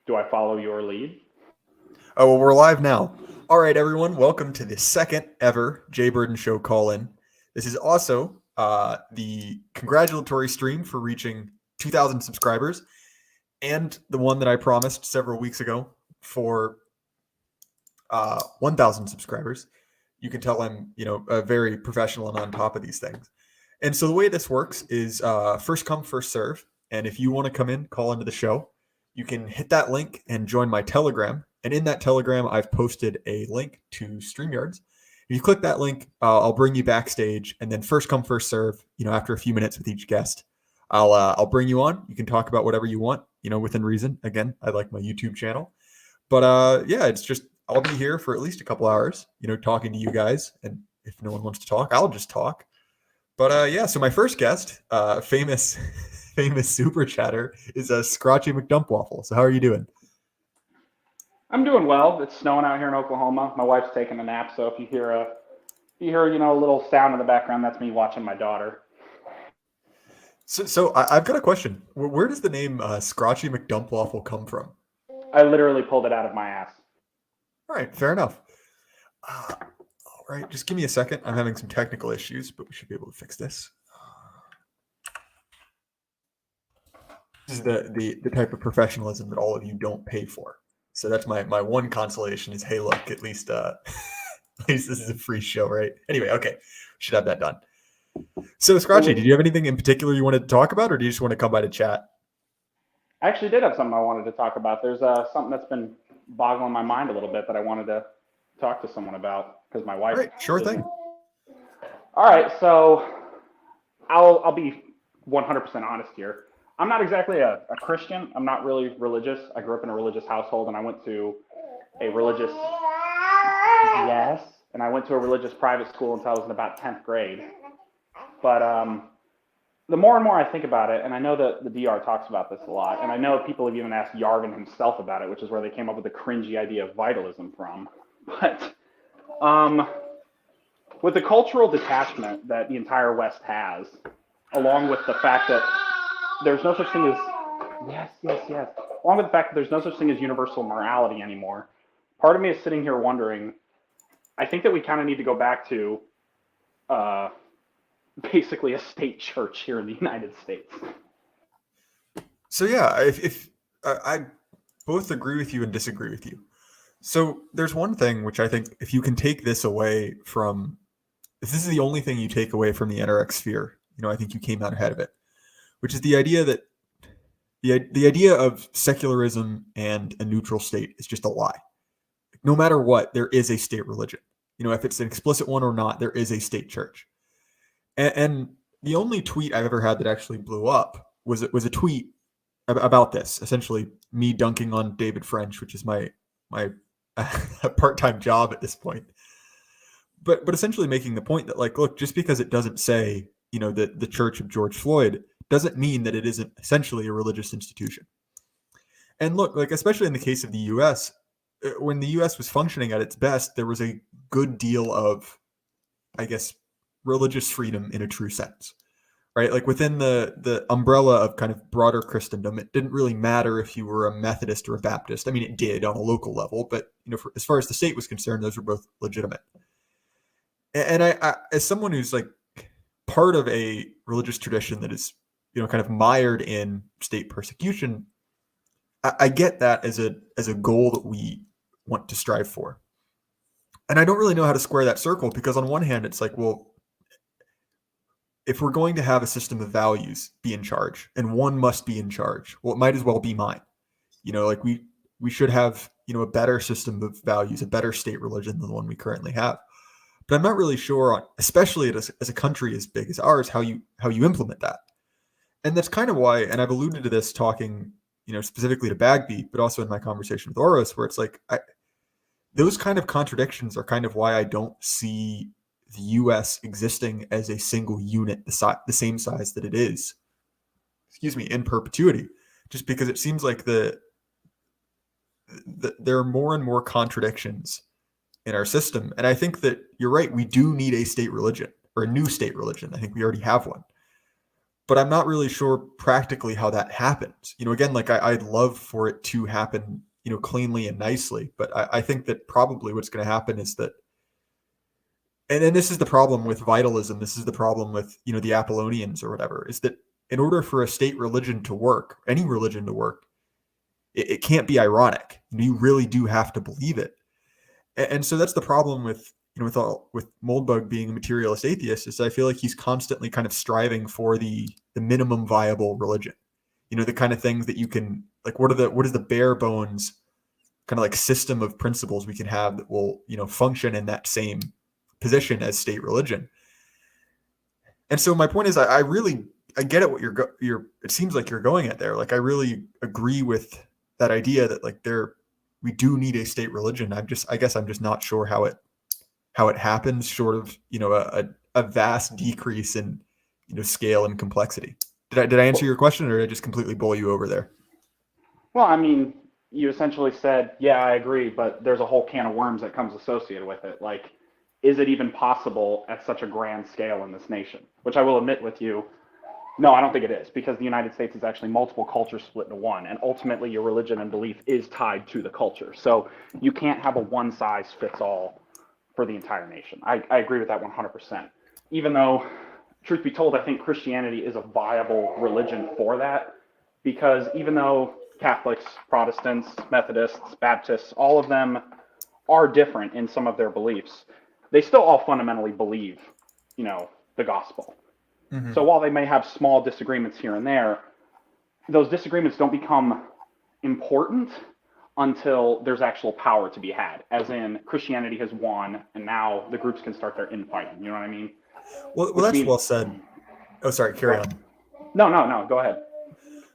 Do I follow your lead? Oh, well, we're live now. All right, everyone, welcome to the second ever Jay Burden Show call-in. This is also the congratulatory stream for reaching 2,000 subscribers, and the one that I promised several weeks ago for 1,000 subscribers. You can tell I'm, very professional and on top of these things. And so the way this works is first come, first serve. And if you want to come in, call into the show, you can hit that link and join my Telegram. And in that Telegram, I've posted a link to StreamYards. If you click that link, I'll bring you backstage, and then first come, first serve. After a few minutes with each guest, I'll bring you on. You can talk about whatever you want, within reason. Again, I like my YouTube channel, but yeah, it's just I'll be here for at least a couple hours, talking to you guys. And if no one wants to talk, I'll just talk. But yeah, so my first guest, famous famous super chatter, is a Scrotchy McDumpwaffle. So how are you doing? I'm doing well. It's snowing out here in Oklahoma. My wife's taking a nap, so if you hear a little sound in the background, that's me watching my daughter. So I've got a question. Where does the name Scrotchy McDumpwaffle come from? I literally pulled it out of my ass. All right, fair enough. All right, just give me a second. I'm having some technical issues, but we should be able to fix this. This is the type of professionalism that all of you don't pay for. So that's my one consolation is, hey, look, at least at least this is a free show, right? Anyway, okay, should have that done. So Scratchy, did you have anything in particular you wanted to talk about, or do you just want to come by to chat? I actually did have something I wanted to talk about. There's something that's been boggling my mind a little bit that I wanted to talk to someone about because my wife. All right, sure thing. All right, so I'll be 100% honest here. I'm not exactly a Christian. I'm not really religious. I grew up in a religious household, and I went to a religious yes, and I went to a religious private school until I was in about 10th grade. But the more and more I think about it, and I know that the DR talks about this a lot, and I know people have even asked Yarvin himself about it, which is where they came up with the cringy idea of vitalism from. But with the cultural detachment that the entire West has, along with the fact that there's no such thing as yes, along with the fact that there's no such thing as universal morality anymore, part of me is sitting here wondering. I think that we kind of need to go back to basically a state church here in the United States. So yeah, if I both agree with you and disagree with you. So there's one thing which I think if you can take this away from, if this is the only thing you take away from the NRX sphere, I think you came out ahead of it, which is the idea that the idea of secularism and a neutral state is just a lie. No matter what, there is a state religion. If it's an explicit one or not, there is a state church. And the only tweet I've ever had that actually blew up was a tweet about this. Essentially, me dunking on David French, which is my part-time job at this point. But essentially making the point that, like, look, just because it doesn't say, that the Church of George Floyd doesn't mean that it isn't essentially a religious institution. And look, like, especially in the case of the U.S., when the U.S. was functioning at its best, there was a good deal of, I guess, religious freedom in a true sense, right? Like within the umbrella of kind of broader Christendom, it didn't really matter if you were a Methodist or a Baptist. I mean, it did on a local level, but as far as the state was concerned, those were both legitimate. And I as someone who's like part of a religious tradition that is, kind of mired in state persecution, I get that as a goal that we want to strive for. And I don't really know how to square that circle, because on one hand, it's like, well, if we're going to have a system of values be in charge, and one must be in charge, well, it might as well be mine. Like we should have, a better system of values, a better state religion than the one we currently have. But I'm not really sure on, especially as a country as big as ours, how you implement that. And that's kind of why, and I've alluded to this talking, specifically to Bagby, but also in my conversation with Oros, where it's like, those kind of contradictions are kind of why I don't see the U.S. existing as a single unit, the same size that it is, in perpetuity, just because it seems like there are more and more contradictions in our system. And I think that you're right. We do need a state religion, or a new state religion. I think we already have one. but I'm not really sure practically how that happens. Again, like I'd love for it to happen, cleanly and nicely, but I think that probably what's going to happen is that, and then this is the problem with vitalism. This is the problem with, the Apollonians or whatever, is that in order for a state religion to work, any religion to work, it can't be ironic. You really do have to believe it. And so that's the problem with, with Moldbug being a materialist atheist, is I feel like he's constantly kind of striving for the minimum viable religion. The kind of things that you can, like, what is the bare bones kind of like system of principles we can have that will, function in that same position as state religion. And so my point is, I really, I get it what it seems like you're going at there. Like, I really agree with that idea that, like, we do need a state religion. I guess I'm just not sure how it happens, short of, a vast decrease in, scale and complexity. Did I answer your question, or did I just completely bowl you over there? Well, I mean, you essentially said, yeah, I agree, but there's a whole can of worms that comes associated with it. Like, is it even possible at such a grand scale in this nation? Which I will admit with you, no, I don't think it is, because the United States is actually multiple cultures split into one, and ultimately your religion and belief is tied to the culture. So you can't have a one size fits all for the entire nation. I agree with that 100%. Even though, truth be told, I think Christianity is a viable religion for that, because even though Catholics, Protestants, Methodists, Baptists, all of them are different in some of their beliefs, they still all fundamentally believe, the gospel. Mm-hmm. So while they may have small disagreements here and there, those disagreements don't become important until there's actual power to be had, as in Christianity has won, and now the groups can start their infighting. You know what I mean? Well, that's well said. Oh, sorry, carry on. No, go ahead.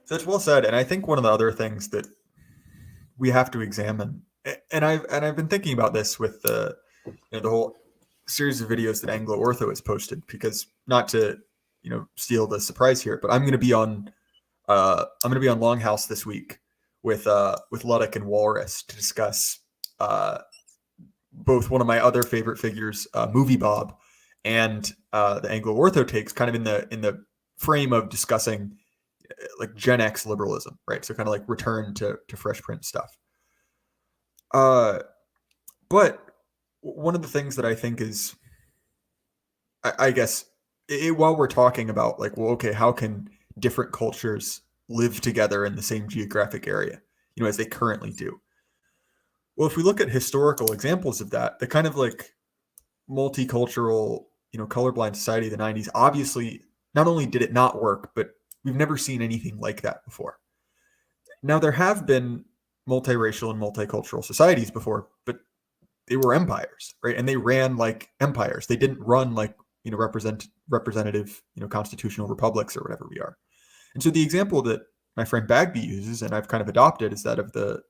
So that's well said, and I think one of the other things that we have to examine, and I've been thinking about this with the whole series of videos that Anglo Ortho has posted, because, not to steal the surprise here, but I'm going to be on Longhouse this week with Luddick and Walrus to discuss both one of my other favorite figures, Movie Bob, and the Anglo Ortho takes, kind of in the frame of discussing like Gen X liberalism, right? So kind of like return to Fresh Prince stuff. But one of the things that I think is, I guess, while we're talking about, like, well, okay, how can different cultures live together in the same geographic area, as they currently do? Well, if we look at historical examples of that, the kind of like multicultural, colorblind society of the 90s, obviously, not only did it not work, but we've never seen anything like that before. Now, there have been multiracial and multicultural societies before, but they were empires, right? And they ran like empires. They didn't run like, representative, constitutional republics or whatever we are. And so the example that my friend Bagby uses, and I've kind of adopted, is that of the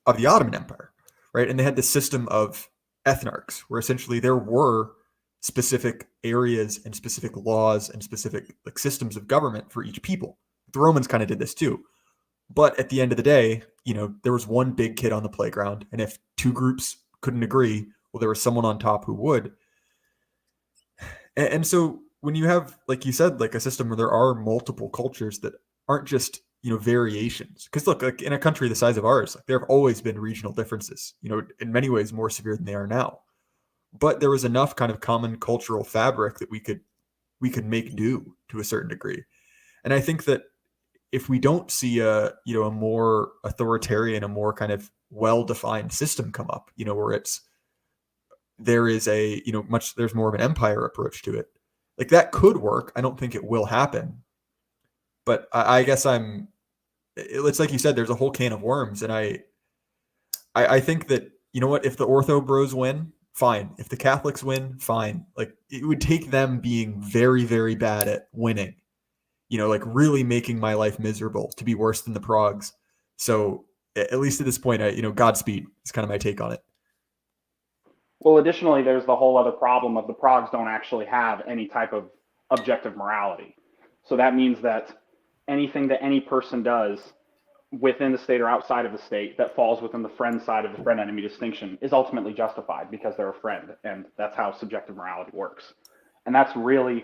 Ottoman Empire, right? And they had this system of ethnarchs, where essentially there were specific areas and specific laws and specific like systems of government for each people. The Romans kind of did this too. But at the end of the day, there was one big kid on the playground, and if two groups couldn't agree, well, there was someone on top who would. And so when you have, like you said, like a system where there are multiple cultures that aren't just, variations, because look, like in a country the size of ours, like there have always been regional differences, in many ways more severe than they are now. But there was enough kind of common cultural fabric that we could make do to a certain degree. And I think that if we don't see a more authoritarian, a more kind of well-defined system come up, where there's more of an empire approach to it, like that could work. I don't think it will happen, but I guess it's like you said, there's a whole can of worms. And I think that, if the Ortho bros win, fine. If the Catholics win, fine. Like, it would take them being very, very bad at winning, like really making my life miserable to be worse than the Progs. So at least at this point, Godspeed is kind of my take on it. Well, additionally, there's the whole other problem of the Progs don't actually have any type of objective morality. So that means that anything that any person does within the state or outside of the state that falls within the friend side of the friend enemy distinction is ultimately justified because they're a friend. And that's how subjective morality works. And that's really,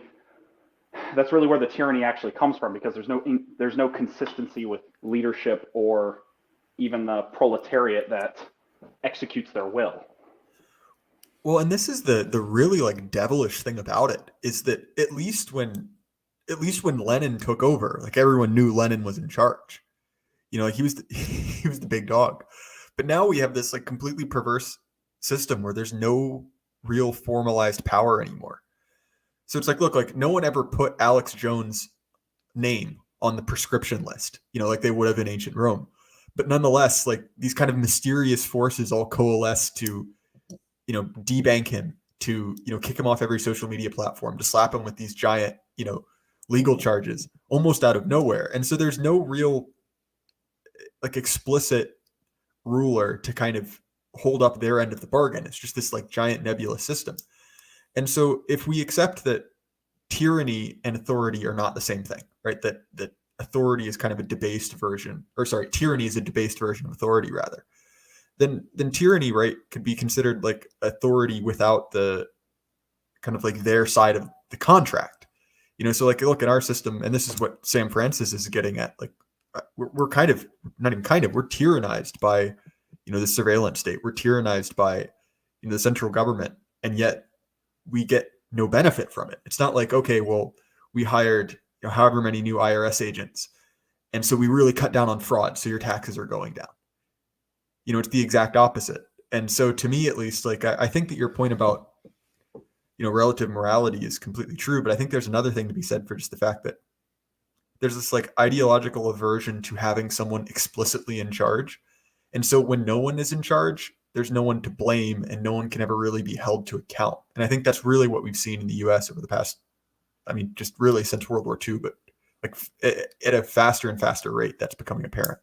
that's really where the tyranny actually comes from, because there's no consistency with leadership or even the proletariat that executes their will. Well, and this is the really like devilish thing about it is that at least when Lenin took over, like everyone knew Lenin was in charge. Like he was he was the big dog. But now we have this like completely perverse system where there's no real formalized power anymore. So it's like, look, like no one ever put Alex Jones' name on the prescription list, like they would have in ancient Rome. But nonetheless, like these kind of mysterious forces all coalesce to, debank him, to, kick him off every social media platform, to slap him with these giant, legal charges almost out of nowhere. And so there's no real like explicit ruler to kind of hold up their end of the bargain. It's just this like giant nebulous system. And so if we accept that tyranny and authority are not the same thing, right? That authority is kind of a debased version, or sorry, tyranny is a debased version of authority rather. Then tyranny, right, could be considered like authority without the kind of like their side of the contract. So like look at our system, and this is what Sam Francis is getting at. Like we're kind of not even kind of we're tyrannized by the surveillance state. We're tyrannized by the central government, and yet we get no benefit from it. It's not like, okay, well, we hired however many new IRS agents, and so we really cut down on fraud, so your taxes are going down. It's the exact opposite. And so to me, at least, like I think that your point about relative morality is completely true, but I think there's another thing to be said for just the fact that there's this like ideological aversion to having someone explicitly in charge. And so when no one is in charge, there's no one to blame, and no one can ever really be held to account. And I think that's really what we've seen in the US over the past, just really since World War II, but like at a faster and faster rate, that's becoming apparent.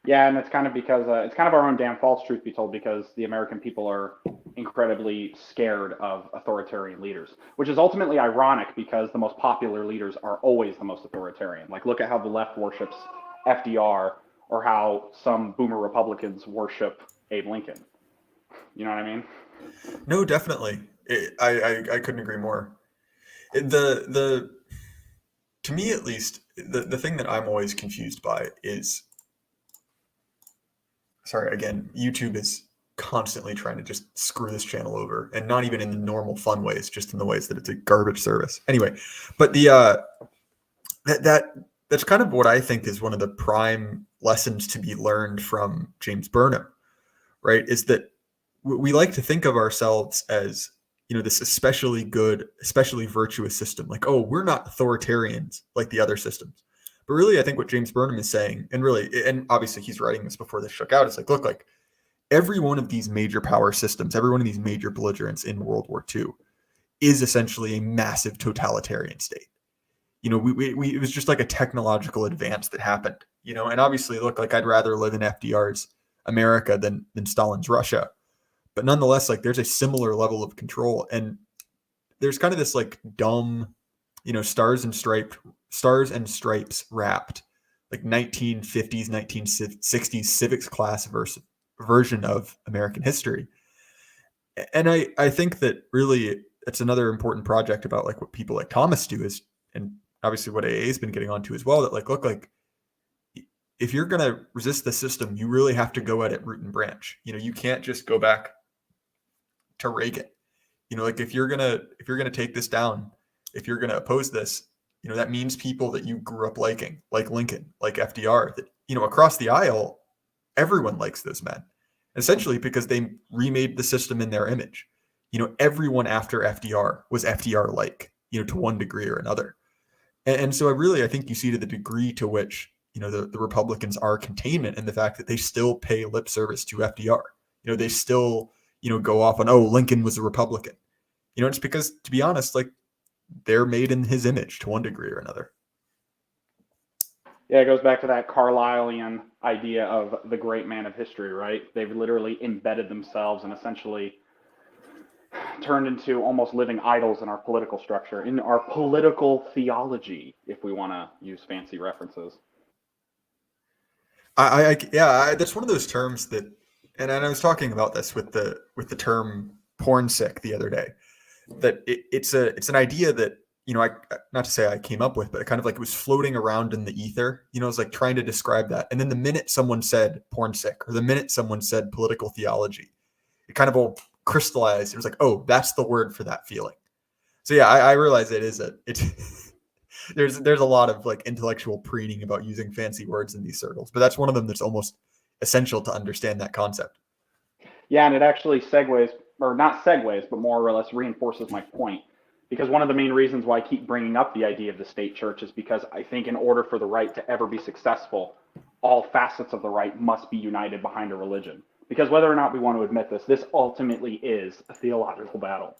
Yeah, and it's kind of because it's kind of our own damn fault, truth be told, because the American people are incredibly scared of authoritarian leaders, which is ultimately ironic because the most popular leaders are always the most authoritarian. Like, look at how the left worships FDR, or how some boomer Republicans worship Abe Lincoln. You know what I mean? No, definitely. I couldn't agree more. The to me at least, the thing that I'm always confused by is, sorry, again, YouTube is constantly trying to just screw this channel over, and not even in the normal fun ways, just in the ways that it's a garbage service. Anyway, but the that's kind of what I think is one of the prime lessons to be learned from James Burnham, right? Is that we like to think of ourselves as, this especially good, especially virtuous system. Like, oh, we're not authoritarians like the other systems. But really, I think what James Burnham is saying, and obviously he's writing this before this shook out, it's like, look, like every one of these major power systems, every one of these major belligerents in World War II is essentially a massive totalitarian state. It was just like a technological advance that happened, and obviously, look, like I'd rather live in FDR's America than Stalin's Russia. But nonetheless, like there's a similar level of control, and there's kind of this like dumb, stars and stripes wrapped like 1950s, 1960s civics class version of American history. And I think that really it's another important project about like what people like Thomas do is, and obviously what AA has been getting onto as well, that like, look, like if you're going to resist the system, you really have to go at it root and branch. You can't just go back to Reagan. Like if you're going to take this down, if you're going to oppose this, that means people that you grew up liking, like Lincoln, like FDR, that, across the aisle, everyone likes those men, essentially because they remade the system in their image. Everyone after FDR was FDR-like, to one degree or another. And so I think you see to the degree to which, the Republicans are containment in the fact that they still pay lip service to FDR. They still, go off on, oh, Lincoln was a Republican. It's because, to be honest, like they're made in his image to one degree or another. Yeah, it goes back to that Carlylean idea of the great man of history, right? They've literally embedded themselves and essentially turned into almost living idols in our political structure, in our political theology, if we want to use fancy references. That's one of those terms that, and I was talking about this with the term porn sick the other day, that it's an idea that, I not to say I came up with, but it kind of like it was floating around in the ether. It was like trying to describe that. And then the minute someone said porn sick, or the minute someone said political theology, it kind of all crystallized. It was like, oh, that's the word for that feeling. So yeah, I realize there's a lot of like intellectual preening about using fancy words in these circles, but that's one of them that's almost essential to understand that concept. Yeah, and it actually segues, or not segues, but more or less reinforces my point. Because one of the main reasons why I keep bringing up the idea of the state church is because I think in order for the right to ever be successful, all facets of the right must be united behind a religion. Because whether or not we want to admit this, this ultimately is a theological battle.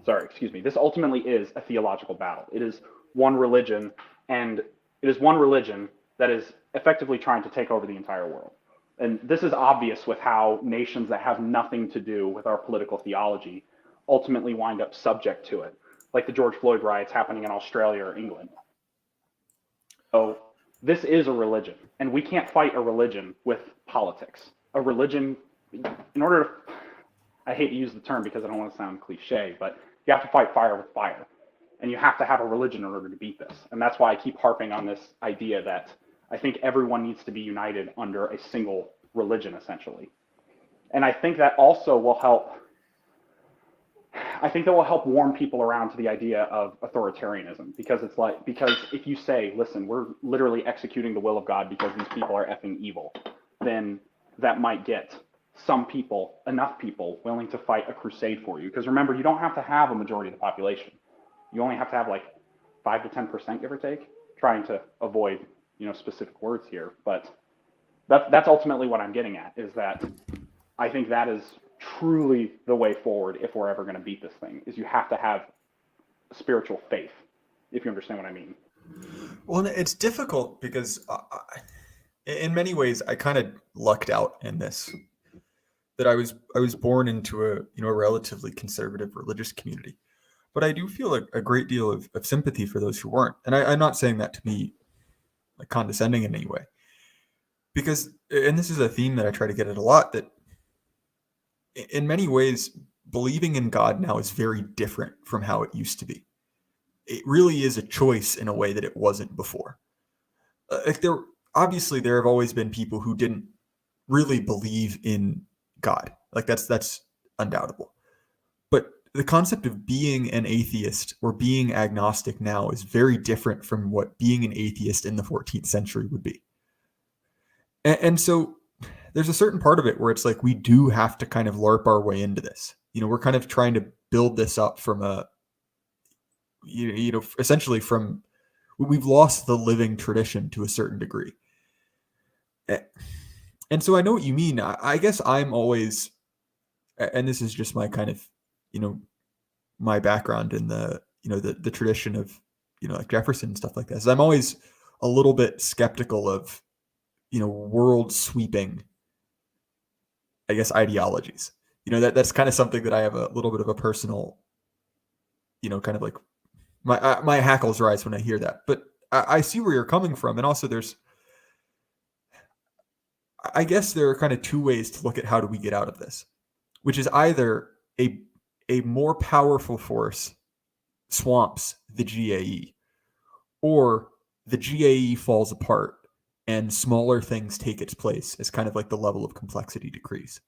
Sorry, excuse me. This ultimately is a theological battle. It is one religion, and it is one religion that is effectively trying to take over the entire world. And this is obvious with how nations that have nothing to do with our political theology ultimately wind up subject to it, like the George Floyd riots happening in Australia or England. So this is a religion, and we can't fight a religion with politics. A religion, in order to, I hate to use the term because I don't want to sound cliche, but you have to fight fire with fire. And you have to have a religion in order to beat this. And that's why I keep harping on this idea that I think everyone needs to be united under a single religion, essentially. And I think that also will help. I think that will help warm people around to the idea of authoritarianism, because if you say, listen, we're literally executing the will of God because these people are effing evil, then that might get some people, enough people, willing to fight a crusade for you. Because remember, you don't have to have a majority of the population. You only have to have like 5 to 10%, give or take, trying to avoid, specific words here. But that's ultimately what I'm getting at, is that I think that is truly the way forward if we're ever going to beat this thing, is you have to have spiritual faith, if you understand what I mean. Well, it's difficult because in many ways I kind of lucked out in this. That I was born into a relatively conservative religious community. But I do feel a great deal of sympathy for those who weren't. And I'm not saying that to be like condescending in any way. Because, and this is a theme that I try to get at a lot, that in many ways, believing in God now is very different from how it used to be. It really is a choice in a way that it wasn't before. Obviously there have always been people who didn't really believe in God. Like that's undoubtable. But the concept of being an atheist or being agnostic now is very different from what being an atheist in the 14th century would be. And so there's a certain part of it where it's like we do have to kind of LARP our way into this. We're kind of trying to build this up from essentially from, we've lost the living tradition to a certain degree. And so I know what you mean. I guess I'm always, and this is just my kind of, my background in the tradition of, like Jefferson and stuff like this. I'm always a little bit skeptical of, world sweeping, I guess, ideologies. That's kind of something that I have a little bit of a personal, kind of like my hackles rise when I hear that. But I see where you're coming from. And also I guess there are kind of two ways to look at how do we get out of this, which is either a more powerful force swamps the GAE, or the GAE falls apart and smaller things take its place as kind of like the level of complexity decrease.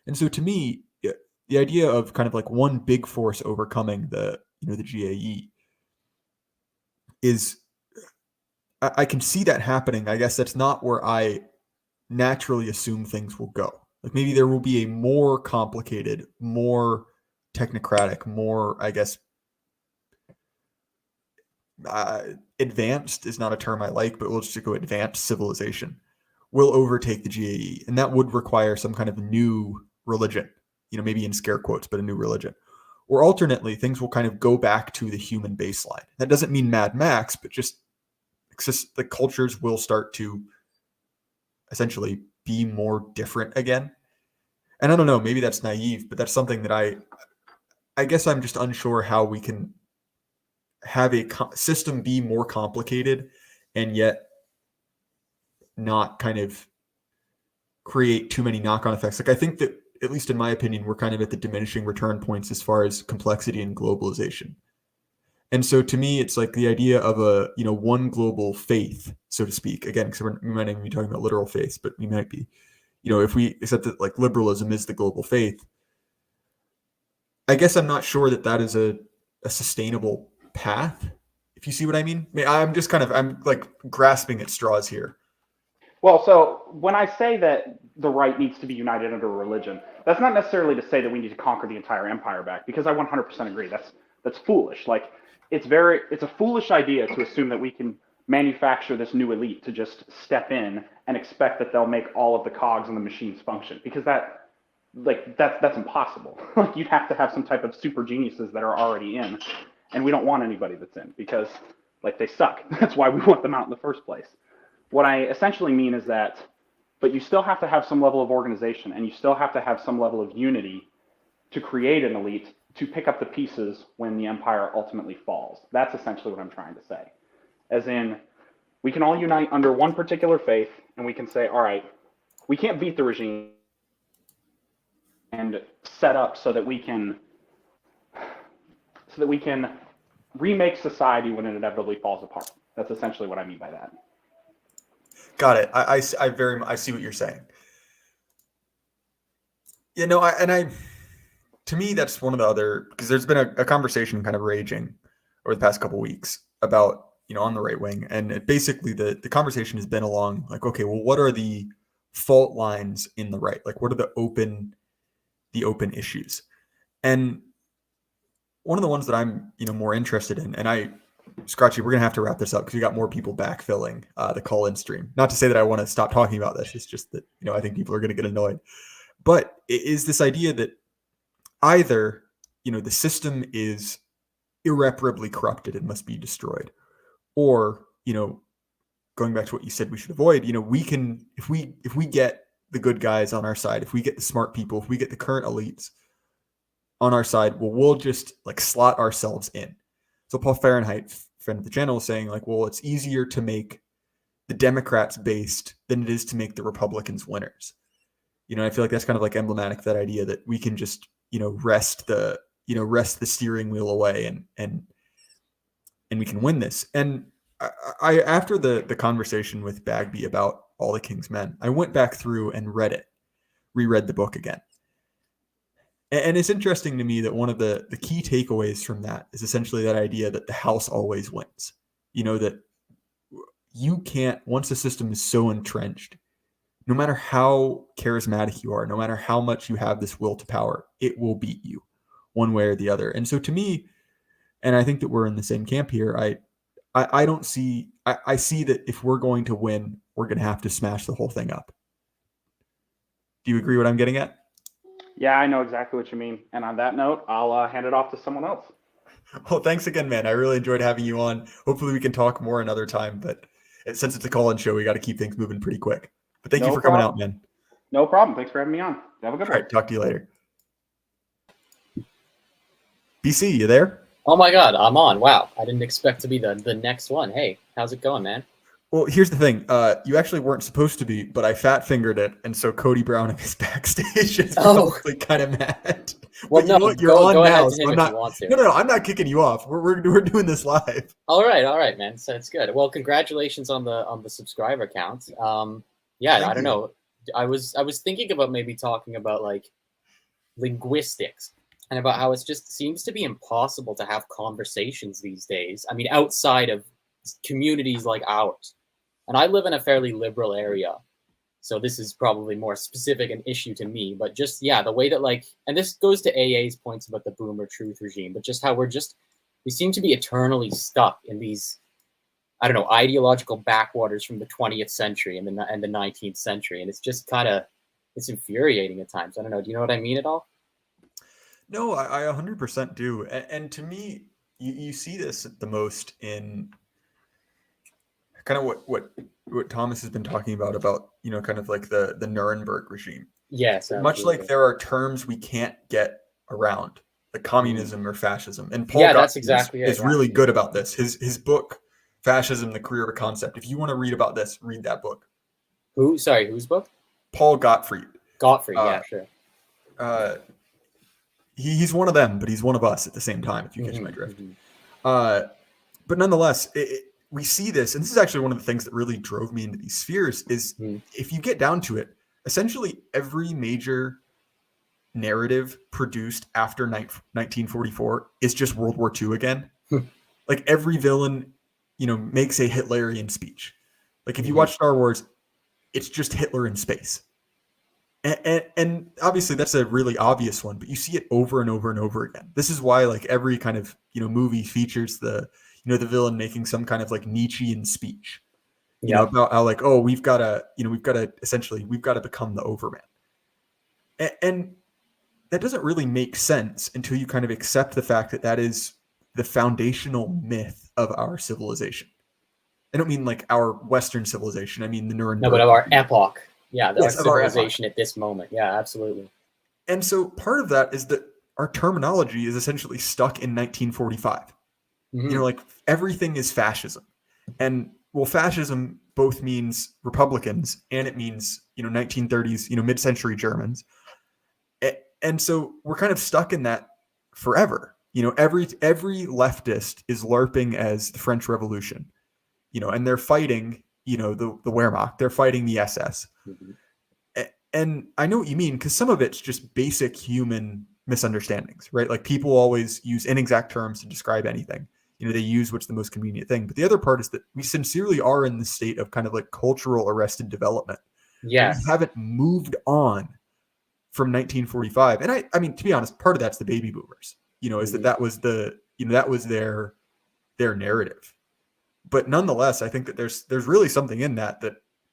And so to me, the idea of kind of like one big force overcoming the GAE is, I can see that happening. I guess that's not where I naturally assume things will go. Like maybe there will be a more complicated, more technocratic, more, I guess, advanced is not a term I like, but we'll just go advanced civilization will overtake the GAE. And that would require some kind of new religion, maybe in scare quotes, but a new religion. Or alternately, things will kind of go back to the human baseline. That doesn't mean Mad Max, but just the cultures will start to essentially be more different again. And I don't know, maybe that's naive, but that's something that I guess I'm just unsure how we can have a system be more complicated and yet not kind of create too many knock-on effects. Like I think that, at least in my opinion, we're kind of at the diminishing return points as far as complexity and globalization. And so to me, it's like the idea of a, one global faith, so to speak. Again, because we might not even be talking about literal faiths, but we might be, if we accept that like liberalism is the global faith, I guess I'm not sure that is a sustainable path. If you see what I mean? I'm just I'm like grasping at straws here. Well, so when I say that the right needs to be united under religion, that's not necessarily to say that we need to conquer the entire empire back, because I 100% agree. That's foolish. Like it's a foolish idea to assume that we can manufacture this new elite to just step in and expect that they'll make all of the cogs in the machines function, because that's impossible. Like you'd have to have some type of super geniuses that are already in, and we don't want anybody that's in because like they suck. That's why we want them out in the first place. What I essentially mean is that, but you still have to have some level of organization, and you still have to have some level of unity to create an elite to pick up the pieces when the empire ultimately falls. That's essentially what I'm trying to say. As in, we can all unite under one particular faith, and we can say, all right, we can't beat the regime and set up so that we can remake society when it inevitably falls apart. That's essentially what I mean by that. Got it. I see what you're saying. To me, that's one of the other, because there's been a conversation kind of raging over the past couple of weeks about, on the right wing. And basically the conversation has been along like, okay, well, what are the fault lines in the right? Like, what are the open issues? And one of the ones that I'm, more interested in, and Scratchy, we're going to have to wrap this up because we got more people backfilling the call-in stream. Not to say that I want to stop talking about this. It's just that, I think people are going to get annoyed. But it is this idea that either, the system is irreparably corrupted and must be destroyed, or, going back to what you said we should avoid, we can, if we get the good guys on our side, if we get the smart people, if we get the current elites on our side, well, we'll just like slot ourselves in. So Paul Fahrenheit, friend of the channel, is saying like, well, it's easier to make the Democrats based than it is to make the Republicans winners. I feel like that's kind of like emblematic of that idea that we can just, rest the steering wheel away and we can win this. And I after the conversation with Bagby about All the King's Men, I went back through and reread the book again. And it's interesting to me that one of the key takeaways from that is essentially that idea that the house always wins. That you can't, once the system is so entrenched, no matter how charismatic you are, no matter how much you have this will to power, it will beat you one way or the other. And so to me, and I think that we're in the same camp here, I don't see, I see that if we're going to win, we're going to have to smash the whole thing up. Do you agree what I'm getting at? Yeah, I know exactly what you mean. And on that note, I'll hand it off to someone else. Well, thanks again, man. I really enjoyed having you on. Hopefully we can talk more another time, but since it's a call-in show, we got to keep things moving pretty quick. But thank you for coming out, man. No problem. Thanks for having me on. Have a good one. All right, talk to you later. BC, you there? Oh my God, I'm on. Wow, I didn't expect to be the next one. Hey, how's it going, man? Well, here's the thing. You actually weren't supposed to be, but I fat fingered it, and so Cody Browning is backstage. Is probably kind of mad. Well, no, you're on now. So I'm not. No, I'm not kicking you off. We're doing this live. All right, man. So it's good. Well, congratulations on the subscriber count. Yeah, I don't know. I was thinking about maybe talking about like linguistics and about how it just seems to be impossible to have conversations these days. I mean, outside of communities like ours. And I live in a fairly liberal area, so this is probably more specific an issue to me. But just, yeah, the way that like, and this goes to AA's points about the boomer truth regime, but just how we seem to be eternally stuck in these, I don't know, ideological backwaters from the 20th century and the 19th century. And it's just it's infuriating at times. I don't know. Do you know what I mean at all? No, I 100% do. And to me, you see this the most in kind of what Thomas has been talking about, kind of like the Nuremberg regime. Yes. Absolutely. Much like there are terms we can't get around, like communism or fascism. And Paul that's exactly is really good about this. His book, Fascism, The Career of a Concept. If you want to read about this, read that book. Whose book? Paul Gottfried. Yeah, sure. He's one of them, but he's one of us at the same time, if you catch my drift. But nonetheless, we see this, and this is actually one of the things that really drove me into these spheres, is if you get down to it, essentially every major narrative produced after 1944 is just World War II again. Like every villain, makes a Hitlerian speech. Like if you watch Star Wars, it's just Hitler in space. And obviously that's a really obvious one, but you see it over and over and over again. This is why like every kind of, movie features the villain making some kind of like Nietzschean speech, about how like, oh, we've got to become the Overman. And that doesn't really make sense until you kind of accept the fact that is the foundational myth of our civilization. I don't mean like our Western civilization. I mean the Nuremberg. No, but of our epoch. Yeah, yes, our civilization at this moment. Yeah, absolutely. And so part of that is that our terminology is essentially stuck in 1945. Like everything is fascism. And well, fascism both means Republicans and it means, 1930s, mid-century Germans. And so we're kind of stuck in that forever. Every leftist is LARPing as the French Revolution, and they're fighting, the Wehrmacht, they're fighting the SS. And I know what you mean, because some of it's just basic human misunderstandings, right? Like people always use inexact terms to describe anything. They use what's the most convenient thing. But the other part is that we sincerely are in the state of kind of like cultural arrested development. Yes. We haven't moved on from 1945. And I mean, to be honest, part of that's the baby boomers, is that was that was their narrative. But nonetheless, I think that there's really something in that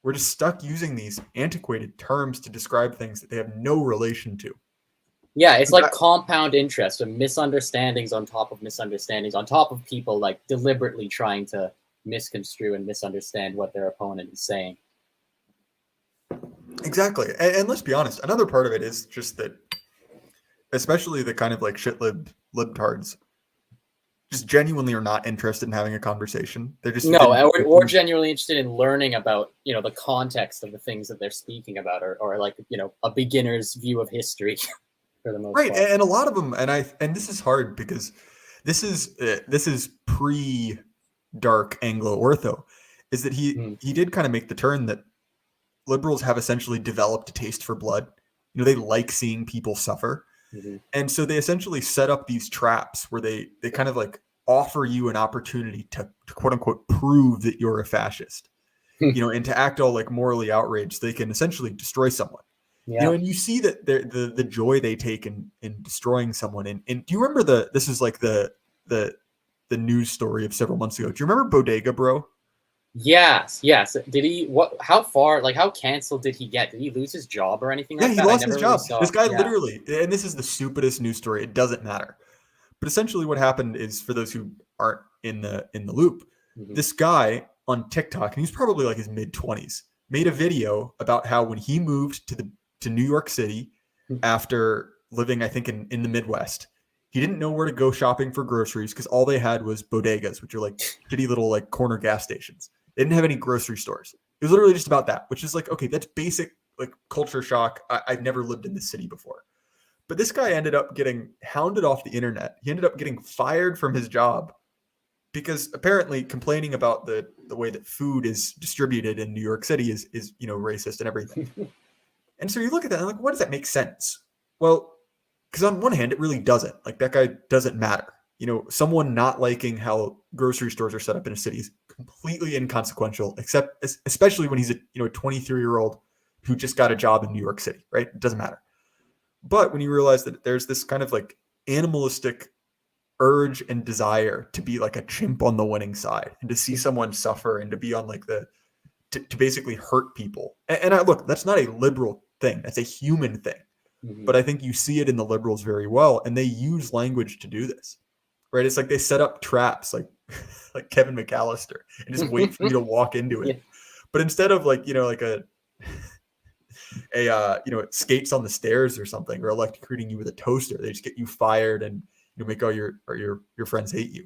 we're just stuck using these antiquated terms to describe things that they have no relation to. Yeah, it's like compound interest and misunderstandings on top of misunderstandings on top of people like deliberately trying to misconstrue and misunderstand what their opponent is saying. Exactly. And let's be honest, another part of it is just that, especially the kind of like libtards, just genuinely are not interested in having a conversation. They're just or genuinely interested in learning about, the context of the things that they're speaking about, or like, a beginner's view of history. For the most right, part. And a lot of them, and this is hard because this is pre-dark Anglo-ortho, is that he did kind of make the turn that liberals have essentially developed a taste for blood. They like seeing people suffer, and so they essentially set up these traps where they kind of like offer you an opportunity to quote unquote prove that you're a fascist, and to act all like morally outraged, they can essentially destroy someone. Yeah. And you see that the joy they take in destroying someone. And do you remember this is like the news story of several months ago. Do you remember Bodega Bro? Yes. Did he, how far, like how canceled did he get? Did he lose his job or anything like that? Yeah, he lost his job. Really this guy literally, and this is the stupidest news story. It doesn't matter. But essentially what happened is, for those who aren't in the loop, this guy on TikTok, and he's probably like his mid-20s, made a video about how when he moved to New York City after living, I think, in the Midwest, he didn't know where to go shopping for groceries because all they had was bodegas, which are like shitty little like corner gas stations. They didn't have any grocery stores. It was literally just about that, which is like, okay, that's basic like culture shock. I've never lived in this city before. But this guy ended up getting hounded off the internet. He ended up getting fired from his job because apparently complaining about the way that food is distributed in New York City is racist and everything. And so you look at that and like, what does that make sense? Well, because on one hand, it really doesn't. Like that guy doesn't matter. Someone not liking how grocery stores are set up in a city is completely inconsequential, especially when he's a 23-year-old who just got a job in New York City, right? It doesn't matter. But when you realize that there's this kind of like animalistic urge and desire to be like a chimp on the winning side and to see someone suffer and to be on like to basically hurt people. And look, that's not a liberal thing. That's a human thing. But I think you see it in the liberals very well, and they use language to do this, right? It's like they set up traps like Kevin McAllister and just wait for you to walk into it. Yeah. But instead of like, like a skates on the stairs or something, or electrocuting you with a toaster, they just get you fired and make all your friends hate you.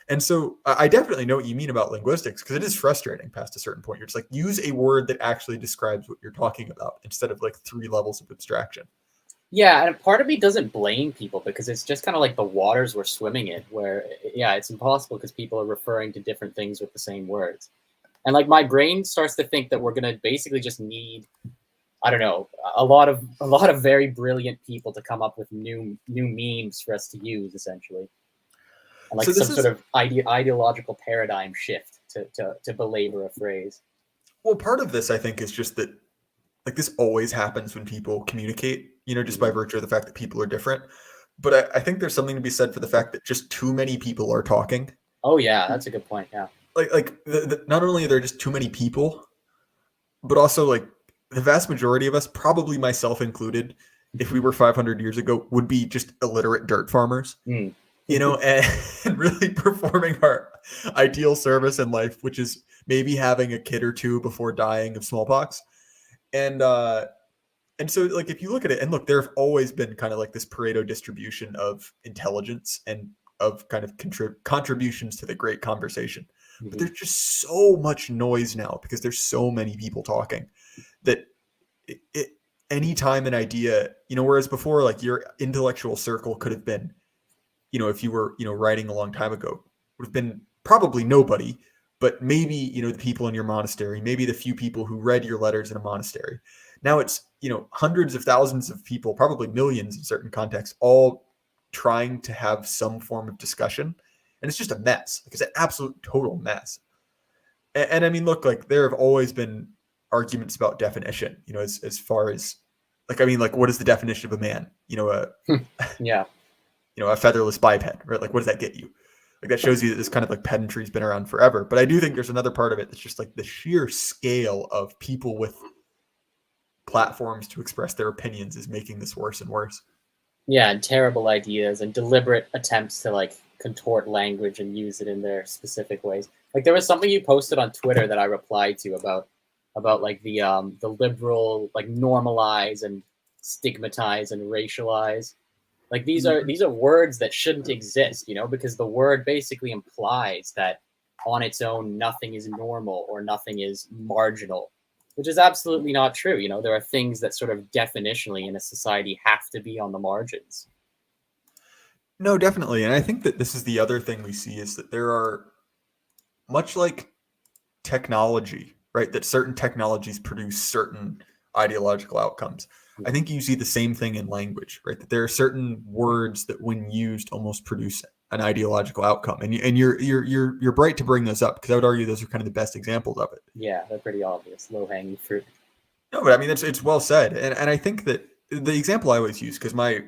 And so I definitely know what you mean about linguistics, because it is frustrating past a certain point. You're just like, use a word that actually describes what you're talking about instead of like 3 levels of abstraction. Yeah, and part of me doesn't blame people because it's just kind of like the waters we're swimming in, where yeah, it's impossible because people are referring to different things with the same words. And like my brain starts to think that we're gonna basically just need, I don't know, a lot of very brilliant people to come up with new memes for us to use essentially, and like So this some sort is of ideological paradigm shift to belabor a phrase. well, part of this I think is just that like this always happens when people communicate, just by Mhm. virtue of the fact that people are different. But I think there's something to be said for the fact that just too many people are talking. Oh yeah, that's a good point. Yeah. Not only are there just too many people, but also like the vast majority of us, probably myself included, if we were 500 years ago, would be just illiterate dirt farmers, Mm. and, and really performing our ideal service in life, which is maybe having a kid or two before dying of smallpox. And and so like if you look at it, and look, there have always been kind of like this Pareto distribution of intelligence and of kind of contributions to the great conversation. But Mhm. there's just so much noise now because there's so many people talking that it anytime an idea, whereas before like your intellectual circle could have been, if you were, writing a long time ago, would have been probably nobody, but maybe, the people in your monastery, maybe the few people who read your letters in a monastery. Now it's, hundreds of thousands of people, probably millions in certain contexts, all trying to have some form of discussion. And it's just a mess. Like it's an absolute total mess. And I mean, look, like there have always been arguments about definition, as far as like, I mean, like, what is the definition of a man? Yeah. A featherless biped, right? Like, what does that get you? Like, that shows you that this kind of like pedantry has been around forever. But I do think there's another part of it that's just like the sheer scale of people with platforms to express their opinions is making this worse and worse. Yeah, and terrible ideas and deliberate attempts to like contort language and use it in their specific ways. Like there was something you posted on Twitter that I replied to about like the liberal like normalize and stigmatize and racialize. Like these are words that shouldn't exist, because the word basically implies that on its own nothing is normal or nothing is marginal, which is absolutely not true. There are things that sort of definitionally in a society have to be on the margins. No, definitely. And I think that this is the other thing we see is that there are, much like technology, right? That certain technologies produce certain ideological outcomes. I think you see the same thing in language, right? That there are certain words that, when used, almost produce an ideological outcome. And you're bright to bring those up because I would argue those are kind of the best examples of it. Yeah, they're pretty obvious, low hanging fruit. No, but I mean it's well said, and I think that the example I always use, because my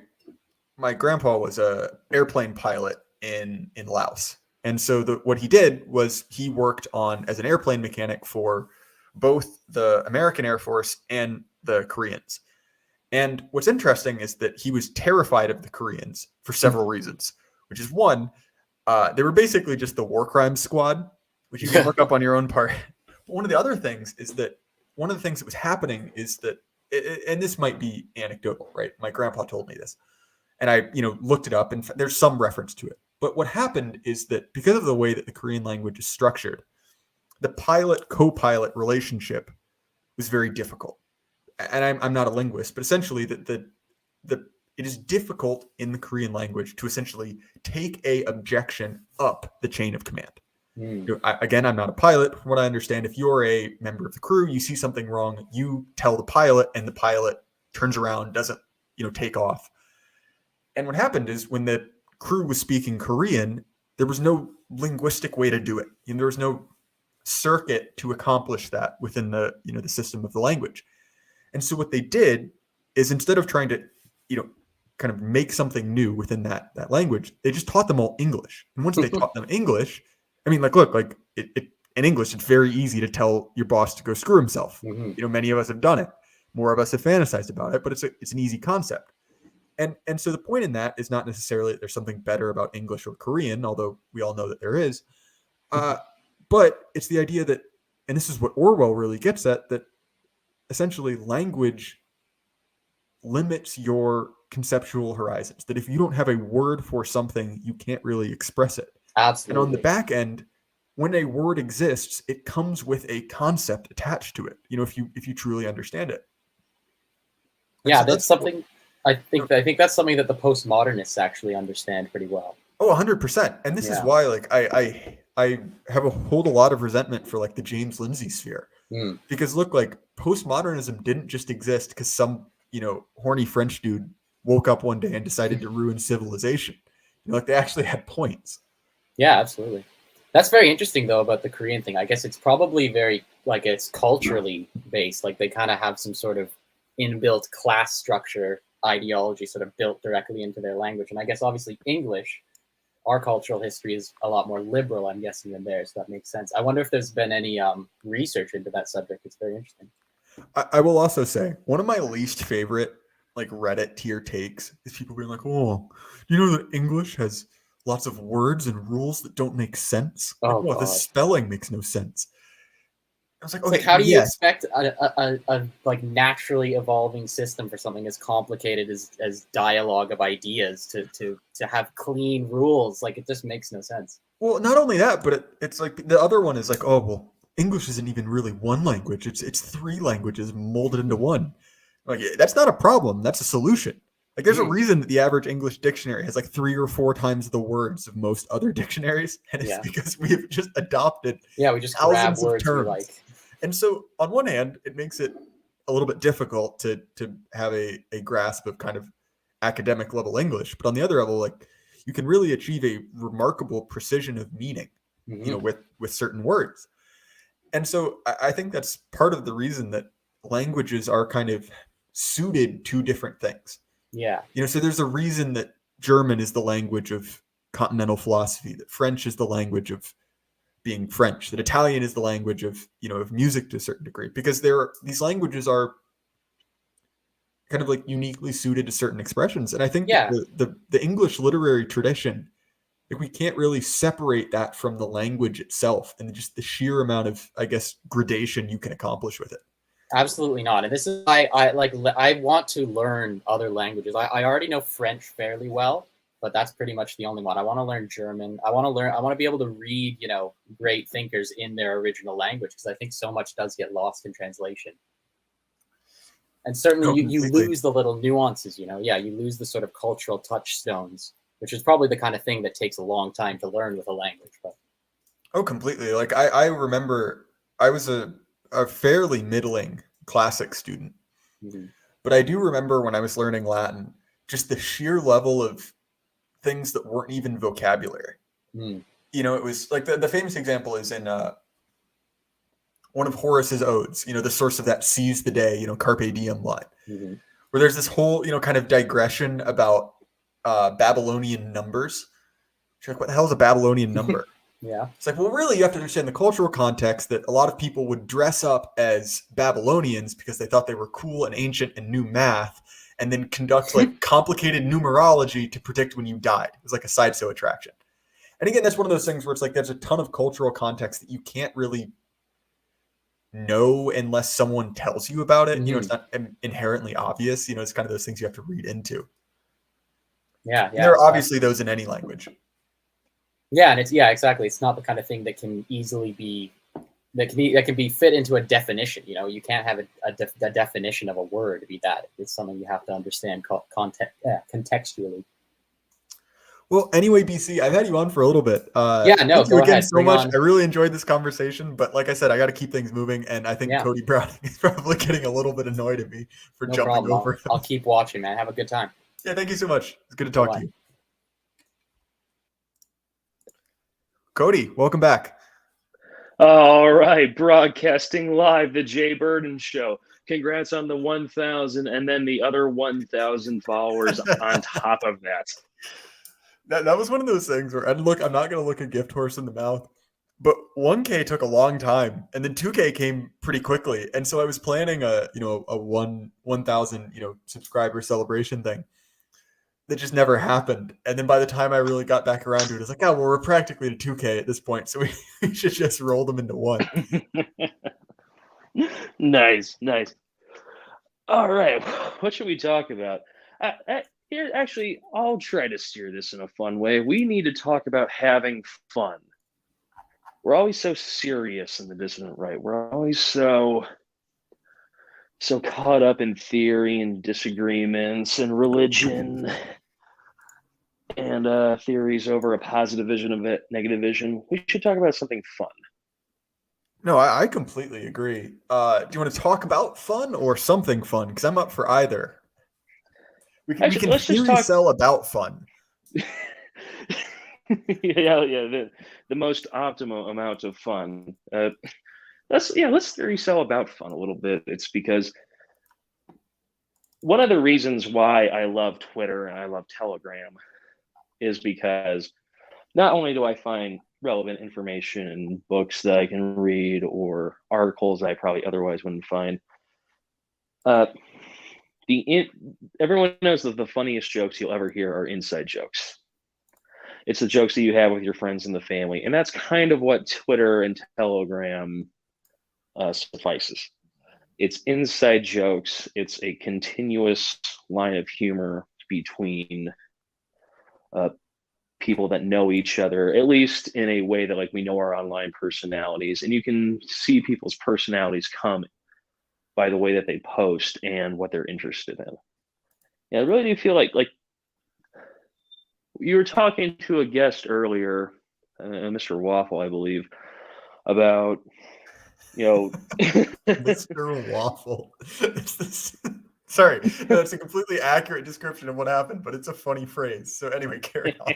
grandpa was a airplane pilot in Laos. And so what he did was he worked on as an airplane mechanic for both the American Air Force and the Koreans. And what's interesting is that he was terrified of the Koreans for several reasons, which is one, they were basically just the war crimes squad, which you can look up on your own part. But one of the other things is that one of the things that was happening is that, and this might be anecdotal, right? My grandpa told me this, and I, looked it up, and there's some reference to it. But what happened is that because of the way that the Korean language is structured, the pilot co-pilot relationship was very difficult. And I'm not a linguist, but essentially the it is difficult in the Korean language to essentially take a objection up the chain of command. Mm. Again, I'm not a pilot. From what I understand, if you're a member of the crew, you see something wrong, you tell the pilot, and the pilot turns around, doesn't, take off. And what happened is when the crew was speaking Korean, there was no linguistic way to do it. There was no circuit to accomplish that within the, the system of the language. And so what they did is, instead of trying to, kind of make something new within that language, they just taught them all English. And once they taught them English, I mean, like, look, like in English, it's very easy to tell your boss to go screw himself. Mm-hmm. Many of us have done it. More of us have fantasized about it, but it's an easy concept. And so the point in that is not necessarily that there's something better about English or Korean, although we all know that there is. But it's the idea that, and this is what Orwell really gets at, that essentially language limits your conceptual horizons. That if you don't have a word for something, you can't really express it. Absolutely. And on the back end, when a word exists, it comes with a concept attached to it. If you truly understand it. Yeah, that's something I think that's something that the postmodernists actually understand pretty well. Oh, 100%. And this is Yeah. why, like, I hold a lot of resentment for like the James Lindsay sphere. Mm. Because look, like postmodernism didn't just exist because some, horny French dude woke up one day and decided to ruin civilization. Like they actually had points. Yeah, absolutely. That's very interesting though about the Korean thing. I guess it's probably very like it's culturally based. Like they kind of have some sort of inbuilt class structure ideology sort of built directly into their language. And I guess obviously English, our cultural history is a lot more liberal, I'm guessing, than theirs. So that makes sense. I wonder if there's been any research into that subject. It's very interesting. I will also say one of my least favorite like Reddit tier takes is people being like, "Oh, do you know that English has lots of words and rules that don't make sense? Oh, the God. spelling makes no sense." I was like, It's "Okay, like, how do you yes, expect a like naturally evolving system for something as complicated as dialogue of ideas to have clean rules? Like, it just makes no sense. Well, not only that, but it's like the other one is like, oh well, English isn't even really one language. It's three languages molded into one. Like that's not a problem. That's a solution. Like there's a reason that the average English dictionary has like 3 or 4 times the words of most other dictionaries, and it's Yeah. because we have just adopted Yeah, we just grab thousands of words we terms. like. And so on one hand, it makes it a little bit difficult to have a grasp of kind of academic level English, but on the other level, like you can really achieve a remarkable precision of meaning, Mhm. with certain words. And so I think that's part of the reason that languages are kind of suited to different things. Yeah. So there's a reason that German is the language of continental philosophy, that French is the language of being French, that Italian is the language of, of music to a certain degree, because these languages are kind of like uniquely suited to certain expressions. And I think Yeah. the English literary tradition, like we can't really separate that from the language itself and just the sheer amount of, I guess, gradation you can accomplish with it. Absolutely not. And this is I want to learn other languages. I already know French fairly well, but that's pretty much the only one. I want to learn German. I want to be able to read, great thinkers in their original language, because I think so much does get lost in translation. And certainly you lose the little nuances, Yeah, you lose the sort of cultural touchstones, which is probably the kind of thing that takes a long time to learn with a language. But Oh, completely. Like I remember I was a fairly middling classic student. Mhm. But I do remember when I was learning Latin, just the sheer level of things that weren't even vocabulary. Mm. It was like the famous example is in one of Horace's odes, the source of that seize the day, carpe diem line, Mm-hmm. where there's this whole, kind of digression about Babylonian numbers. You're like, what the hell is a Babylonian number? Yeah. It's like, well, really, you have to understand the cultural context that a lot of people would dress up as Babylonians because they thought they were cool and ancient and knew math, and then conduct like complicated numerology to predict when you died. It was like a sideshow attraction. And again, that's one of those things where it's like there's a ton of cultural context that you can't really know unless someone tells you about it. Mm-hmm. It's not inherently obvious. It's kind of those things you have to read into. Yeah. And there are obviously those in any language. Yeah, and exactly. It's not the kind of thing that can easily be that can be fit into a definition. You can't have a definition of a word to be that. It's something you have to understand contextually. Well, anyway, BC, I've had you on for a little bit. Go thank you again ahead. so much. I really enjoyed this conversation, but like I said, I got to keep things moving, and I think Cody Browning is probably getting a little bit annoyed at me for jumping over. I'll keep watching, man. Have a good time. Yeah, thank you so much. It's good to talk to you. Cody, welcome back. All right, broadcasting live, the Jay Burden Show. Congrats on the 1,000 and then the other 1,000 followers on top of that. That was one of those things where, and look, I'm not going to look a gift horse in the mouth, but 1K took a long time, and then 2K came pretty quickly. And so I was planning a 1,000 subscriber celebration thing that just never happened. And then by the time I really got back around to it, I was like, oh, well, we're practically to 2K at this point, so we should just roll them into one. Nice. All right, what should we talk about? Here, actually, I'll try to steer this in a fun way. We need to talk about having fun. We're always so serious in the dissident right. We're always so so caught up in theory and disagreements and religion and theories over a positive vision of it, negative vision. We should talk about something fun. No, I completely agree. Do you want to talk about fun or something fun? Because I'm up for either. We can Let's just theory talk. sell about fun. Yeah. The most optimal amount of fun. Let's theory sell about fun a little bit. It's because one of the reasons why I love Twitter and I love Telegram is because not only do I find relevant information in books that I can read or articles I probably otherwise wouldn't find. Everyone knows that the funniest jokes you'll ever hear are inside jokes. It's the jokes that you have with your friends and the family, and that's kind of what Twitter and Telegram suffices. It's inside jokes. It's a continuous line of humor between people that know each other, at least in a way that like we know our online personalities, and you can see people's personalities come by the way that they post and what they're interested in. Yeah, I really do feel like you were talking to a guest earlier, Mr. Waffle, I believe, about Mr. Waffle. Sorry, no, it's a completely accurate description of what happened, but it's a funny phrase. So anyway, carry on.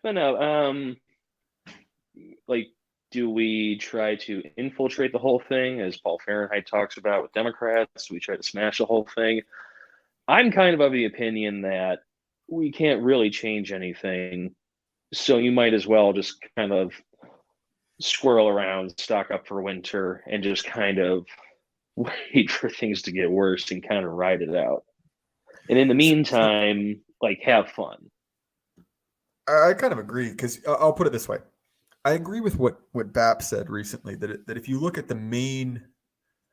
But no, like, do we try to infiltrate the whole thing, as Paul Fahrenheit talks about with Democrats? Do we try to smash the whole thing? I'm kind of the opinion that we can't really change anything, so you might as well just kind of squirrel around, stock up for winter, and just kind of wait for things to get worse and kind of ride it out. And in the meantime, like, have fun. I kind of agree, because I'll put it this way. I agree with what BAP said recently, that if you look at the main,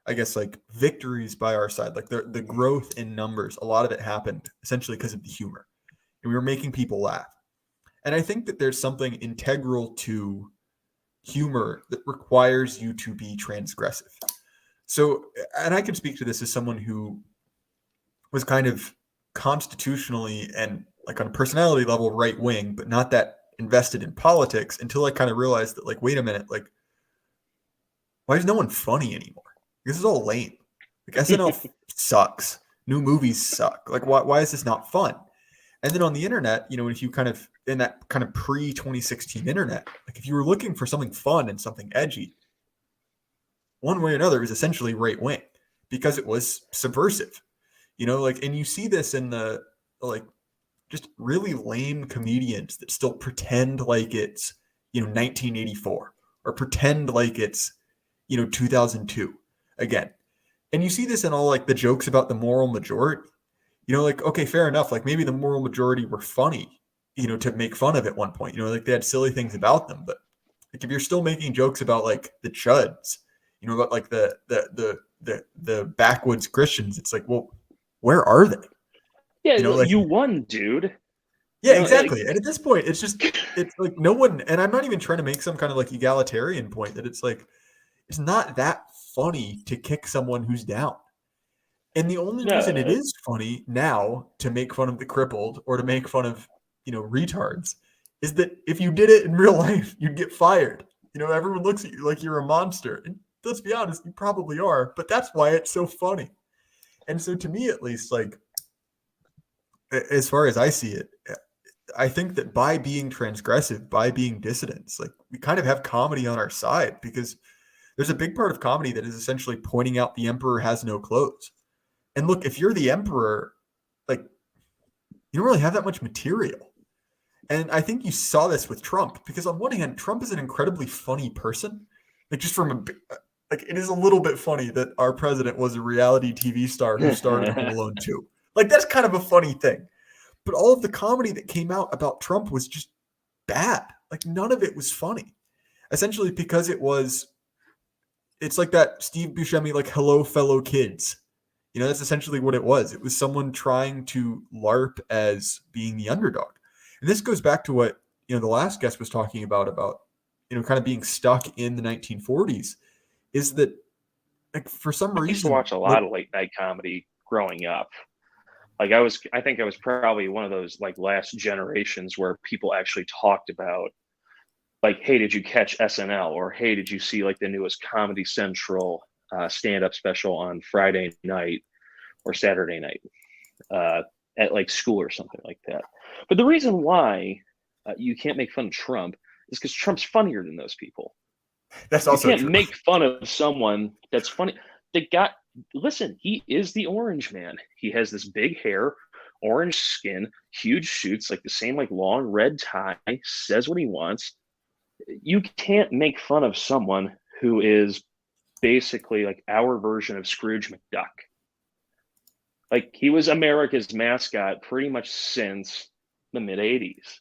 I guess, like victories by our side, like the growth in numbers, a lot of it happened essentially because of the humor. And we were making people laugh. And I think that there's something integral to humor that requires you to be transgressive. So, and I can speak to this as someone who was kind of constitutionally and like on a personality level right wing, but not that invested in politics until I kind of realized that, like, wait a minute, like, why is no one funny anymore? This is all lame. Like, SNL sucks. New movies suck. Like, why is this not fun? And then on the internet, if you kind of, in that kind of pre-2016 internet, like if you were looking for something fun and something edgy, one way or another, it was essentially right wing because it was subversive. And you see this in the, like, just really lame comedians that still pretend like it's, 1984 or pretend like it's, 2002 again. And you see this in all like the jokes about the moral majority. Like, okay, fair enough. Like maybe the moral majority were funny, to make fun of at one point, like they had silly things about them. But like if you're still making jokes about like the chuds, about like the backwoods Christians, it's like, well, where are they? Yeah, you won, dude. Yeah, exactly. And at this point, it's like no one, and I'm not even trying to make some kind of like egalitarian point that it's like, it's not that funny to kick someone who's down. And the only reason it is funny now to make fun of the crippled or to make fun of, retards is that if you did it in real life, you'd get fired. Everyone looks at you like you're a monster. And let's be honest, you probably are, but that's why it's so funny. And so to me, at least, like, as far as I see it, I think that by being transgressive, by being dissidents, like we kind of have comedy on our side because there's a big part of comedy that is essentially pointing out the emperor has no clothes. And look, if you're the emperor, like, you don't really have that much material. And I think you saw this with Trump because on one hand, Trump is an incredibly funny person. Like just from like, it is a little bit funny that our president was a reality TV star who starred in Home Alone 2. Like that's kind of a funny thing. But all of the comedy that came out about Trump was just bad. Like none of it was funny. Essentially because it's like that Steve Buscemi, like, hello, fellow kids. That's essentially what it was. It was someone trying to LARP as being the underdog. And this goes back to what, the last guest was talking about, kind of being stuck in the 1940s, is that like for some I used to reason, watch a like, lot of late night comedy growing up. Like I think I was probably one of those like last generations where people actually talked about like, hey, did you catch SNL? Or hey, did you see like the newest Comedy Central stand-up special on Friday night or Saturday night at like school or something like that? But the reason why you can't make fun of Trump is because Trump's funnier than those people. that's You also can't true. make fun of someone that's funny. The guy, listen, he is the orange man. He has this big hair, orange skin, huge suits, like the same like long red tie, says what he wants. You can't make fun of someone who is basically like our version of Scrooge McDuck. Like he was America's mascot pretty much since the mid 80s.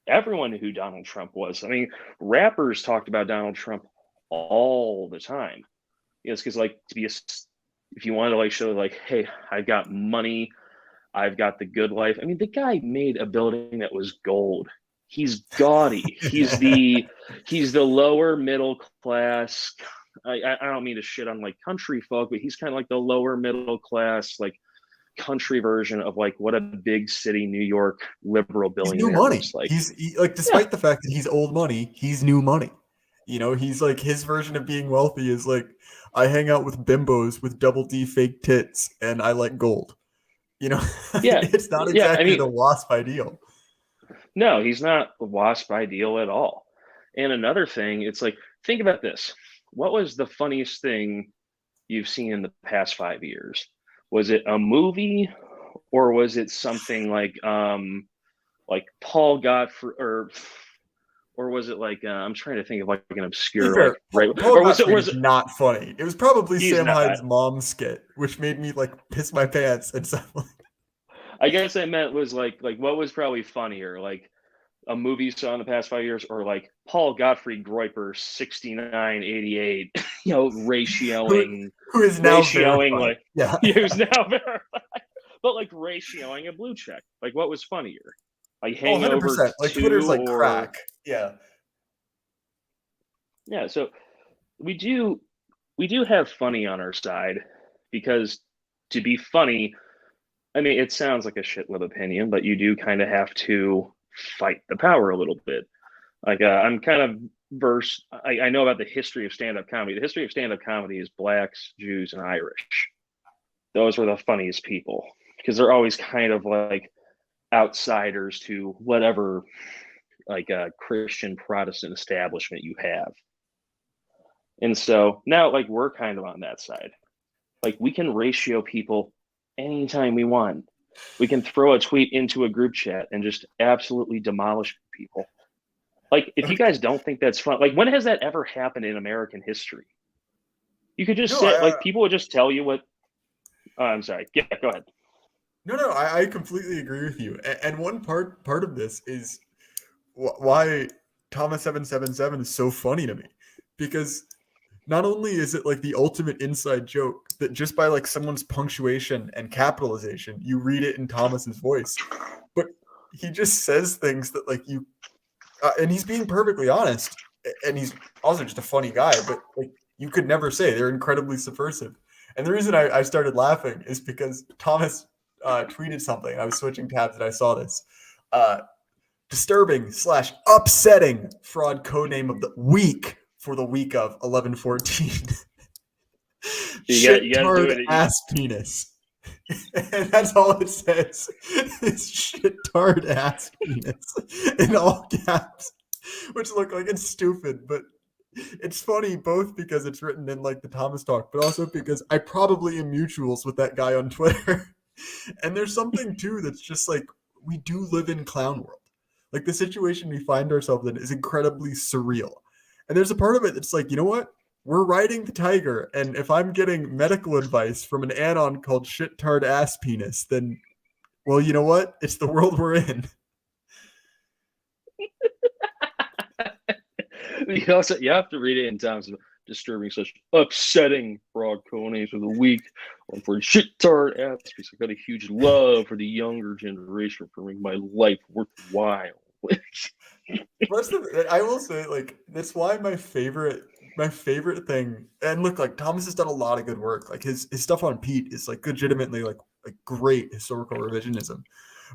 Everyone knew who Donald Trump was. I mean, rappers talked about Donald Trump all the time. It's because like to be if you wanted to like show like, hey, I've got money, I've got the good life. I mean, the guy made a building that was gold. He's gaudy. He's the lower middle class. I don't mean to shit on like country folk, but he's kind of like the lower middle class, like country version of like what a big city New York liberal He's billionaire new money. looks like. Like despite the fact that he's old money, he's new money. You know, he's like his version of being wealthy is like I hang out with bimbos with double D fake tits and I like gold. You know, Yeah, it's not yeah. exactly I mean, the WASP ideal. no, he's not the WASP ideal at all. And another thing, it's like, think about this. What was the funniest thing you've seen in the past 5 years? Was it a movie or was it something like Paul Godfrey or was it like I'm trying to think of like an obscure Fair, like right Paul or was Godfrey it is not funny. It was probably He's Sam not. Hyde's mom skit, which made me like piss my pants and stuff. I guess I meant was like what was probably funnier, like a movie you saw in the past 5 years, or like Paul Gottfried Groyper 6988, ratioing who is now ratioing verified. like Yeah. who's now verified, but like ratioing a blue check. Like what was funnier? Like Hangover 100%. Like 2 Twitter's like or crack. Yeah. yeah. So we do have funny on our side because to be funny, I mean, it sounds like a shitload opinion, but you do kind of have to fight the power a little bit. Like I'm kind of versed. I know about the history of stand-up comedy. The history of stand-up comedy is blacks, Jews, and Irish. Those were the funniest people because they're always kind of like outsiders to whatever like a Christian Protestant establishment you have. And so now like we're kind of on that side. Like we can ratio people anytime we want. We can throw a tweet into a group chat and just absolutely demolish people. Like, if you guys don't think that's fun, like, when has that ever happened in American history? You could just people would just tell you what. I'm sorry. Yeah, go ahead. No, I completely agree with you. And one part of this is why Thomas 777 is so funny to me, because not only is it like the ultimate inside joke that just by like someone's punctuation and capitalization, you read it in Thomas's voice, but he just says things that like you, and he's being perfectly honest, and he's also just a funny guy, but like you could never say they're incredibly subversive. And the reason I started laughing is because Thomas tweeted something. I was switching tabs and I saw this. Disturbing / upsetting fraud codename of the week for the week of 11/14. Shit-tard ass penis. And that's all it says. It's shit-tard ass penis in all caps, which look like it's stupid, but it's funny both because it's written in like the Thomas talk, but also because I probably am mutuals with that guy on Twitter. And there's something too that's just like we do live in clown world. Like the situation we find ourselves in is incredibly surreal. And there's a part of it that's like, you know what? We're riding the tiger. And if I'm getting medical advice from an anon called shit tard ass penis, then, well, you know what? It's the world we're in. You have to read it in terms of disturbing such upsetting broad conames of the week for shit tard ass piece. I've got a huge love for the younger generation for making my life worthwhile. I will say, like, that's why my favorite my favorite thing, and look, like Thomas has done a lot of good work. Like his stuff on Pete is like legitimately like great historical revisionism.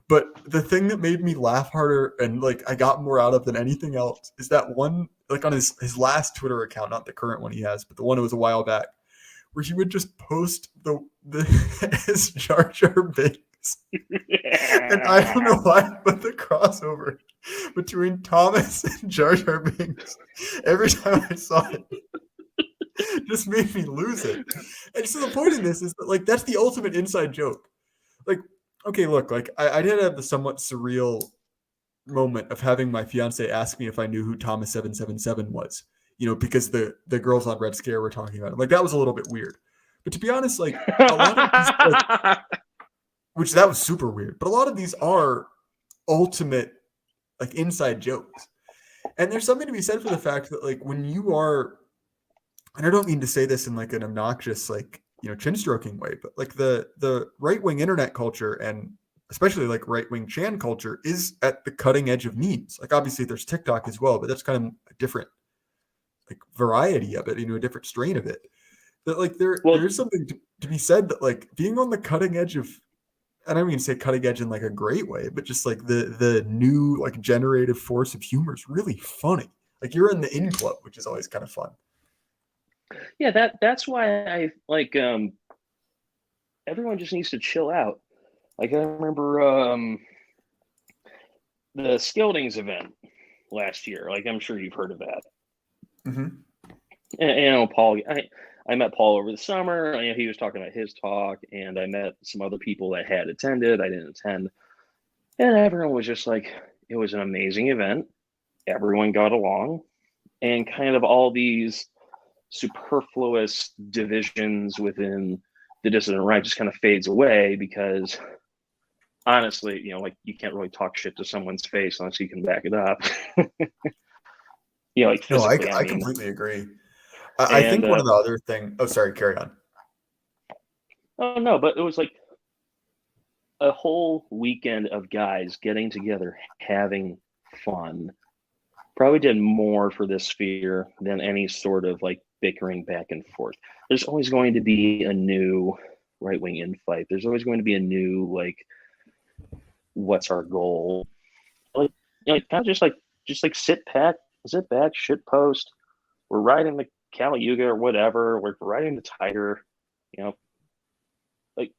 But the thing that made me laugh harder and like I got more out of than anything else is that one, like on his last Twitter account, not the current one he has, but the one that was a while back, where he would just post the his Jar Jar Binks. And I don't know why, but the crossover between Thomas and Jar Jar Binks, every time I saw it, just made me lose it. And so the point in this is that, like, that's the ultimate inside joke. Like, okay, look, like, I did have the somewhat surreal moment of having my fiance ask me if I knew who Thomas 777 was, because the girls on Red Scare were talking about it. Like, that was a little bit weird. But to be honest, like, a lot of these, like, which that was super weird, but a lot of these are ultimate, like, inside jokes. And there's something to be said for the fact that, like, when you are, and I don't mean to say this in like an obnoxious, like, chin stroking way, but like the right-wing internet culture and especially like right-wing Chan culture is at the cutting edge of memes. Like obviously there's TikTok as well, but that's kind of a different like variety of it, a different strain of it. That like there's something to be said that like being on the cutting edge of, and I don't mean to say cutting edge in like a great way, but just like the new like generative force of humor is really funny. Like you're in the in club, which is always kind of fun. Yeah, that's why I like everyone just needs to chill out. Like I remember the Skildings event last year. Like I'm sure you've heard of that. Mm-hmm. And Paul, I met Paul over the summer. He was talking about his talk, and I met some other people that had attended. I didn't attend, and everyone was just like, it was an amazing event. Everyone got along, and kind of all these superfluous divisions within the dissident right just kind of fades away because honestly, like you can't really talk shit to someone's face unless you can back it up. Like no, I mean, completely agree. I think one of the other thing. Oh, sorry, carry on. Oh no, but it was like a whole weekend of guys getting together, having fun. Probably did more for this sphere than any sort of like bickering back and forth. There's always going to be a new right-wing infight. There's always going to be a new like, what's our goal? Like, kind of just like sit back, shit post. We're riding the Caliuga or whatever. We're riding the Tiger. Like,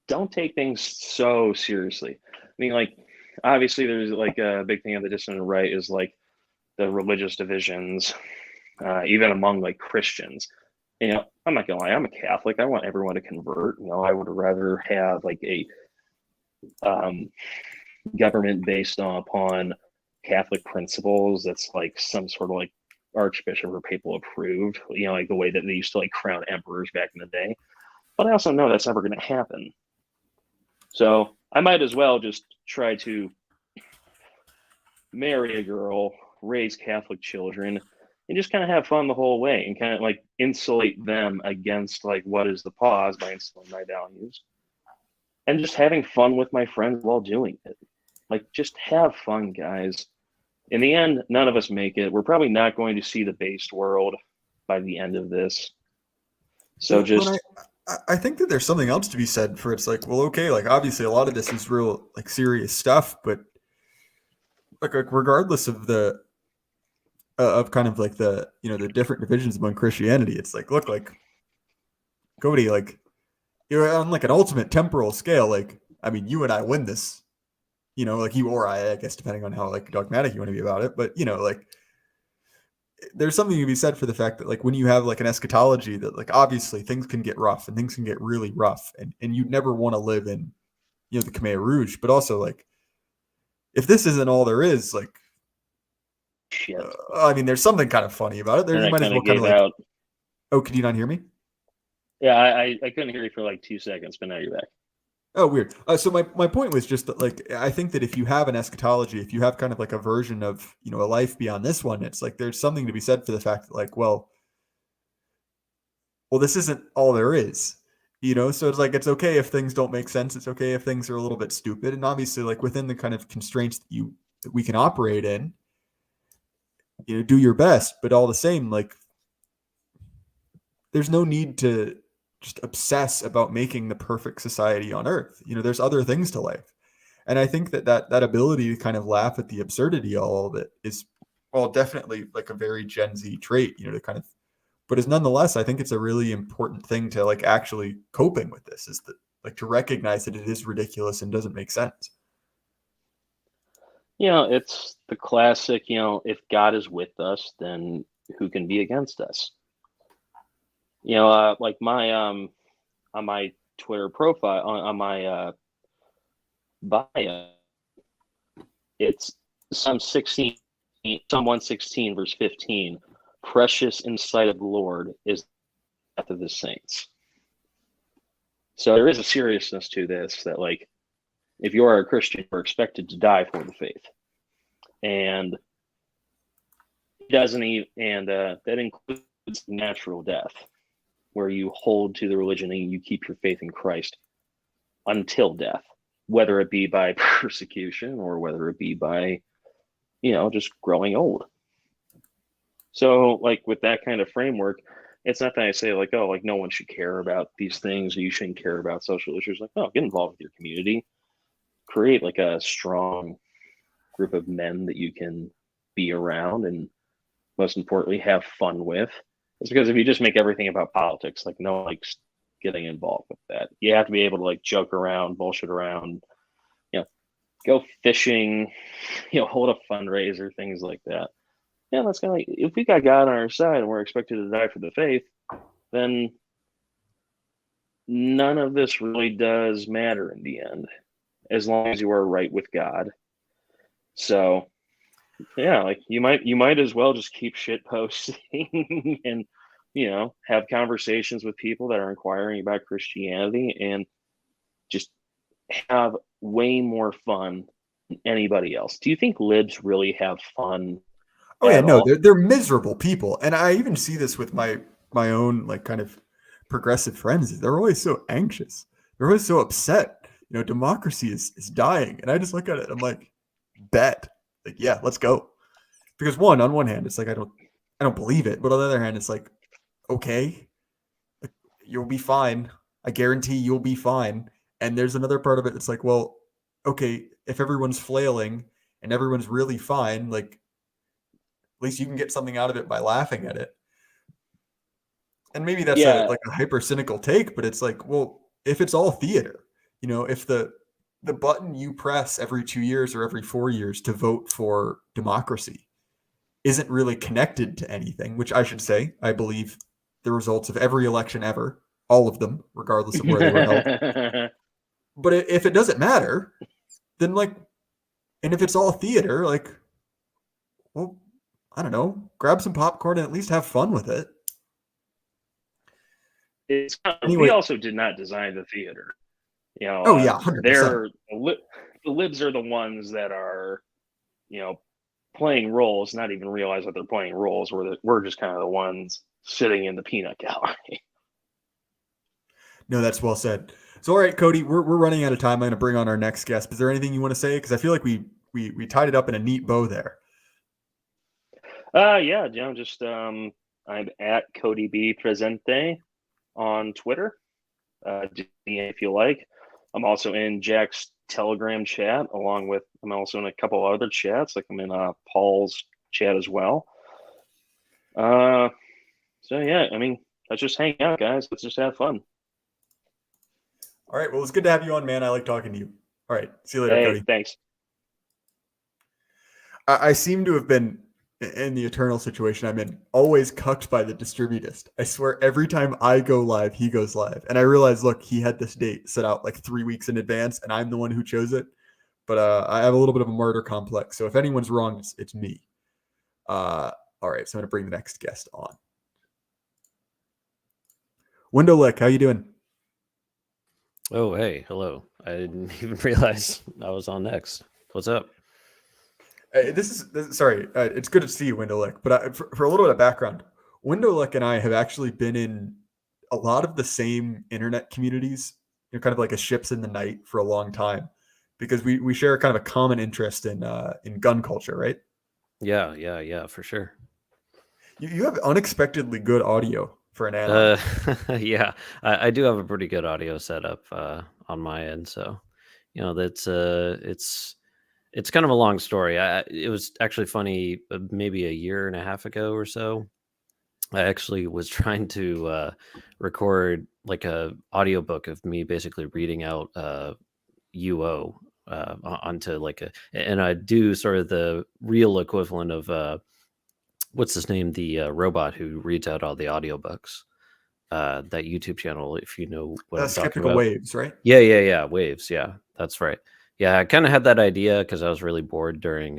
don't take things so seriously. I mean, like, obviously, there's like a big thing on the dissident right is like the religious divisions, even among like Christians. I'm not gonna lie, I'm a Catholic. I want everyone to convert. I would rather have like a government based upon Catholic principles that's like some sort of like archbishop or papal approved, like the way that they used to like crown emperors back in the day. But I also know that's never going to happen. So I might as well just try to marry a girl, raise Catholic children, and just kind of have fun the whole way and kind of like insulate them against like what is the pause by instilling my values and just having fun with my friends while doing it. Like just have fun, guys. In the end, none of us make it. We're probably not going to see the based world by the end of this. So just I think that there's something else to be said for it's like, well, okay, like obviously a lot of this is real like serious stuff, but like regardless of the of kind of like the the different divisions among Christianity, it's like look like Cody, like you're on like an ultimate temporal scale. Like I mean, you and I win this, like you or I guess depending on how like dogmatic you want to be about it, but like there's something to be said for the fact that like when you have like an eschatology that like obviously things can get rough and things can get really rough and you never want to live in the Khmer Rouge, but also like if this isn't all there is, like shit. I mean there's something kind of funny about it. There you might as well kind of like out. Oh, could you not hear me? Yeah, I couldn't hear you for like 2 seconds, but now you're back. Oh, weird. So my point was just that, like, I think that if you have an eschatology, if you have kind of like a version of, a life beyond this one, it's like there's something to be said for the fact that, like, well, this isn't all there is, So it's like, it's okay if things don't make sense. It's okay if things are a little bit stupid. And obviously, like, within the kind of constraints that we can operate in, do your best. But all the same, like, there's no need to just obsess about making the perfect society on earth. There's other things to life. And I think that ability to kind of laugh at the absurdity of all of it is, well, definitely like a very Gen Z trait, to kind of, but is nonetheless, I think it's a really important thing to like actually coping with this, is that like to recognize that it is ridiculous and doesn't make sense. It's the classic, if God is with us, then who can be against us? Like my on my Twitter profile, on my bio, it's Psalm 116 verse 15. Precious in sight of the Lord is the death of his saints. So there is a seriousness to this, that like, if you are a Christian, you're expected to die for the faith, and that includes natural death, where you hold to the religion and you keep your faith in Christ until death, whether it be by persecution or whether it be by, just growing old. So like with that kind of framework, it's not that I say like, oh, like no one should care about these things, or you shouldn't care about social issues. Like, no, get involved with your community, create like a strong group of men that you can be around, and most importantly, have fun with. It's because if you just make everything about politics, like no one likes getting involved with that. You have to be able to like joke around, bullshit around, go fishing, hold a fundraiser, things like that. Yeah, that's kind of like, if we got God on our side and we're expected to die for the faith, then none of this really does matter in the end, as long as you are right with God. So yeah, like you might as well just keep shit posting and have conversations with people that are inquiring about Christianity, and just have way more fun than anybody else. Do you think libs really have fun? Oh yeah, no, they're miserable people. And I even see this with my own like kind of progressive friends. They're always so anxious. They're always so upset. Democracy is dying. And I just look at it, I'm like, bet. Like, yeah, let's go. Because on one hand, it's like I don't believe it, but on the other hand, it's like, okay, like, you'll be fine. I guarantee you'll be fine. And there's another part of it that's like, well, okay, if everyone's flailing and everyone's really fine, like at least you can get something out of it by laughing at it. And maybe that's a hyper cynical take, but it's like, well, if it's all theater, if the button you press every 2 years or every 4 years to vote for democracy isn't really connected to anything, which I should say, I believe the results of every election ever, all of them, regardless of where they were held. But if it doesn't matter, then like, and if it's all theater, like, well, I don't know, grab some popcorn and at least have fun with it. We also did not design the theater. Oh yeah, 100%. The libs are the ones that are, playing roles, not even realize that they're playing roles. We're just kind of the ones sitting in the peanut gallery. No, that's well said. So, all right, Cody, we're running out of time. I'm going to bring on our next guest. Is there anything you want to say? Because I feel like we tied it up in a neat bow there. Yeah, just I'm at Cody B Presente on Twitter. If you like. I'm also in Jack's Telegram chat, I'm also in a couple other chats, like I'm in Paul's chat as well. So yeah, let's just hang out, guys. Let's just have fun. All right, well, it's good to have you on, man. I like talking to you. All right, see you later, Cody. Thanks. I seem to have been, in the eternal situation I'm in, always cucked by the distributist. I swear every time I go live, he goes live. And I realize, look, he had this date set out like 3 weeks in advance, and I'm the one who chose it. But I have a little bit of a martyr complex. So if anyone's wrong, it's me. All right, so I'm going to bring the next guest on. Windowlick, how you doing? Oh, hey, hello. I didn't even realize I was on next. What's up? Sorry, it's good to see you, Windowlick. But for a little bit of background, Windowlick and I have actually been in a lot of the same internet communities, kind of like a ships in the night for a long time, because we share kind of a common interest in gun culture, right? Yeah, for sure. You have unexpectedly good audio for an anon. Yeah, I do have a pretty good audio setup on my end, so that's it's kind of a long story. It was actually funny. Maybe a year and a half ago or so, I actually was trying to record like a audiobook of me basically reading out UO onto like and I do sort of the real equivalent of what's his name, the robot who reads out all the audiobooks. That YouTube channel, if you know what I'm talking Skeptical about. Waves, right? Yeah, Waves. Yeah, that's right. Yeah, I kind of had that idea because I was really bored during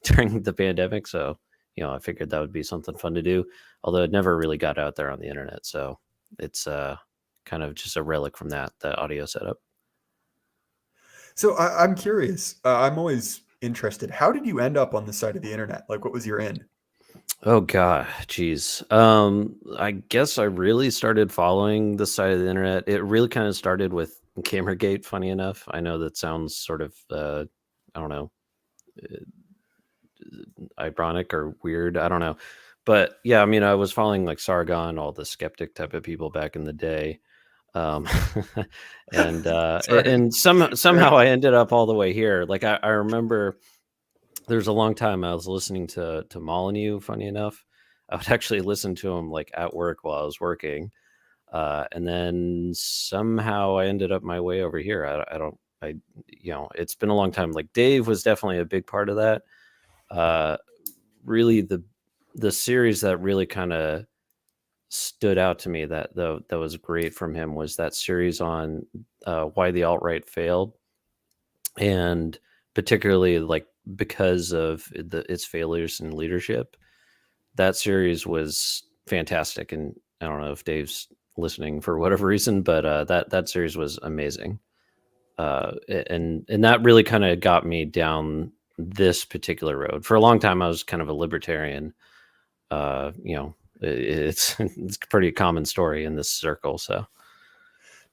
during the pandemic, so I figured that would be something fun to do. Although it never really got out there on the internet, so it's kind of just a relic from that, the audio setup. So I'm curious. I'm always interested. How did you end up on this side of the internet? Like, what was your end? Oh god, geez. I guess I really started following this side of the internet. It really kind of started with Gamergate. Funny enough, I know that sounds sort of I don't know, ironic or weird. I don't know, but yeah, I mean, I was following like Sargon, all the skeptic type of people back in the day, um, and Sorry. and somehow I ended up all the way here. Like I remember. There's a long time I was listening to Molyneux. Funny enough, I would actually listen to him like at work while I was working, and then somehow I ended up my way over here. It's been a long time. Like Dave was definitely a big part of that. Really, the series that really kind of stood out to me that was great from him was that series on why the alt-right failed, and particularly like because of its failures in leadership. That series was fantastic, and I don't know if Dave's listening for whatever reason, but that series was amazing. And that really kind of got me down this particular road. For a long time, I was kind of a libertarian. It's it's a pretty common story in this circle. So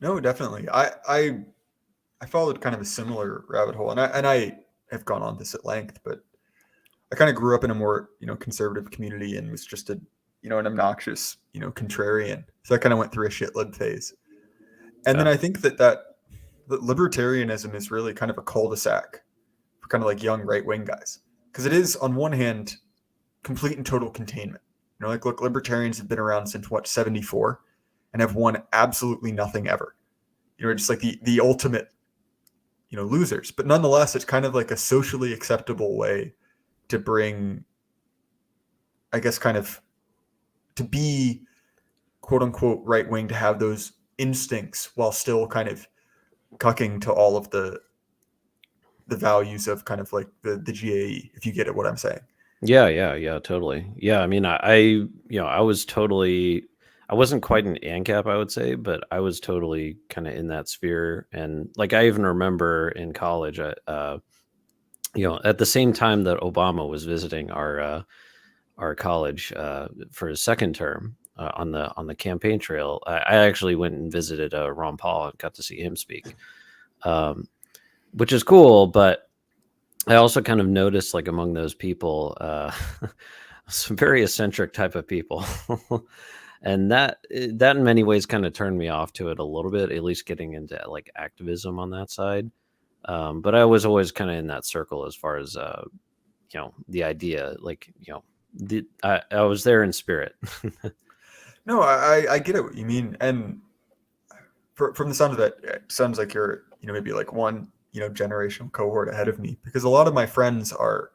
No, definitely. I followed kind of a similar rabbit hole, and I have gone on this at length, but I kind of grew up in a more conservative community and was just an obnoxious contrarian. So I kind of went through a shit lib phase, and then I think that libertarianism is really kind of a cul-de-sac for kind of like young right wing guys, because it is on one hand complete and total containment. Like look, libertarians have been around since what 74, and have won absolutely nothing ever. Just like the ultimate losers, but nonetheless, it's kind of like a socially acceptable way to bring, I guess, kind of to be quote unquote right wing, to have those instincts while still kind of cucking to all of the values of kind of like the GAE, if you get what I'm saying. Yeah, totally. Yeah, I mean, I was totally. I wasn't quite an ANCAP, I would say, but I was totally kind of in that sphere. And like, I even remember in college, at the same time that Obama was visiting our college for his second term on the campaign trail, I actually went and visited Ron Paul and got to see him speak, which is cool. But I also kind of noticed, like, among those people, some very eccentric type of people. And that in many ways kind of turned me off to it a little bit, at least getting into like activism on that side. But I was always kind of in that circle as far as the idea, like I was there in spirit. No, I get what you mean, and from the sound of it, it sounds like you're maybe like one generational cohort ahead of me, because a lot of my friends are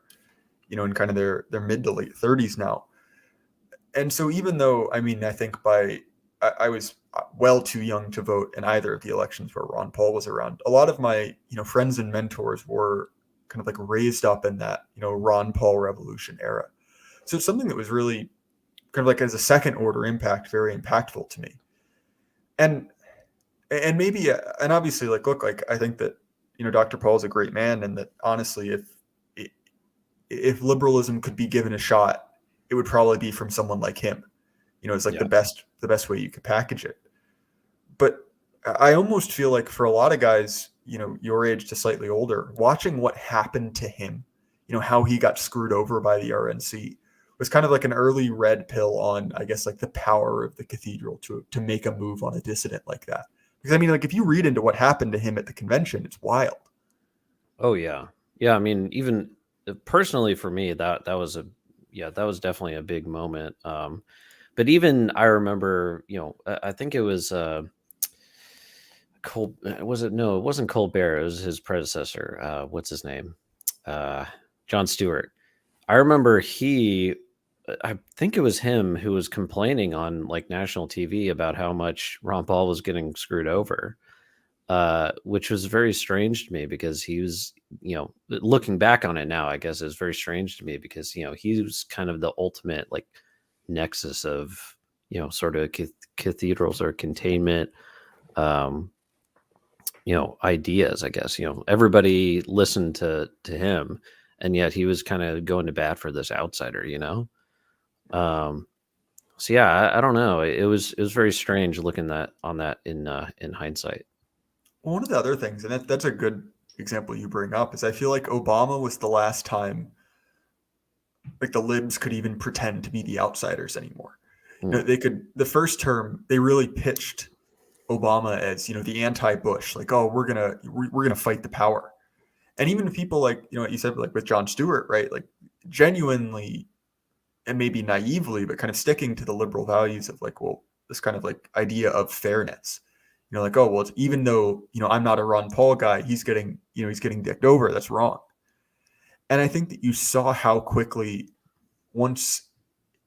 in kind of their mid to late 30s now. And so even though, I mean, I think I was well too young to vote in either of the elections where Ron Paul was around, a lot of my, friends and mentors were kind of like raised up in that, Ron Paul revolution era. So it's something that was really kind of like as a second order impact, very impactful to me. And maybe, and obviously like, look, like, I think that, Dr. Paul is a great man, and that honestly, if liberalism could be given a shot, it would probably be from someone like him. It's like the best way you could package it. But I almost feel like for a lot of guys, your age to slightly older, watching what happened to him, how he got screwed over by the RNC, was kind of like an early red pill on, I guess, like the power of the cathedral to make a move on a dissident like that. Because I mean, like if you read into what happened to him at the convention, it's wild. Oh yeah, yeah. I mean, even personally for me, that was that was definitely a big moment. But even I remember, I think it was was it? No, it wasn't Colbert. It was his predecessor. What's his name? Jon Stewart. I remember I think it was him who was complaining on like national TV about how much Ron Paul was getting screwed over, which was very strange to me because he was, looking back on it now, I guess it's very strange to me because, he was kind of the ultimate like nexus of, sort of cathedrals or containment, ideas, I guess. Everybody listened to him, and yet he was kind of going to bat for this outsider, so yeah, I don't know. It was very strange looking on that in hindsight. Well, one of the other things, and that's a good example you bring up, is I feel like Obama was the last time like the libs could even pretend to be the outsiders anymore. They could, the first term, they really pitched Obama as, the anti-Bush, like, oh, we're gonna fight the power. And even people like, what you said, like with Jon Stewart, right? Like genuinely and maybe naively, but kind of sticking to the liberal values of like, well, this kind of like idea of fairness. Like, oh, well, it's, even though, I'm not a Ron Paul guy, he's getting dicked over. That's wrong. And I think that you saw how quickly, once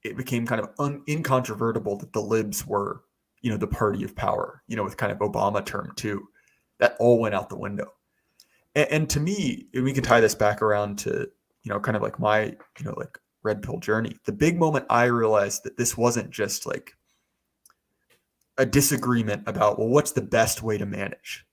it became kind of incontrovertible that the libs were, the party of power, with kind of Obama term too, that all went out the window. And to me, we can tie this back around to, kind of like my, like red pill journey. The big moment I realized that this wasn't just like a disagreement about, well, what's the best way to manage?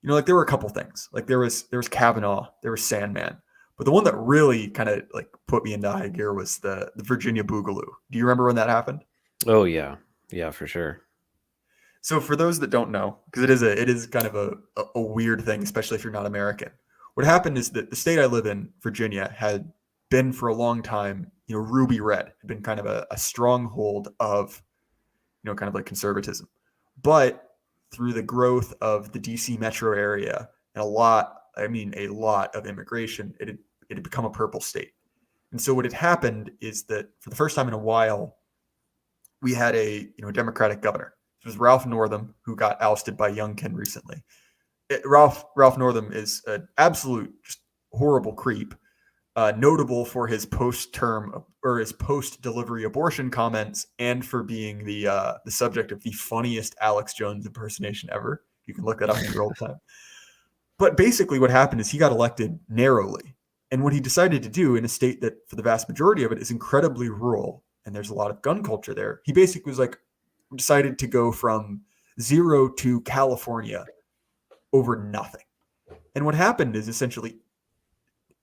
Like there were a couple things. Like there was Kavanaugh, there was Sandman, but the one that really kind of like put me into high gear was the Virginia Boogaloo. Do you remember when that happened? Oh yeah, for sure. So for those that don't know, because it is kind of a weird thing, especially if you're not American. What happened is that the state I live in, Virginia, had been for a long time, ruby red, had been kind of a stronghold of, kind of like conservatism. But through the growth of the DC metro area and a lot of immigration, it had become a purple state. And so what had happened is that for the first time in a while, we had a Democratic governor. It was Ralph Northam, who got ousted by Youngkin recently. Ralph Northam is an absolute just horrible creep, notable for his post-term or his post-delivery abortion comments, and for being the subject of the funniest Alex Jones impersonation ever. You can look that up in real time. But basically, what happened is he got elected narrowly, and what he decided to do in a state that, for the vast majority of it, is incredibly rural, and there's a lot of gun culture there. He basically was like, decided to go from 0 to California over nothing. And what happened is essentially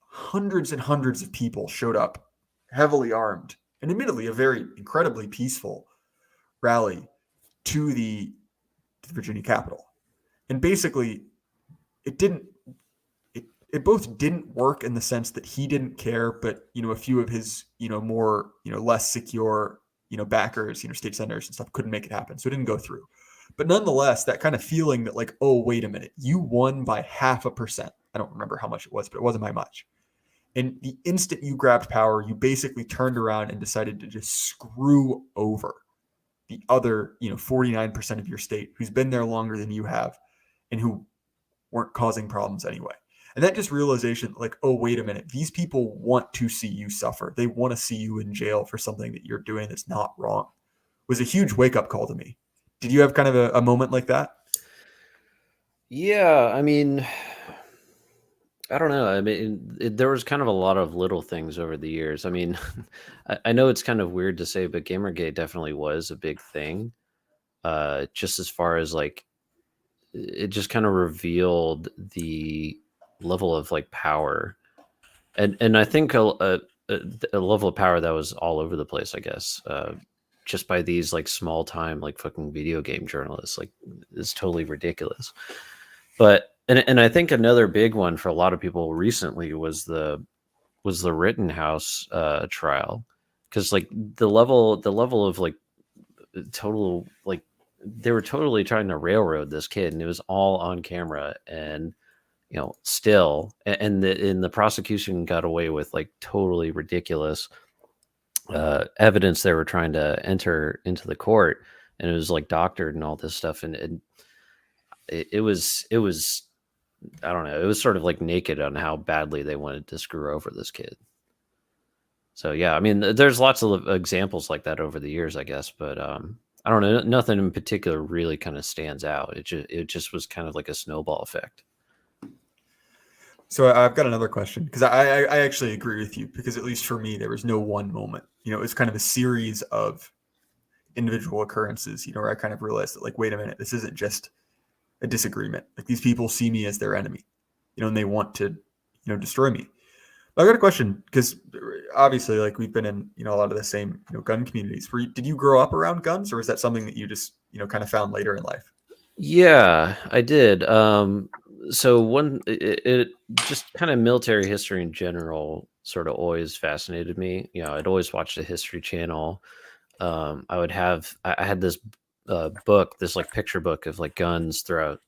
hundreds and hundreds of people showed up heavily armed and admittedly a very incredibly peaceful rally to the Virginia Capitol. And basically it both didn't work in the sense that he didn't care, but a few of his more less secure backers, state senators and stuff couldn't make it happen. So it didn't go through. But nonetheless, that kind of feeling that like, oh, wait a minute, you won by 0.5%. I don't remember how much it was, but it wasn't by much. And the instant you grabbed power, you basically turned around and decided to just screw over the other, 49% of your state who's been there longer than you have and who weren't causing problems anyway. And that just realization, like, oh, wait a minute, these people want to see you suffer. They want to see you in jail for something that you're doing that's not wrong. It was a huge wake-up call to me. Did you have kind of a moment like that? Yeah, I mean, I don't know. I mean, there was kind of a lot of little things over the years. I mean, I know it's kind of weird to say, but Gamergate definitely was a big thing. Just as far as like, it just kind of revealed the level of like power, and I think a level of power that was all over the place, I guess, just by these like small time like fucking video game journalists. Like, it's totally ridiculous. But and I think another big one for a lot of people recently was the Rittenhouse trial, because like the level of like total like they were totally trying to railroad this kid, and it was all on camera, and still, and the prosecution got away with like totally ridiculous evidence they were trying to enter into the court, and it was like doctored and all this stuff, and it was I don't know, it was sort of like naked on how badly they wanted to screw over this kid. So yeah, I mean, there's lots of examples like that over the years, I guess, but I don't know, nothing in particular really kind of stands out. It just was kind of like a snowball effect. So I've got another question, because I actually agree with you, because at least for me, there was no one moment. It was kind of a series of individual occurrences, where I kind of realized that, like, wait a minute, this isn't just a disagreement. Like, these people see me as their enemy, and they want to, destroy me. But I've got a question, because obviously, like, we've been in, a lot of the same, gun communities. Did you grow up around guns, or is that something that you just, kind of found later in life? Yeah, I did. So it just kind of military history in general sort of always fascinated me. I'd always watch the History Channel. I had this book, this like picture book of like guns throughout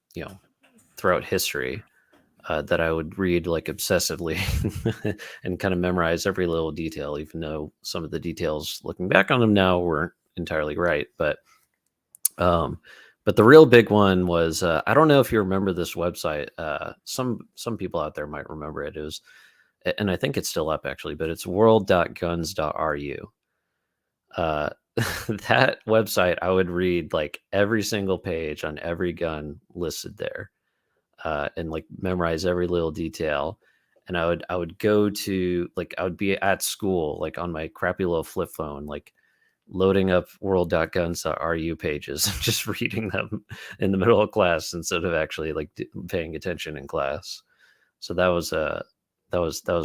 history that I would read like obsessively and kind of memorize every little detail, even though some of the details looking back on them now weren't entirely right. But the real big one was I don't know if you remember this website. Some people out there might remember it. It was, and I think it's still up actually, but it's world.guns.ru. That website, I would read like every single page on every gun listed there, and like memorize every little detail. And I would go to, like, I would be at school, like on my crappy little flip phone, like loading up world.guns.ru pages and just reading them in the middle of class instead of actually like paying attention in class. So that was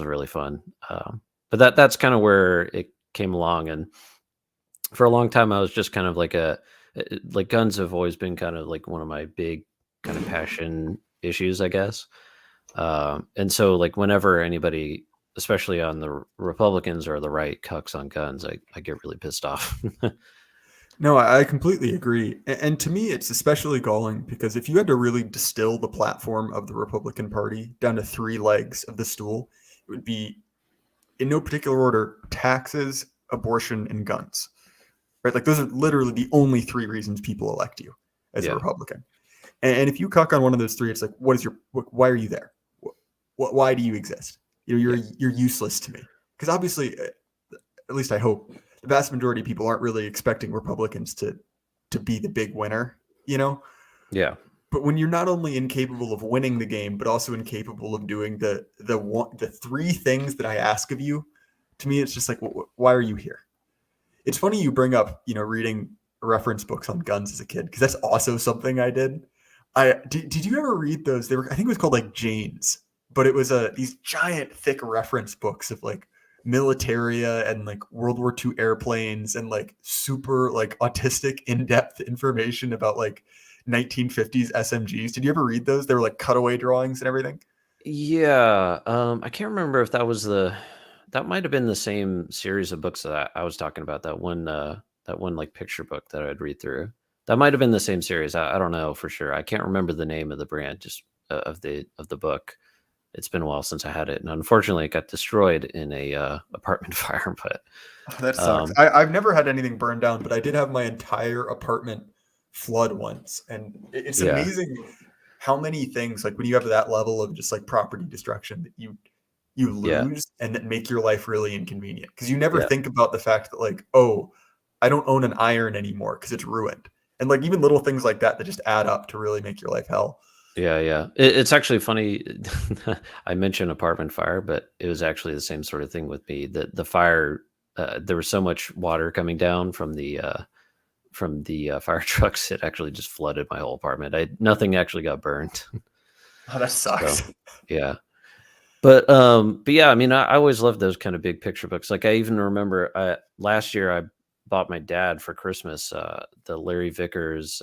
really fun. But that's kind of where it came along. And for a long time, I was just kind of like like guns have always been kind of like one of my big kind of passion issues, I guess. And so like whenever anybody, especially on the Republicans or the right, cucks on guns, I get really pissed off. No, I completely agree. And to me, it's especially galling because if you had to really distill the platform of the Republican Party down to 3 legs of the stool, it would be, in no particular order, taxes, abortion, and guns. Right? Like, those are literally the only 3 reasons people elect you as a Republican. And if you cuck on one of those 3, it's like, why are you there? Why do you exist? You're useless to me. Because obviously, at least I hope, the vast majority of people aren't really expecting Republicans to be the big winner, Yeah. But when you're not only incapable of winning the game, but also incapable of doing the 3 things that I ask of you, to me, it's just like, why are you here? It's funny you bring up, reading reference books on guns as a kid, because that's also something I did. Did you ever read those? I think it was called like Janes, but it was these giant thick reference books of like militaria and like World War II airplanes and like super like autistic in-depth information about like 1950s SMGs. Did you ever read those? They were like cutaway drawings and everything. Yeah. I can't remember if that might have been the same series of books that I was talking about. That one like picture book that I'd read through. That might have been the same series. I don't know for sure. I can't remember the name of the brand, just of the book. It's been a while since I had it, and unfortunately, it got destroyed in a apartment fire. But that sucks. I've never had anything burned down, but I did have my entire apartment flood once, and it's amazing how many things, like when you have that level of just like property destruction, that you lose and that make your life really inconvenient, because you never think about the fact that like, oh, I don't own an iron anymore because it's ruined, and like even little things like that just add up to really make your life hell. Yeah. It's actually funny. I mentioned apartment fire, but it was actually the same sort of thing with me. The fire, there was so much water coming down from the fire trucks, it actually just flooded my whole apartment. Nothing actually got burned. Oh, that sucks. So, yeah. But yeah, I mean, I always loved those kind of big picture books. Like I even remember last year I bought my dad for Christmas the Larry Vickers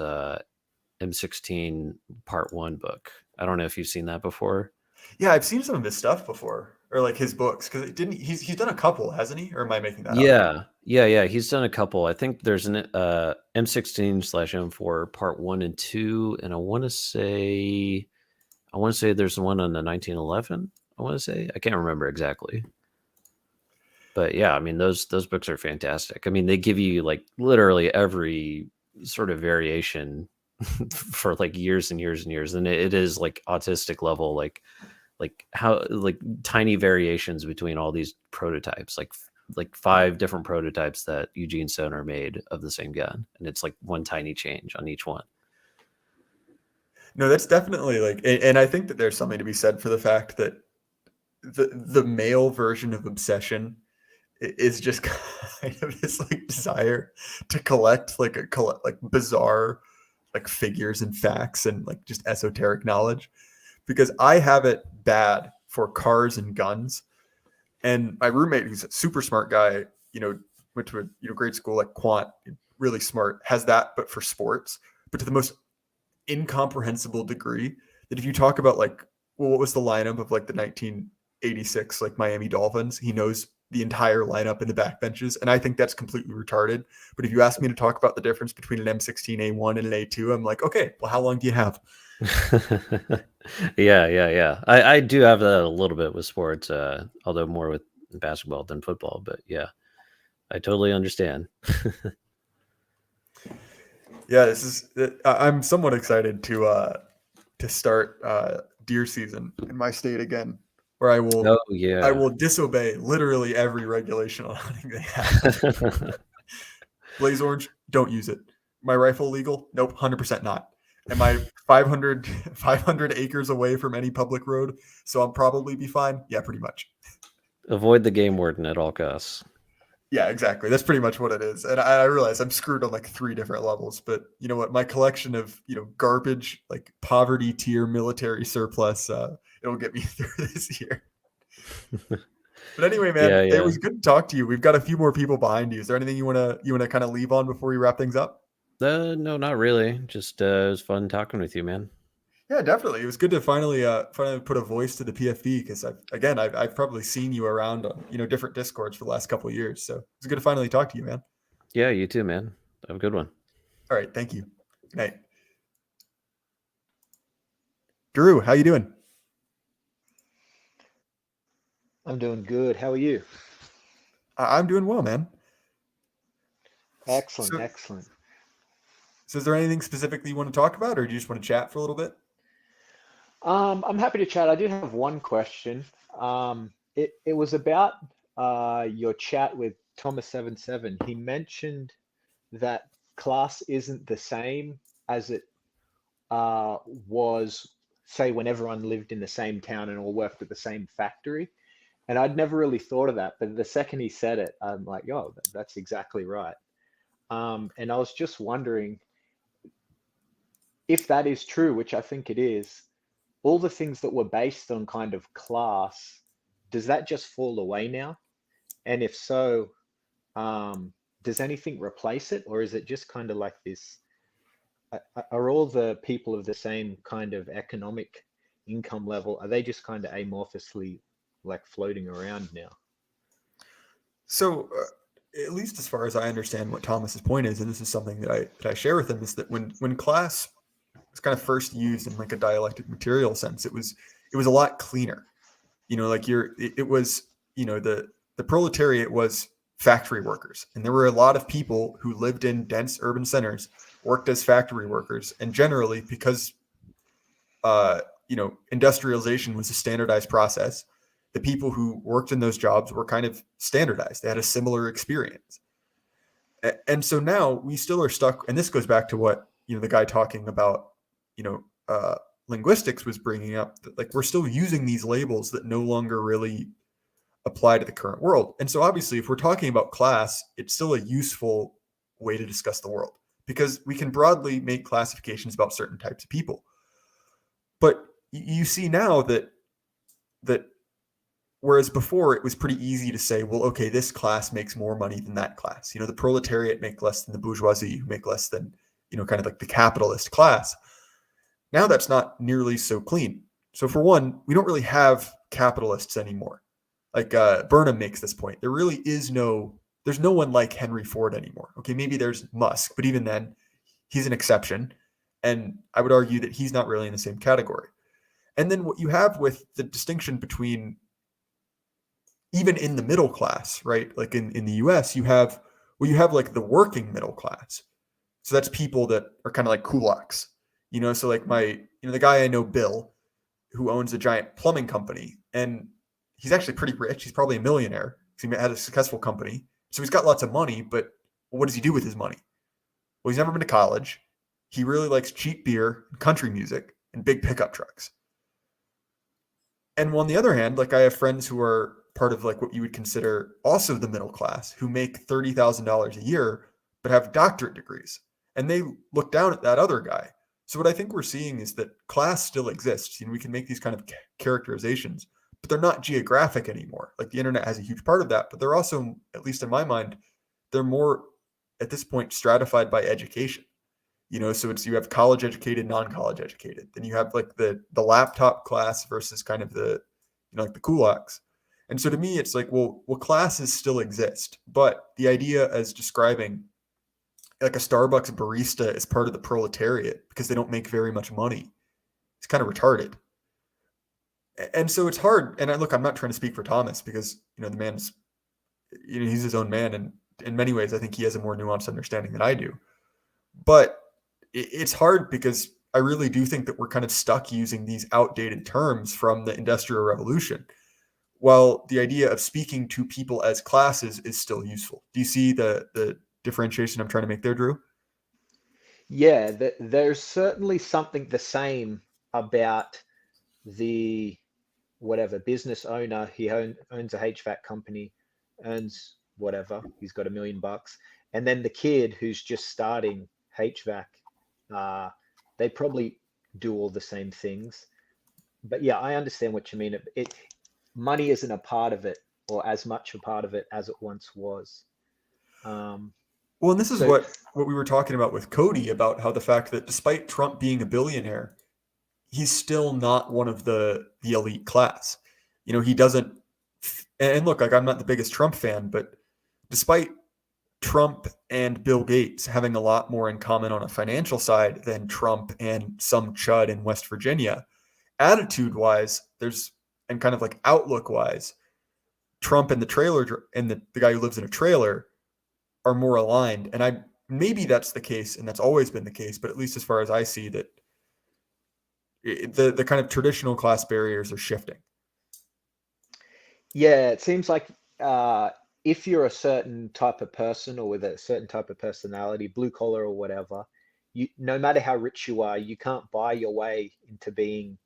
M16 Part 1 book. I don't know if you've seen that before. Yeah, I've seen some of his stuff before. or like his books? Because he's done a couple, hasn't he? Or am I making that up? Yeah. He's done a couple. I think there's an M16/M4 Part 1 and 2, and I want to say there's one on the 1911. I want to say, I can't remember exactly. But yeah, I mean those books are fantastic. I mean, they give you like literally every sort of variation for like years and years and years, and it is like autistic level, like how like tiny variations between all these prototypes, like 5 different prototypes that Eugene Stoner made of the same gun, and it's like one tiny change on each one. No, that's definitely like, and I think that there's something to be said for the fact that the male version of obsession is just kind of this like desire to collect like bizarre like figures and facts and like just esoteric knowledge, because I have it bad for cars and guns. And my roommate, who's a super smart guy, went to a great school like Quant, really smart, has that, but for sports, but to the most incomprehensible degree that if you talk about like, well, what was the lineup of like the 1986 like Miami Dolphins, he knows the entire lineup in the backbenches, and I think that's completely retarded. But if you ask me to talk about the difference between an M16A1 and an A2, I'm like, okay, well, how long do you have? Yeah. I do have that a little bit with sports, although more with basketball than football. But yeah, I totally understand. Yeah, I'm somewhat excited to start deer season in my state again, where I will disobey literally every regulation on hunting they have. Blaze orange, don't use it. My rifle legal? Nope, 100% not. Am I 500 acres away from any public road? So I'll probably be fine. Yeah, pretty much. Avoid the game warden at all costs. Yeah, exactly. That's pretty much what it is. And I realize I'm screwed on like 3 different levels, but you know what? My collection of, garbage, like poverty tier military surplus, it'll get me through this year. But anyway, man, It was good to talk to you. We've got a few more people behind you. Is there anything you want to kind of leave on before we wrap things up? No, not really. Just it was fun talking with you, man. Yeah, definitely. It was good to finally put a voice to the PFP, because I've probably seen you around on different Discords for the last couple of years. So it's good to finally talk to you, man. Yeah, you too, man. Have a good one. All right, thank you. Good night. Drew, how you doing? I'm doing good. How are you? I'm doing well, man. Excellent, excellent. So is there anything specifically you want to talk about, or do you just want to chat for a little bit? I'm happy to chat. I did have one question. It was about your chat with Thomas77. He mentioned that class isn't the same as it was, say, when everyone lived in the same town and all worked at the same factory. And I'd never really thought of that, but the second he said it, I'm like, oh, that's exactly right. And I was just wondering if that is true, which I think it is. All the things that were based on kind of class, does that just fall away now? And if so, does anything replace it, or is it just kind of like this? Are all the people of the same kind of economic income level, are they just kind of amorphously like floating around now? So at least as far as I understand what Thomas's point is, and this is something that I share with him, is that when class was kind of first used in like a dialectic material sense, it was a lot cleaner. It was the proletariat was factory workers, and there were a lot of people who lived in dense urban centers, worked as factory workers, and generally, because industrialization was a standardized process, the people who worked in those jobs were kind of standardized. They had a similar experience. And so now we still are stuck. And this goes back to what, the guy talking about, linguistics was bringing up, that like we're still using these labels that no longer really apply to the current world. And so obviously, if we're talking about class, it's still a useful way to discuss the world, because we can broadly make classifications about certain types of people. But you see now that whereas before it was pretty easy to say, well, okay, this class makes more money than that class. The proletariat make less than the bourgeoisie, who make less than, kind of like the capitalist class. Now that's not nearly so clean. So for one, we don't really have capitalists anymore. like Burnham makes this point. There really is there's no one like Henry Ford anymore. Okay, maybe there's Musk, but even then, he's an exception. And I would argue that he's not really in the same category. And then what you have with the distinction between even in the middle class, right? Like in the US, you have like the working middle class. So that's people that are kind of like kulaks, so like the guy I know, Bill, who owns a giant plumbing company, and he's actually pretty rich. He's probably a millionaire because he had a successful company. So he's got lots of money, but what does he do with his money? Well, he's never been to college. He really likes cheap beer, country music, and big pickup trucks. And on the other hand, like I have friends who are part of like what you would consider also the middle class who make $30,000 a year, but have doctorate degrees. And they look down at that other guy. So what I think we're seeing is that class still exists. We can make these kind of characterizations, but they're not geographic anymore. Like the internet has a huge part of that, but they're also, at least in my mind, they're more at this point stratified by education. So you have college educated, non-college educated. Then you have like the laptop class versus kind of the, like the kulaks. And so to me, it's like, well, classes still exist, but the idea as describing like a Starbucks barista as part of the proletariat because they don't make very much money, it's kind of retarded. And so it's hard. And I'm not trying to speak for Thomas because, the man's, he's his own man. And in many ways, I think he has a more nuanced understanding than I do. But it's hard because I really do think that we're kind of stuck using these outdated terms from the Industrial Revolution, while the idea of speaking to people as classes is still useful. Do you see the differentiation I'm trying to make there, Drew? Yeah, there's certainly something the same about the whatever business owner. He owns a HVAC company, earns whatever, he's got $1 million, and then the kid who's just starting HVAC, they probably do all the same things. But yeah, I understand what you mean. Money isn't a part of it, or as much a part of it as it once was. Well, and this is what we were talking about with Cody, about how the fact that despite Trump being a billionaire, he's still not one of the elite class. He doesn't, and look, like I'm not the biggest Trump fan, but despite Trump and Bill Gates having a lot more in common on a financial side than Trump and some chud in West Virginia, attitude-wise, and kind of like outlook-wise, Trump and the trailer and the guy who lives in a trailer are more aligned. And maybe that's the case, and that's always been the case, but at least as far as I see that, the kind of traditional class barriers are shifting. Yeah, it seems like if you're a certain type of person or with a certain type of personality, blue collar or whatever, no matter how rich you are, you can't buy your way into being,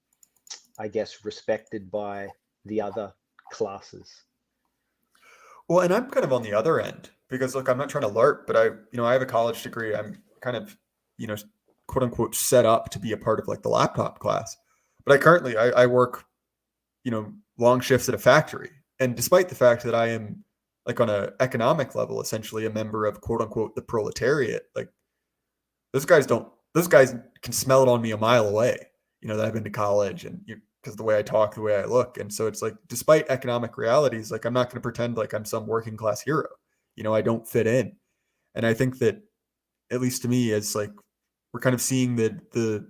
I guess, respected by the other classes. Well, and I'm kind of on the other end because look, I'm not trying to LARP, but I have a college degree. I'm kind of, quote unquote, set up to be a part of like the laptop class. But I work, long shifts at a factory. And despite the fact that I am like on an economic level, essentially a member of quote unquote the proletariat, like those guys can smell it on me a mile away, that I've been to college and because the way I talk, the way I look. And so it's like, despite economic realities, like I'm not going to pretend like I'm some working class hero. I don't fit in. And I think that, at least to me, it's like we're kind of seeing the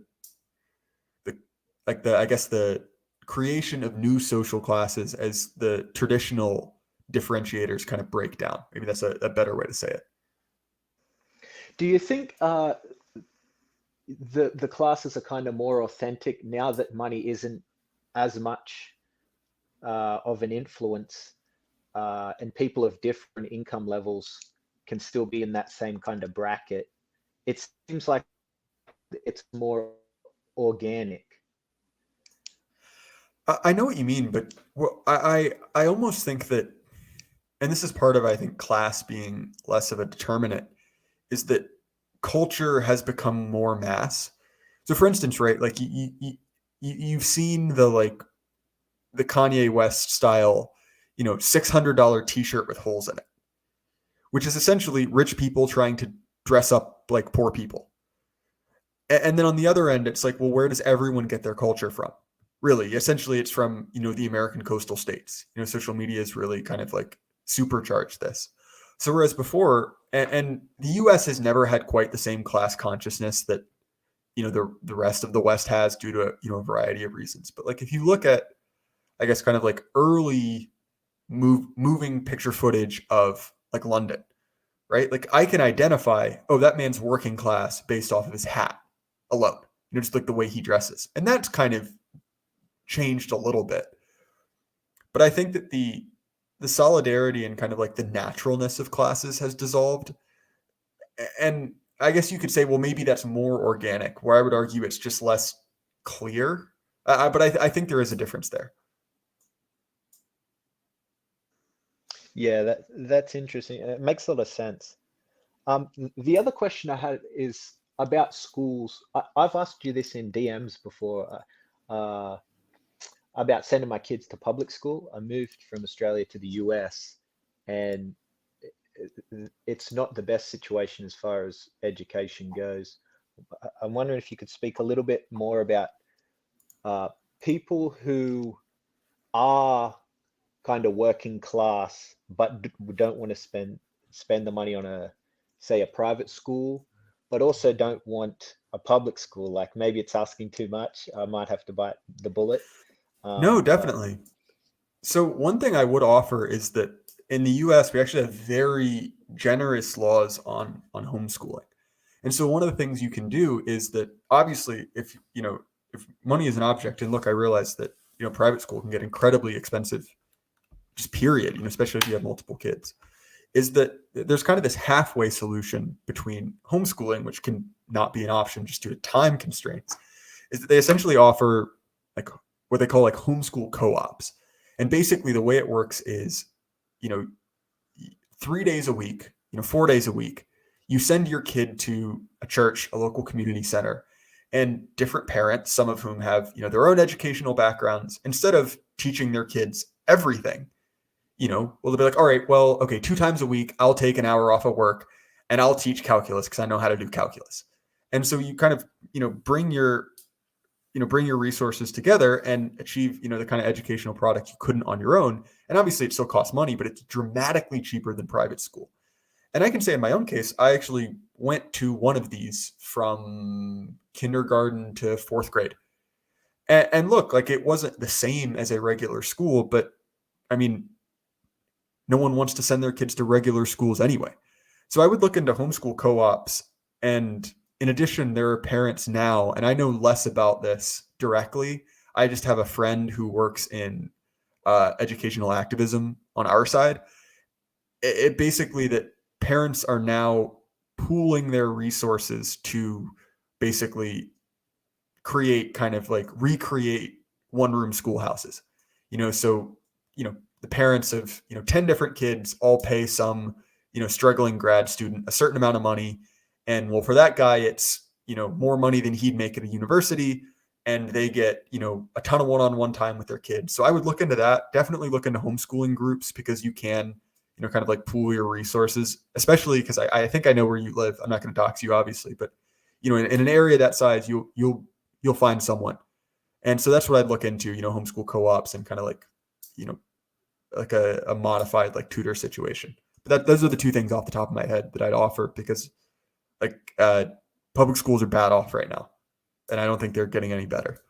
creation of new social classes as the traditional differentiators kind of break down. Maybe that's a better way to say it. Do you think the classes are kind of more authentic now that money isn't as much of an influence, and people of different income levels can still be in that same kind of bracket? It seems like it's more organic. I know what you mean, but I almost think that, and this is part of, I think, class being less of a determinant, is that culture has become more mass. So for instance, right, like you've seen the Kanye West style, $600 t-shirt with holes in it, which is essentially rich people trying to dress up like poor people. And then on the other end, it's like, well, where does everyone get their culture from? Really, essentially, it's from, the American coastal states. Social media has really kind of like supercharged this. So whereas before, and the U.S. has never had quite the same class consciousness that the rest of the West has due to a variety of reasons. But like if you look at, I guess, kind of like early moving picture footage of like London, right? Like I can identify, oh, that man's working class based off of his hat alone, just like the way he dresses, and that's kind of changed a little bit. But I think that the solidarity and kind of like the naturalness of classes has dissolved. And I guess you could say, well, maybe that's more organic, where I would argue it's just less clear. But I think there is a difference there. Yeah, that's interesting. It makes a lot of sense. The other question I had is about schools. I've asked you this in DMs before, about sending my kids to public school. I moved from Australia to the US, and it's not the best situation as far as education goes. I'm wondering if you could speak a little bit more about people who are kind of working class but don't want to spend the money on a private school, but also don't want a public school. Like maybe it's asking too much. I might have to bite the bullet. No, definitely. So one thing I would offer is that in the US, we actually have very generous laws on homeschooling. And so one of the things you can do is that obviously if money is an object, and look, I realize that, private school can get incredibly expensive, just period, especially if you have multiple kids, is that there's kind of this halfway solution between homeschooling, which can not be an option just due to time constraints, is that they essentially offer like what they call like homeschool co-ops. And basically the way it works is, 3 days a week, 4 days a week, you send your kid to a church, a local community center, and different parents, some of whom have, their own educational backgrounds, instead of teaching their kids everything, well, they'll be like, all right, well, okay, 2 times a week, I'll take an hour off of work and I'll teach calculus because I know how to do calculus. And so you kind of, bring your resources together and achieve, the kind of educational product you couldn't on your own. And obviously it still costs money, but it's dramatically cheaper than private school. And I can say in my own case, I actually went to one of these from kindergarten to 4th grade. And look, like it wasn't the same as a regular school, but I mean, no one wants to send their kids to regular schools anyway. So I would look into homeschool co-ops. And in addition, there are parents now, and I know less about this directly. I just have a friend who works in educational activism on our side. It basically that parents are now pooling their resources to basically create kind of like recreate one-room schoolhouses. So the parents of 10 different kids all pay some struggling grad student a certain amount of money, and well, for that guy it's more money than he'd make at a university, and they get a ton of one-on-one time with their kids. So I would look into that. Definitely look into homeschooling groups, because you can kind of like pool your resources, especially because I think I know where you live. I'm not going to dox you, obviously, but in an area that size, you'll find someone. And so that's what I'd look into, homeschool co-ops and kind of like like a modified like tutor situation. But those are the 2 things off the top of my head that I'd offer, because like public schools are bad off right now, and I don't think they're getting any better.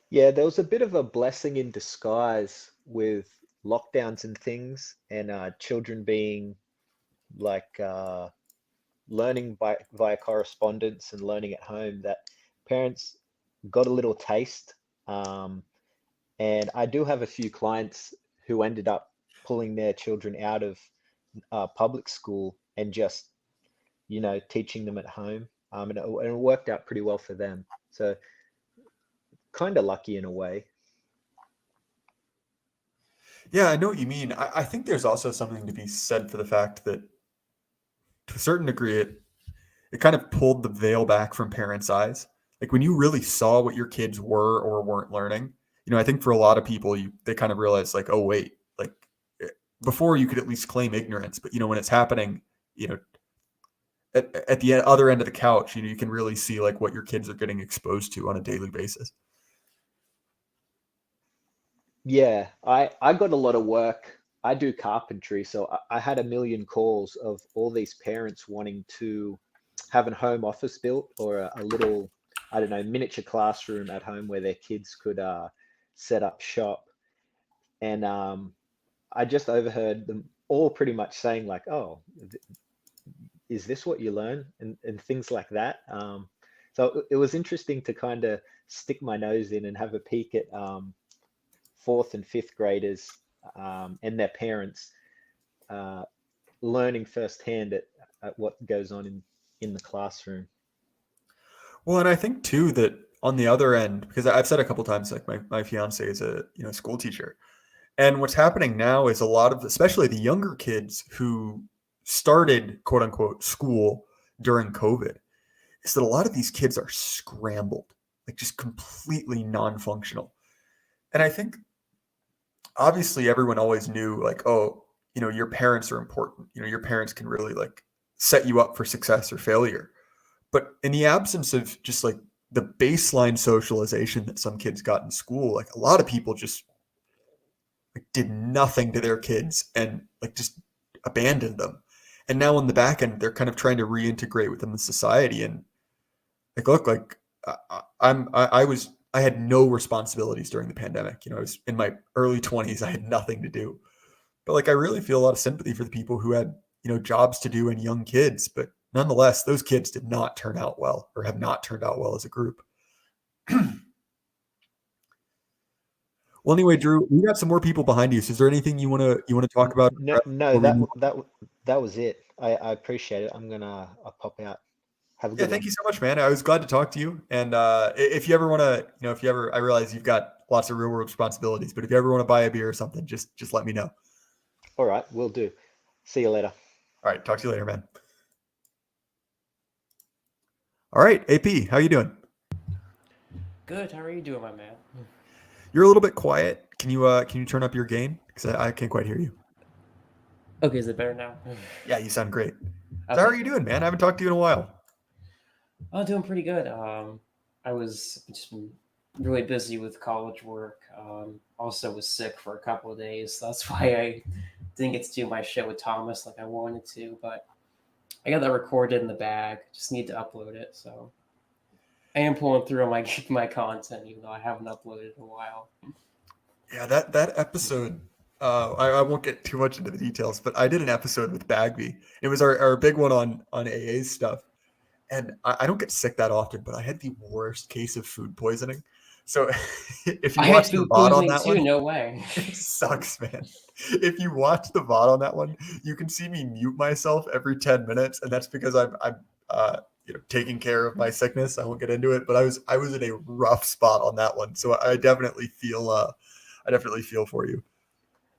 Yeah, there was a bit of a blessing in disguise with lockdowns and things, and children being like learning via correspondence and learning at home, that parents got a little taste. And I do have a few clients who ended up pulling their children out of public school and just, teaching them at home. And it worked out pretty well for them. So kind of lucky in a way. Yeah, I know what you mean. I think there's also something to be said for the fact that to a certain degree, it kind of pulled the veil back from parents' eyes. Like when you really saw what your kids were or weren't learning, I think for a lot of people, they kind of realize like, oh, wait, like before you could at least claim ignorance, but when it's happening, at the other end of the couch, you can really see like what your kids are getting exposed to on a daily basis. Yeah, I got a lot of work. I do carpentry, so I had a million calls of all these parents wanting to have a home office built or a little, I don't know, miniature classroom at home where their kids could set up shop. And I just overheard them all pretty much saying like, "Oh, is this what you learn?" and things like that. So it was interesting to kind of stick my nose in and have a peek at fourth and fifth graders and their parents uh, learning firsthand at what goes on in the classroom. Well, and I think too that on the other end, because I've said a couple times, like my fiance is a school teacher, and what's happening now is a lot of, especially the younger kids who started quote unquote school during COVID, is that a lot of these kids are scrambled, like just completely non-functional. And I think obviously everyone always knew like, oh, your parents are important. Your parents can really like set you up for success or failure. But in the absence of just like the baseline socialization that some kids got in school, like a lot of people just like did nothing to their kids and like just abandoned them. And now on the back end, they're kind of trying to reintegrate with them in society. And like, look, like I had no responsibilities during the pandemic. I was in my early 20s. I had nothing to do. But like I really feel a lot of sympathy for the people who had, jobs to do and young kids. But nonetheless, those kids did not turn out well or have not turned out well as a group. Well, anyway, Drew, we got some more people behind you. So is there anything you want to talk about? No, that was it. I appreciate it. I'll pop out. Have a Yeah, good thank one. you so much, man. I was glad to talk to you. And if you ever want to, I realize you've got lots of real world responsibilities, but if you ever want to buy a beer or something, just let me know. All right, will do. See you later. All right, talk to you later, man. All right, AP, how you doing? Good. How are you doing, my man? You're a little bit quiet. Can you turn up your gain? Because I can't quite hear you. Okay, is it better now? Yeah, you sound great. So Okay. how are you doing, man? I haven't talked to you in a while. Oh, doing pretty good. I was just really busy with college work. Also was sick for a couple of days. So that's why I didn't get to do my show with Thomas like I wanted to. But I got that recorded in the bag. Just need to upload it. So I am pulling through on my content, even though I haven't uploaded in a while. Yeah, that episode. I won't get too much into the details, but I did an episode with Bagby. It was our big one on AA stuff. And I don't get sick that often, but I had the worst case of food poisoning. So if you I had watch the food VOD on poisoning that too. one, No way. it sucks, man. If you watch the VOD on that one, you can see me mute myself every 10 minutes, and that's because I'm taking care of my sickness. I won't get into it, but I was in a rough spot on that one. So I definitely feel for you.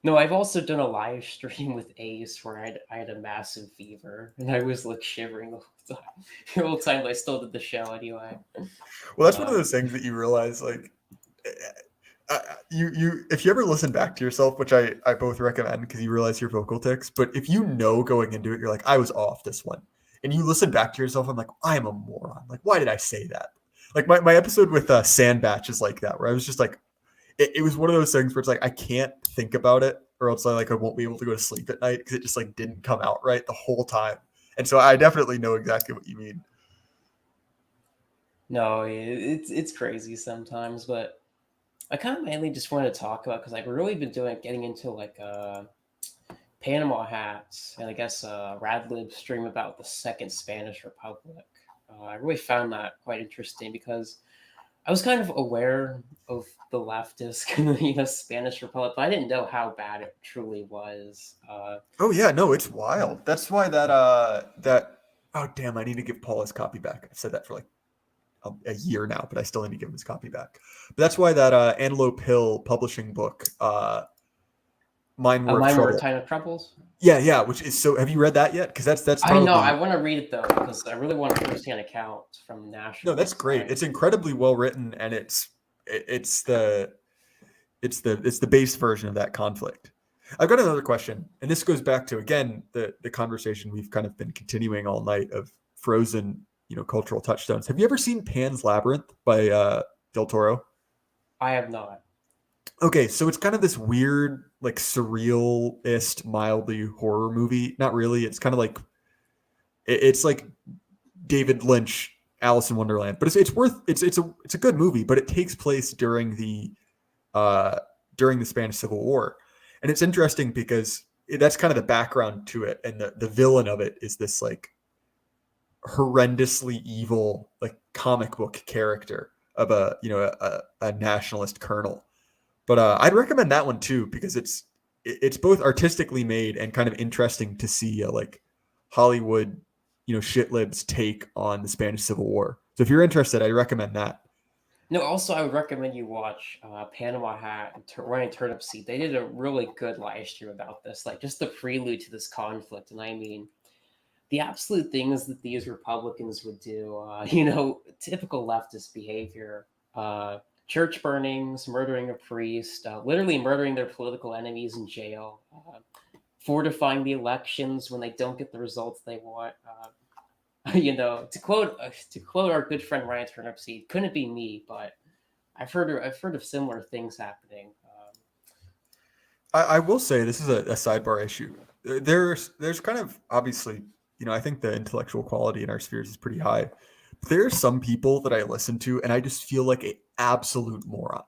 No, I've also done a live stream with Ace where I had a massive fever and I was like shivering the whole time. The whole time, but I still did the show anyway. Well, that's one of those things that you realize, like, you if you ever listen back to yourself, which I both recommend because you realize your vocal tics. But if you know going into it, you're like, I was off this one, and you listen back to yourself, I'm like, I am a moron. Like, why did I say that? Like my episode with Sandbatch is like that, where I was just like, it was one of those things where it's like I can't think about it, or else I won't be able to go to sleep at night because it just like didn't come out right the whole time. And so I definitely know exactly what you mean. No, it's crazy sometimes, but I kind of mainly just wanted to talk about because I've really been getting into like Panama hats and I guess Radlib stream about the Second Spanish Republic. I really found that quite interesting because I was kind of aware of the leftist, Spanish Republic, but I didn't know how bad it truly was. Oh yeah, no, it's wild. That's why that oh damn, I need to give Paul his copy back. I've said that for like a year now, but I still need to give him his copy back. But that's why that Antelope Hill publishing book, Mine Were Time of Troubles. Yeah, which is so. Have you read that yet? Because that's I probably, know I want to read it though because I really want a first-hand account from national. no, that's great. It's incredibly well written, and it's the base version of that conflict. I've got another question, and this goes back to again the conversation we've kind of been continuing all night of frozen, cultural touchstones. Have you ever seen Pan's Labyrinth by Del Toro? I have not. Okay, so it's kind of this weird, like surrealist, mildly horror movie. Not really. It's kind of like it's like David Lynch, Alice in Wonderland, but it's a good movie. But it takes place uh, during the Spanish Civil War, and it's interesting because that's kind of the background to it, and the villain of it is this like horrendously evil like comic book character of a nationalist colonel. But I'd recommend that one too because it's both artistically made and kind of interesting to see like Hollywood, shitlibs take on the Spanish Civil War. So if you're interested, I recommend that. No, also I would recommend you watch Panama Hat and Running Turnip Seed. They did a really good live stream about this, like just the prelude to this conflict. And I mean, the absolute things that these Republicans would do, typical leftist behavior, church burnings, murdering a priest, literally murdering their political enemies in jail, fortifying the elections when they don't get the results they want. To quote our good friend Ryan Turnipseed, couldn't be me, but I've heard of similar things happening. I will say this is a sidebar issue. There's kind of obviously, I think the intellectual quality in our spheres is pretty high. But there are some people that I listen to and I just feel like an absolute moron.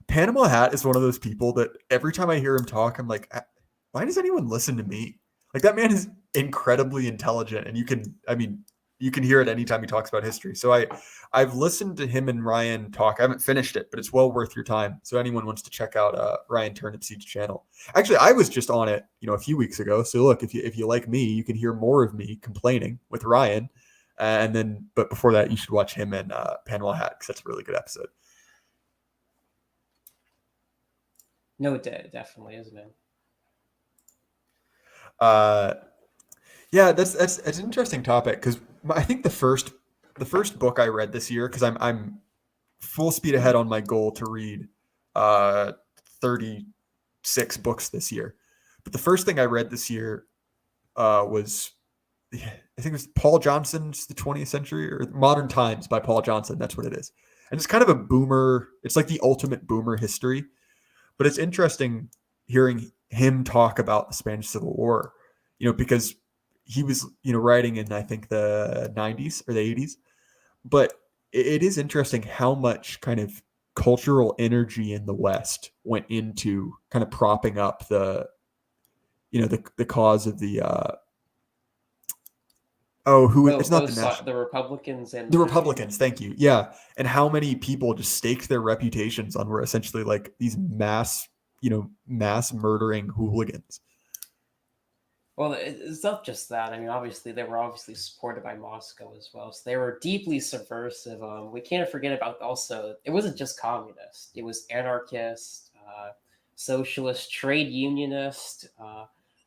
Panama Hat is one of those people that every time I hear him talk, I'm like, why does anyone listen to me? Like that man is incredibly intelligent, and you can hear it anytime he talks about history. So I've listened to him and Ryan talk. I haven't finished it, but it's well worth your time. So anyone wants to check out Ryan Turnipseed's channel. Actually, I was just on it, a few weeks ago. So look, if you like me, you can hear more of me complaining with Ryan. But before that, you should watch him and Panama Hat because that's a really good episode. No, definitely is, man. Yeah, that's an interesting topic because I think the first book I read this year, because I'm full speed ahead on my goal to read 36 books this year. But the first thing I read this year was, I think it was Paul Johnson's The 20th Century or Modern Times by Paul Johnson. That's what it is. And it's kind of a boomer. It's like the ultimate boomer history. But it's interesting hearing him talk about the Spanish Civil War, because he was, writing in, I think, the 90s or the 80s. But it is interesting how much kind of cultural energy in the West went into kind of propping up the cause of the it's not the national, the Republicans and the Republicans. Thank you. Yeah. And how many people just staked their reputations on were essentially like these mass murdering hooligans. Well, it's not just that. I mean, obviously, they were supported by Moscow as well. So they were deeply subversive. We can't forget about also, it wasn't just communist. It was anarchist, socialist, trade unionist,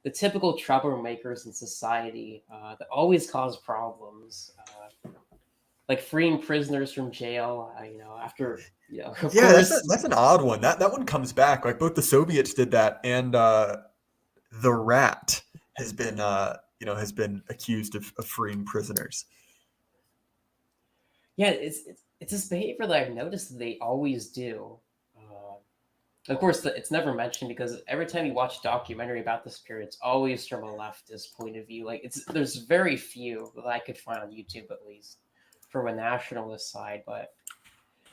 the typical troublemakers in society that always cause problems. Like freeing prisoners from jail, after, of course. That's an odd one. That one comes back. Like both the Soviets did that, and the Rat has been accused of freeing prisoners. Yeah, it's this behavior that I've noticed that they always do. Of course, it's never mentioned because every time you watch a documentary about this period, it's always from a leftist point of view. Like there's very few that I could find on YouTube, at least, from a nationalist side. But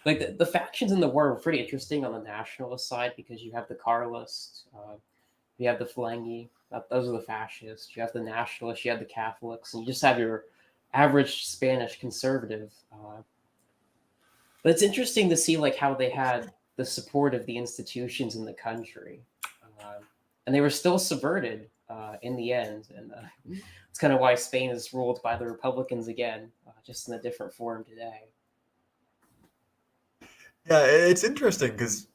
like the factions in the war are pretty interesting on the nationalist side because you have the Carlists, you have the Ferengi, those are the fascists. You have the nationalists, you have the Catholics, and you just have your average Spanish conservative. But it's interesting to see like how they had the support of the institutions in the country, and they were still subverted in the end. And it's kind of why Spain is ruled by the Republicans again, just in a different form today. Yeah, it's interesting because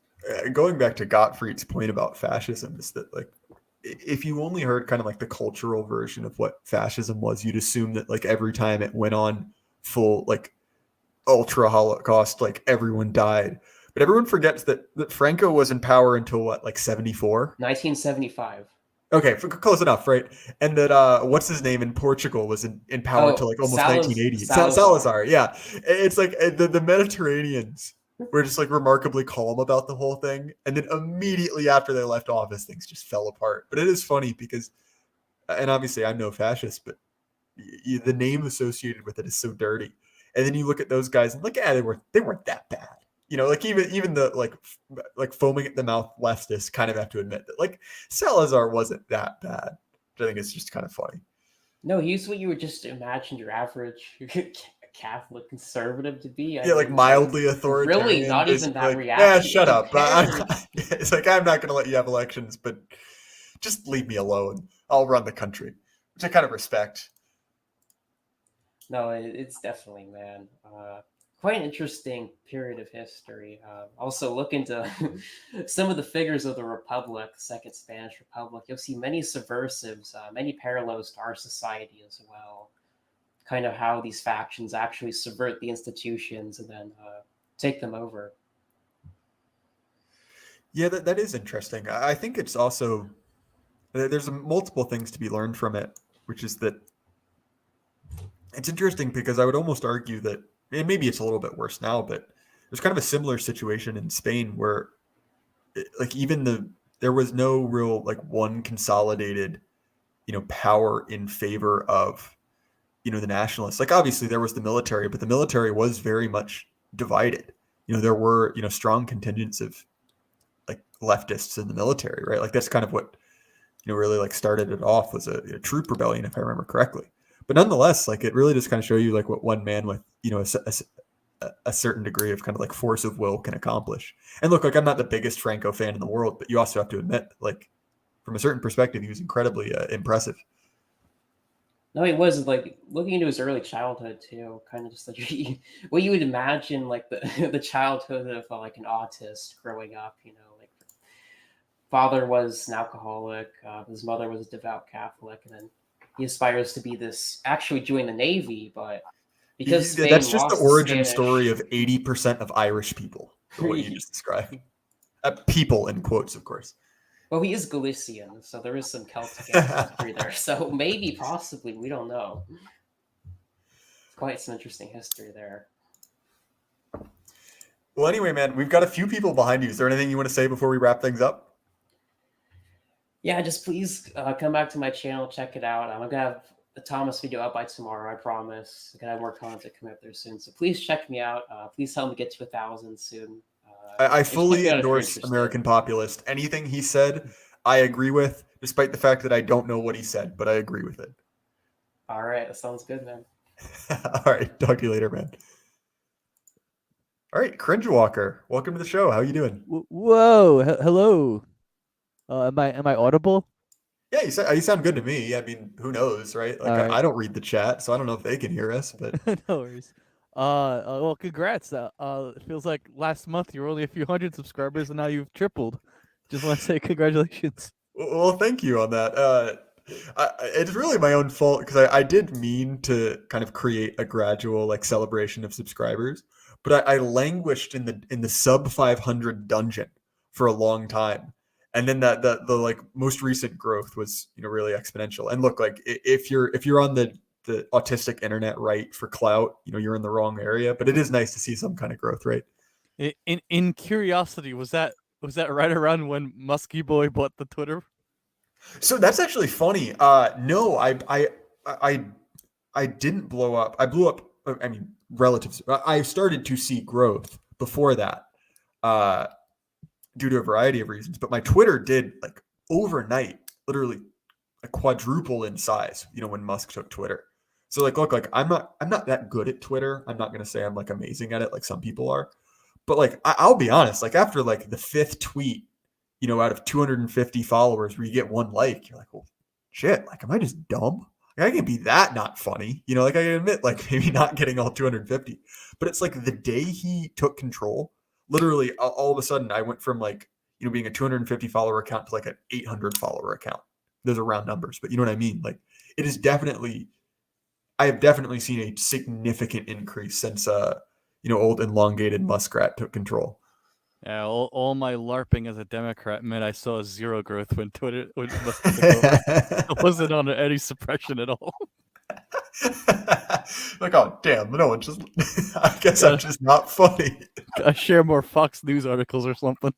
going back to Gottfried's point about fascism is that like if you only heard kind of like the cultural version of what fascism was, you'd assume that like every time it went on full like ultra Holocaust, like everyone died. But everyone forgets that Franco was in power until what, like 74? 1975. Okay, close enough, right? And that what's his name in Portugal was in power until like almost 1980. Salazar, yeah. It's like the Mediterraneans were just like remarkably calm about the whole thing. And then immediately after they left office, things just fell apart. But it is funny because, and obviously I'm no fascist, but the name associated with it is so dirty. And then you look at those guys and like, yeah, they weren't that bad. You know, like even the like foaming at the mouth leftists kind of have to admit that like Salazar wasn't that bad. Which I think is just kind of funny. No, he's what you would just imagine your average Catholic conservative to be. Yeah, like mildly authoritarian. Really, not even basically, that like, reactionary. Yeah, shut up. compared. It's like I'm not going to let you have elections, but just leave me alone. I'll run the country, which I kind of respect. No, it's definitely, man. Quite an interesting period of history. Also, look into some of the figures of the Republic, the Second Spanish Republic. You'll see many subversives, many parallels to our society as well. Kind of how these factions actually subvert the institutions and then take them over. Yeah, that is interesting. I think it's also there's multiple things to be learned from it, which is that it's interesting because I would almost argue that, and maybe it's a little bit worse now, but there's kind of a similar situation in Spain where like there was no real like one consolidated, power in favor of, the nationalists. Like obviously there was the military, but the military was very much divided. There were, strong contingents of like leftists in the military, right? Like that's kind of what, really like started it off was a troop rebellion, if I remember correctly. But nonetheless, like it really just kind of show you like what one man with, a certain degree of kind of like force of will can accomplish. And look, like I'm not the biggest Franco fan in the world, but you also have to admit, like from a certain perspective, he was incredibly impressive. No, he was like looking into his early childhood too, kind of just like what you would imagine, like the childhood of like an autist growing up. Like father was an alcoholic, his mother was a devout Catholic, and then he aspires to be this. Actually, join the Navy, but because Spain that's just the lost origin Spanish, story of 80% of Irish people. What you just described. People in quotes, of course. Well, he is Galician, so there is some Celtic ancestry there. So maybe, possibly, we don't know. It's quite some interesting history there. Well, anyway, man, we've got a few people behind you. Is there anything you want to say before we wrap things up? Yeah, just please come back to my channel, check it out. I'm gonna have the Thomas video up by tomorrow, I promise. I'm gonna have more content coming up there soon. So please check me out. Please help me get to 1,000 soon. I just check fully me out if you're endorse interested. American Populist. Anything he said, I agree with, despite the fact that I don't know what he said, but I agree with it. All right, that sounds good, man. All right, talk to you later, man. All right, Cringe Walker, welcome to the show. How you doing? Whoa, hello. Am I audible? Yeah, you sound good to me. I mean, who knows, right? Like, All right. I don't read the chat, so I don't know if they can hear us, but No worries. Well, congrats. It feels like last month you were only a few hundred subscribers, and now you've tripled. Just want to say congratulations. well, thank you on that. It's really my own fault because I did mean to kind of create a gradual like celebration of subscribers, but I languished in the sub 500 dungeon for a long time. And then the like most recent growth was, really exponential. And look, like if you're on the autistic internet right for clout, you're in the wrong area, but it is nice to see some kind of growth rate. In curiosity, was that right around when Muskie Boy bought the Twitter? So that's actually funny. No, I didn't blow up. I blew up. I mean, relative. I started to see growth before that, due to a variety of reasons. But my Twitter did like overnight, literally a quadruple in size. When Musk took Twitter. So like, look, like I'm not that good at Twitter. I'm not gonna say I'm like amazing at it like some people are. But like, I'll be honest. Like after like the 5th tweet, out of 250 followers, where you get one like, you're like, well, shit. Like, am I just dumb? Like, I can't be that not funny. Like I can admit, like maybe not getting all 250, but it's like the day he took control, literally all of a sudden I went from like, being a 250 follower account to like an 800 follower account. Those are round numbers, but you know what I mean? Like it is definitely, I have definitely seen a significant increase since, old elongated Muskrat took control. Yeah, all my LARPing as a Democrat meant I saw zero growth when Musk took over. It wasn't on any suppression at all. Like, oh damn, no one just. I guess I'm just not funny. I share more Fox News articles or something.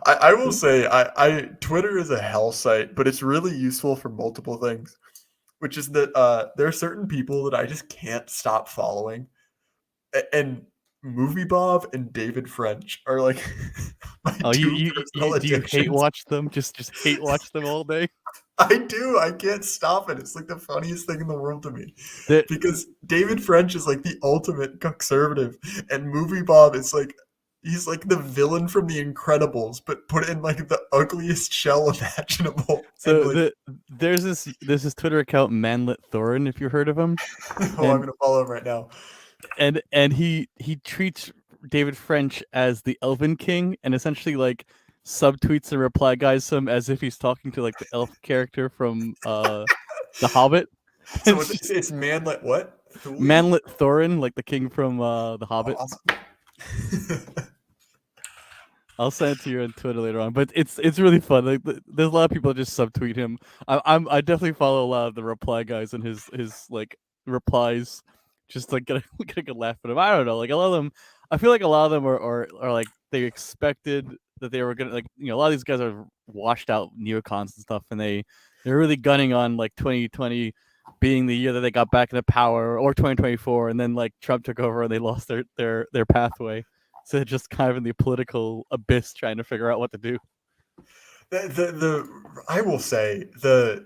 I will say, I Twitter is a hell site, but it's really useful for multiple things. Which is that there are certain people that I just can't stop following, and Movie Bob and David French are like my Oh, two you personal do you hate addictions. watch them? Just hate watch them all day? I do. I can't stop it. It's like the funniest thing in the world to me. The- Because David French is like the ultimate conservative, and Movie Bob is like he's like the villain from The Incredibles, but put in like the ugliest shell imaginable. So And, like, there's this Twitter account Manlet Thorin, if you heard of him, oh, I'm gonna follow him right now. and he treats David French as the Elven King, and essentially like subtweets and reply guys him as if he's talking to like the elf character from The Hobbit. So it's Manlet what? Thule? Manlet Thorin, like the king from The Hobbit. Awesome. I'll send it to you on Twitter later on, but it's really fun. Like, there's a lot of people that just subtweet him. I definitely follow a lot of the reply guys and his like replies, just like get a good laugh at him. I don't know, like a lot of them. I feel like a lot of them are like they expected that they were gonna, like, you know, a lot of these guys are washed out neocons and stuff, and they're really gunning on like 2020 being the year that they got back into power, or 2024, and then like Trump took over and they lost their pathway. So they're just kind of in the political abyss trying to figure out what to do. The I will say the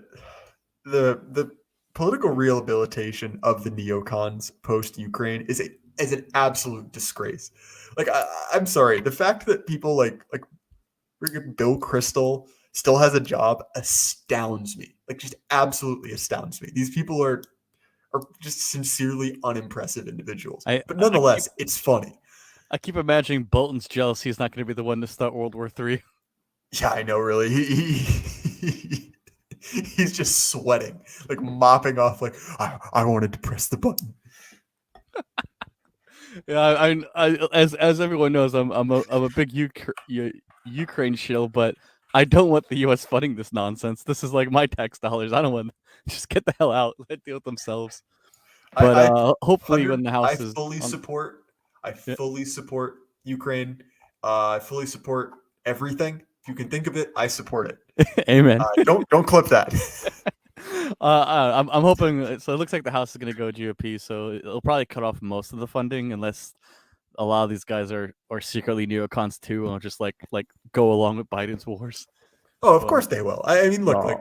political rehabilitation of the neocons post Ukraine is an absolute disgrace. Like I'm sorry, the fact that people like freaking Bill Kristol still has a job astounds me. Like, just absolutely astounds me. These people are just sincerely unimpressive individuals. But nonetheless, it's funny. I keep imagining Bolton's jealous he's not going to be the one to start World War III. Yeah, I know, really. He's just sweating, like mopping off, like, I wanted to press the button. Yeah, as everyone knows, I'm a big Ukraine shill, but I don't want the U.S. funding this nonsense. This is like my tax dollars. I don't want just get the hell out. Let deal with themselves. But hopefully, when the House is fully support. I fully support Ukraine. I fully support everything. If you can think of it, I support it. Amen. Don't clip that. I'm hoping. So it looks like the House is going to go GOP. So it'll probably cut off most of the funding, unless a lot of these guys are secretly neocons too, and will just like go along with Biden's wars. Oh, of course they will. I mean, look,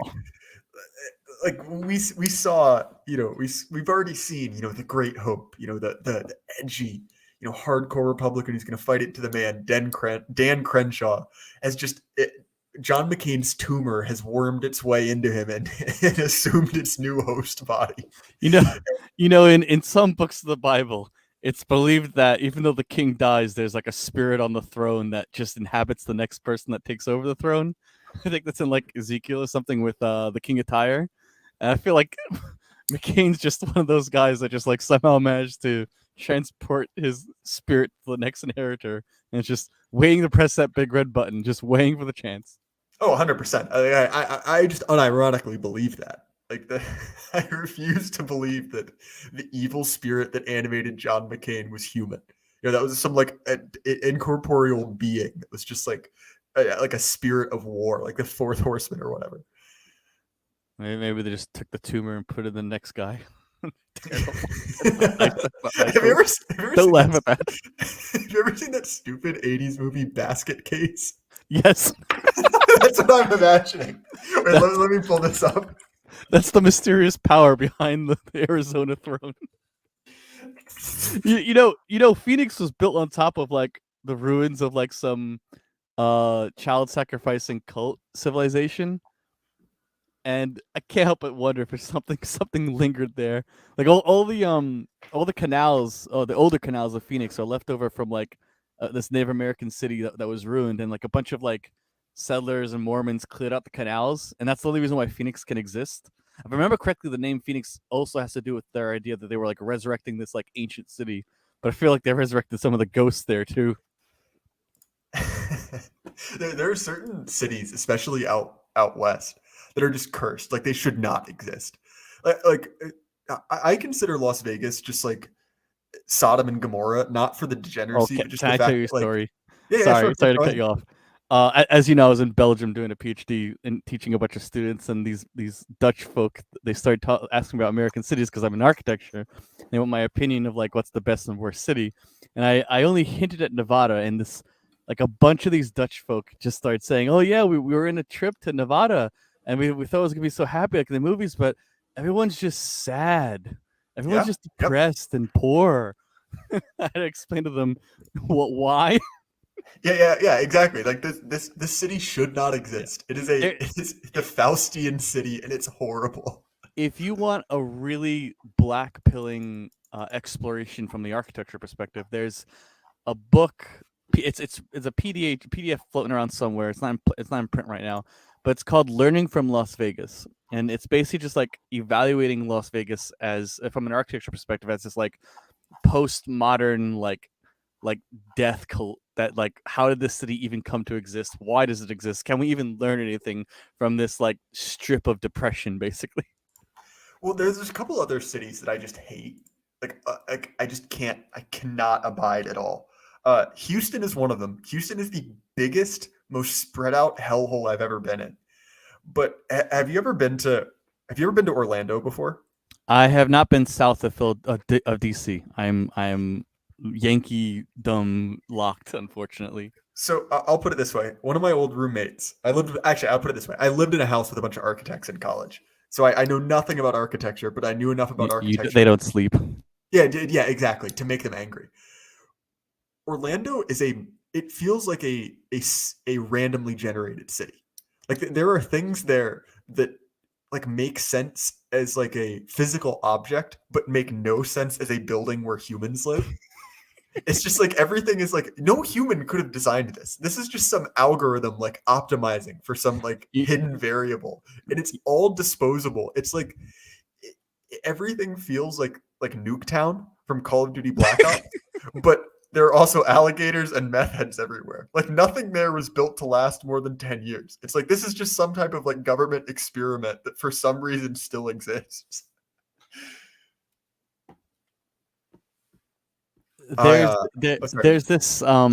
like we saw, you know, we've already seen, you know, the Great Hope, you know, the edgy, you know, hardcore Republican who's going to fight it to the man, Dan Crenshaw, as just John McCain's tumor has wormed its way into him and assumed its new host body. You know, in some books of the Bible, it's believed that even though the king dies, there's like a spirit on the throne that just inhabits the next person that takes over the throne. I think that's in like Ezekiel or something with the King of Tyre. And I feel like McCain's just one of those guys that just like somehow managed to transport his spirit to the next inheritor, and it's just waiting to press that big red button, just waiting for the chance. Oh, 100%. I just unironically believe that. Like, I refuse to believe that the evil spirit that animated John McCain was human. You know, that was some like an incorporeal being that was just like a spirit of war, like the fourth horseman or whatever. Maybe they just took the tumor and put it in the next guy. Have you ever Don't laugh at that. Have you ever seen that stupid 80s movie Basket Case? Yes. That's what I'm imagining. Wait, let me pull this up. That's the mysterious power behind the Arizona throne. you know, Phoenix was built on top of like the ruins of like some child sacrificing cult civilization. And I can't help but wonder if there's something lingered there. Like all the canals, the older canals of Phoenix are left over from like this Native American city that was ruined, and like a bunch of like settlers and Mormons cleared out the canals, and that's the only reason why Phoenix can exist. If I remember correctly, the name Phoenix also has to do with their idea that they were like resurrecting this like ancient city. But I feel like they resurrected some of the ghosts there too. There are certain cities, especially out west, that are just cursed. Like, they should not exist. Like I consider Las Vegas just like Sodom and Gomorrah, not for the degeneracy, Okay, but just can the I fact tell you a that, like, story? yeah, Sorry, sorry to go cut ahead. you off. As you know, I was in Belgium doing a PhD and teaching a bunch of students, and these Dutch folk, they started asking about American cities because I'm in architecture. They want my opinion of like what's the best and worst city, and I only hinted at Nevada, and this like a bunch of these Dutch folk just started saying, "Oh yeah, we were in a trip to Nevada, and we thought it was gonna be so happy like in the movies, but everyone's just sad. Everyone's Yeah, just yep. depressed and poor." I had to explain to them why. Yeah, exactly. Like this city should not exist. It is There- it is the Faustian city, and it's horrible. If you want a really black pilling exploration from the architecture perspective, there's a book. It's a PDF floating around somewhere. It's not in print right now, but it's called Learning from Las Vegas, and it's basically just like evaluating Las Vegas as from an architecture perspective as this like postmodern like death cult, that like how did this city even come to exist? Why does it exist? Can we even learn anything from this like strip of depression, basically? Well, there's a couple other cities that I just hate. Like I cannot abide at all. Houston is one of them. Houston is the biggest, most spread out hellhole I've ever been in. But have you ever been to Orlando before? I have not been south of DC. I'm Yankee dumb locked, unfortunately. So I'll put it this way. One of my old roommates, I'll put it this way. I lived in a house with a bunch of architects in college. So I know nothing about architecture, but I knew enough about architecture. They don't sleep. Yeah, exactly. To make them angry. Orlando it feels like a randomly generated city. Like there are things there that like make sense as like a physical object, but make no sense as a building where humans live. It's just like everything is like no human could have designed this. This is just some algorithm like optimizing for some like hidden variable, and it's all disposable. It's like everything feels like Nuketown from Call of Duty Black Ops, but there are also alligators and meth heads everywhere. Like nothing there was built to last more than 10 years. It's like this is just some type of like government experiment that for some reason still exists. There's this I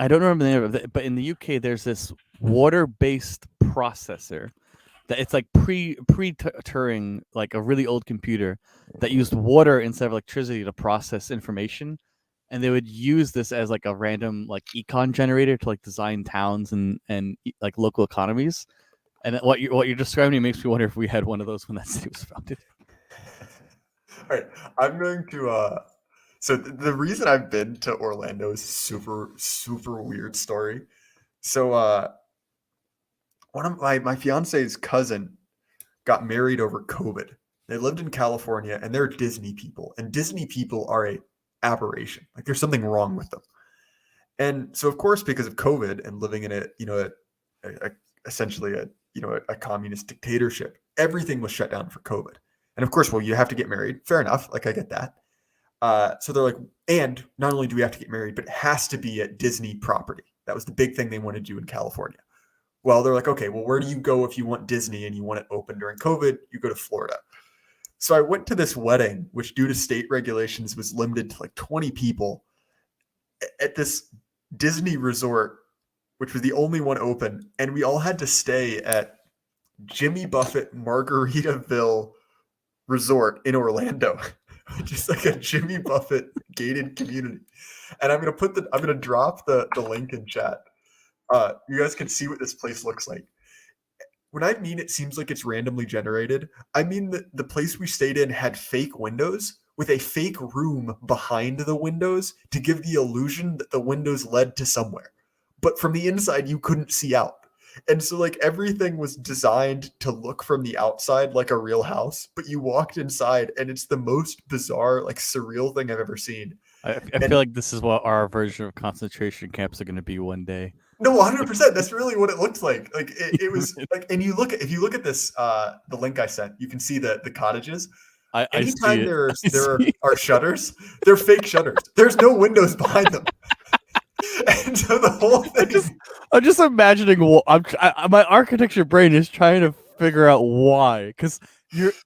don't remember the name of it, but in the UK there's this water-based processor that it's like pre-Turing, like a really old computer that used water instead of electricity to process information, and they would use this as like a random like econ generator to like design towns and like local economies. And what you're describing makes me wonder if we had one of those when that city was founded. All right, I'm going to so the reason I've been to Orlando is super weird story. So one of my fiance's cousin got married over COVID. They lived in California, and they're Disney people, and Disney people are a aberration. Like there's something wrong with them. And so of course, because of COVID and living in essentially a communist dictatorship, everything was shut down for COVID. And of course, well, you have to get married. Fair enough. Like I get that. So they're like, and not only do we have to get married, but it has to be at Disney property. That was the big thing they wanted to do in California. Well, they're like, okay, well, where do you go if you want Disney and you want it open during COVID? You go to Florida. So I went to this wedding, which due to state regulations was limited to like 20 people at this Disney resort, which was the only one open. And we all had to stay at Jimmy Buffett Margaritaville Resort in Orlando. Just like a Jimmy Buffett gated community. And I'm gonna drop the link in chat. You guys can see what this place looks like. When I mean it seems like it's randomly generated, I mean that the place we stayed in had fake windows with a fake room behind the windows to give the illusion that the windows led to somewhere. But from the inside, you couldn't see out. And so like everything was designed to look from the outside like a real house, but you walked inside and it's the most bizarre, like surreal thing I've ever seen. I feel like this is what our version of concentration camps are going to be one day. No, 100%. That's really what it looks like. Like it was like, and if you look at this, the link I sent, you can see the cottages. Anytime there are shutters, they're fake shutters. There's no windows behind them. And so the whole thing I'm just imagining. My architecture brain is trying to figure out why, because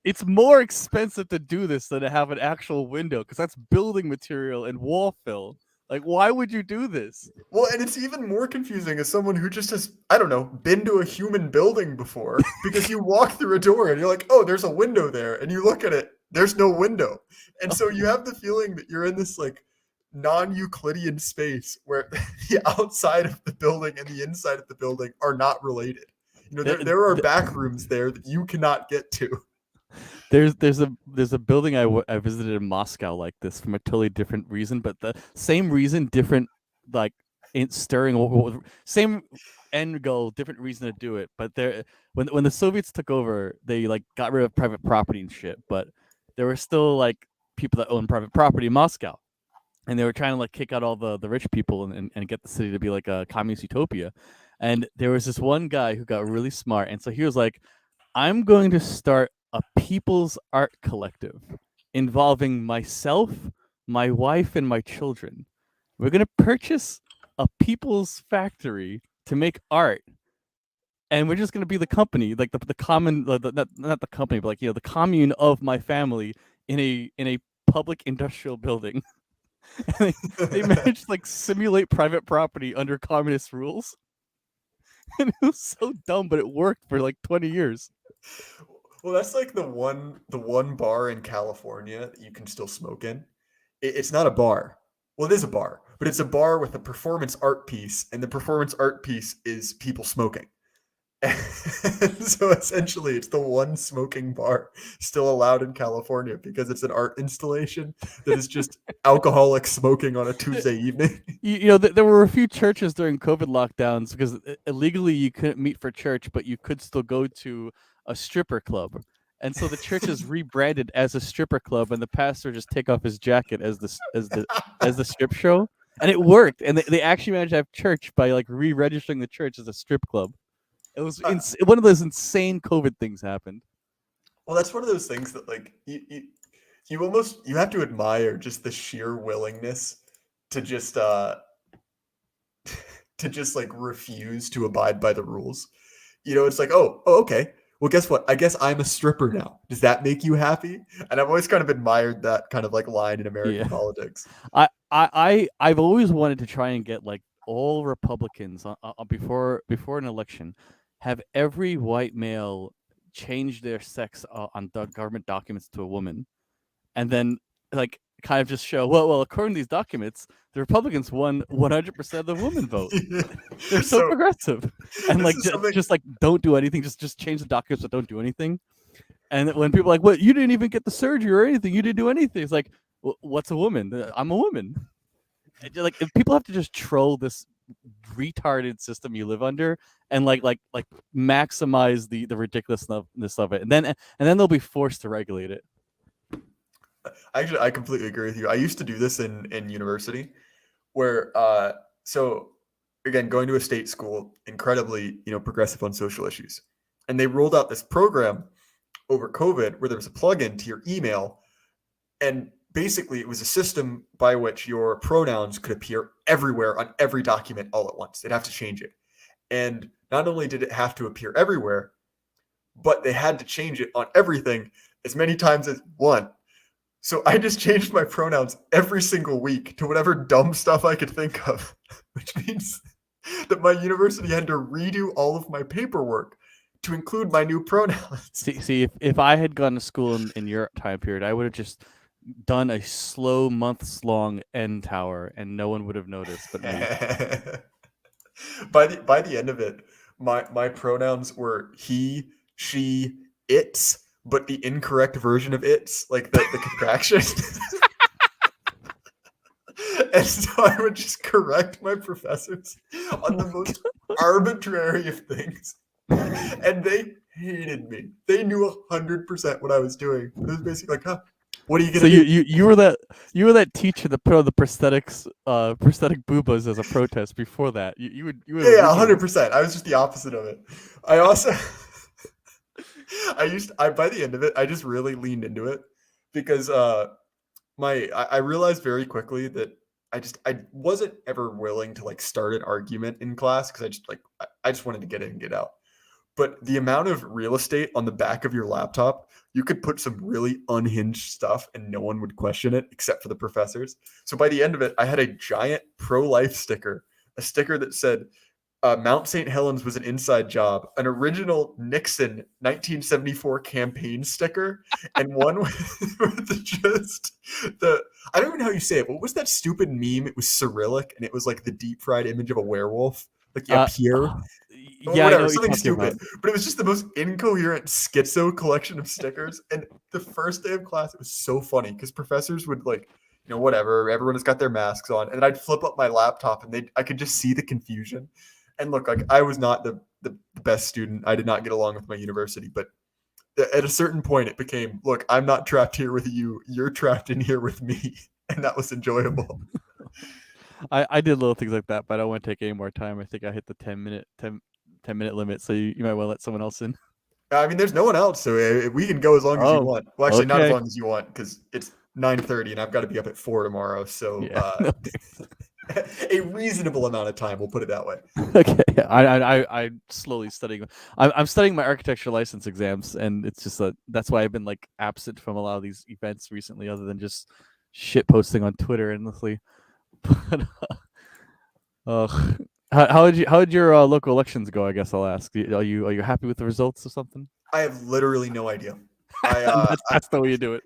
it's more expensive to do this than to have an actual window because that's building material and wall fill. Like, why would you do this? Well, and it's even more confusing as someone who just has, I don't know, been to a human building before, because you walk through a door and you're like, oh, there's a window there. And you look at it, there's no window. And so you have the feeling that you're in this like non-Euclidean space where the outside of the building and the inside of the building are not related. You know, there are back rooms there that you cannot get to. There's a building I visited in Moscow like this from a totally different reason, but the same reason, different like same end goal, different reason to do it. But when the Soviets took over, they like got rid of private property and shit, but there were still like people that own private property in Moscow, and they were trying to like kick out all the rich people and get the city to be like a communist utopia. And there was this one guy who got really smart, and so he was like, I'm going to start a people's art collective involving myself, my wife, and my children. We're going to purchase a people's factory to make art, and we're just going to be the company, like the common, not the company, but like, you know, the commune of my family in a public industrial building. And they managed to like simulate private property under communist rules. And it was so dumb, but it worked for like 20 years. Well, that's like the one bar in California that you can still smoke in. It's not a bar. Well, it is a bar, but it's a bar with a performance art piece, and the performance art piece is people smoking. And so essentially, it's the one smoking bar still allowed in California because it's an art installation that is just alcoholic smoking on a Tuesday evening. You know, there were a few churches during COVID lockdowns because illegally you couldn't meet for church, but you could still go to a stripper club. And so the church is rebranded as a stripper club, and the pastor just take off his jacket as the strip show, and it worked. And they actually managed to have church by like re-registering the church as a strip club. It was one of those insane COVID things happened. Well, that's one of those things that like you almost you have to admire just the sheer willingness to just like refuse to abide by the rules. You know, it's like, oh, okay. Well, guess what? I guess I'm a stripper now. Does that make you happy? And I've always kind of admired that kind of like line in American politics. I've always wanted to try and get like all Republicans before an election, have every white male change their sex on government documents to a woman, and then like kind of just show, well, according to these documents, the Republicans won 100% of the woman vote. They're so progressive, and like just like don't do anything, just change the documents, but don't do anything. And when people are like, "Well, you didn't even get the surgery or anything, you didn't do anything," it's like, well, what's a woman? I'm a woman. Like, if people have to just troll this retarded system you live under and like maximize the ridiculousness of it, and then they'll be forced to regulate it. Actually, I completely agree with you. I used to do this in university, where so again, going to a state school, incredibly, you know, progressive on social issues, and they rolled out this program over COVID where there was a plugin to your email, and basically it was a system by which your pronouns could appear everywhere on every document all at once. They'd have to change it, and not only did it have to appear everywhere, but they had to change it on everything as many times as one. So I just changed my pronouns every single week to whatever dumb stuff I could think of, which means that my university had to redo all of my paperwork to include my new pronouns. See, if I had gone to school in your time period, I would have just done a slow months-long end tower, and no one would have noticed but me. By the end of it, my pronouns were he, she, its, but the incorrect version of it's, like the contraction. And so I would just correct my professors on the most arbitrary of things. And they hated me. They knew 100% what I was doing. It was basically like, huh, what are you gonna do? You were that teacher that put on the prosthetic boobas as a protest before that. You would 100%. I was just the opposite of it. I also by the end of it, I just really leaned into it because I realized very quickly that I wasn't ever willing to like start an argument in class because I just wanted to get in and get out. but the amount of real estate on the back of your laptop, you could put some really unhinged stuff and no one would question it except for the professors. So by the end of it, I had a giant pro-life sticker, a sticker that said, Mount St. Helens was an inside job, an original Nixon 1974 campaign sticker, and one with just I don't even know how you say it, but what was that stupid meme? It was Cyrillic, and it was like the deep fried image of a werewolf. Like, Pierre. Or Yeah, I know whatever, what something you're talking stupid. But it was just the most incoherent schizo collection of stickers. And the first day of class, it was so funny because professors would like, whatever, everyone has got their masks on. And I'd flip up my laptop and I could just see the confusion. And look, like I was not the best student. I did not get along with my university, but at a certain point it became, look, I'm not trapped here with you. You're trapped in here with me. And that was enjoyable. I did little things like that, but I don't want to take any more time. I think I hit the 10 minute limit, so you might want to let someone else in. I mean, there's no one else, so we can go as long as you want. Well, actually, not as okay. long as you want, because it's 9:30 and I've got to be up at 4 tomorrow. So Yeah. a reasonable amount of time, we'll put it that way. Okay, I'm slowly studying. I'm studying my architecture license exams, and it's just that's why I've been like absent from a lot of these events recently, other than just shit posting on Twitter endlessly. But how did your local elections go? I guess I'll ask. Are you happy with the results or something? I have literally no idea. That's the way you do it.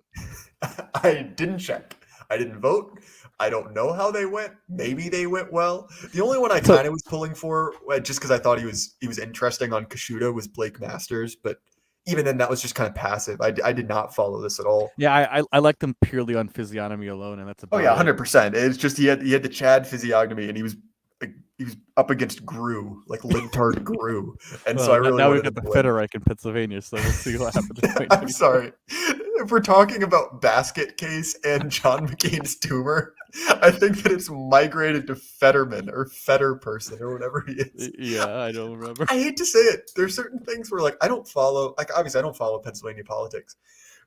I didn't check. I didn't vote. I don't know how they went. Maybe they went well. The only one I kind of was pulling for, just because I thought he was interesting on Kashuda, was Blake Masters. But even then, that was just kind of passive. I did not follow this at all. Yeah, I liked him purely on physiognomy alone, and that's about Oh yeah, it. 100%. It's just he had the Chad physiognomy, and he was up against Gru, like Libtard Gru, and so I really now wanted we've got him the to win. Federer in Pennsylvania, so we'll see what happens. I'm sorry. If we're talking about Basket Case and John McCain's tumor, I think that it's migrated to Fetterman or Fetter person or whatever he is. Yeah, I don't remember. I hate to say it. There's certain things where like I don't follow. Like obviously I don't follow Pennsylvania politics.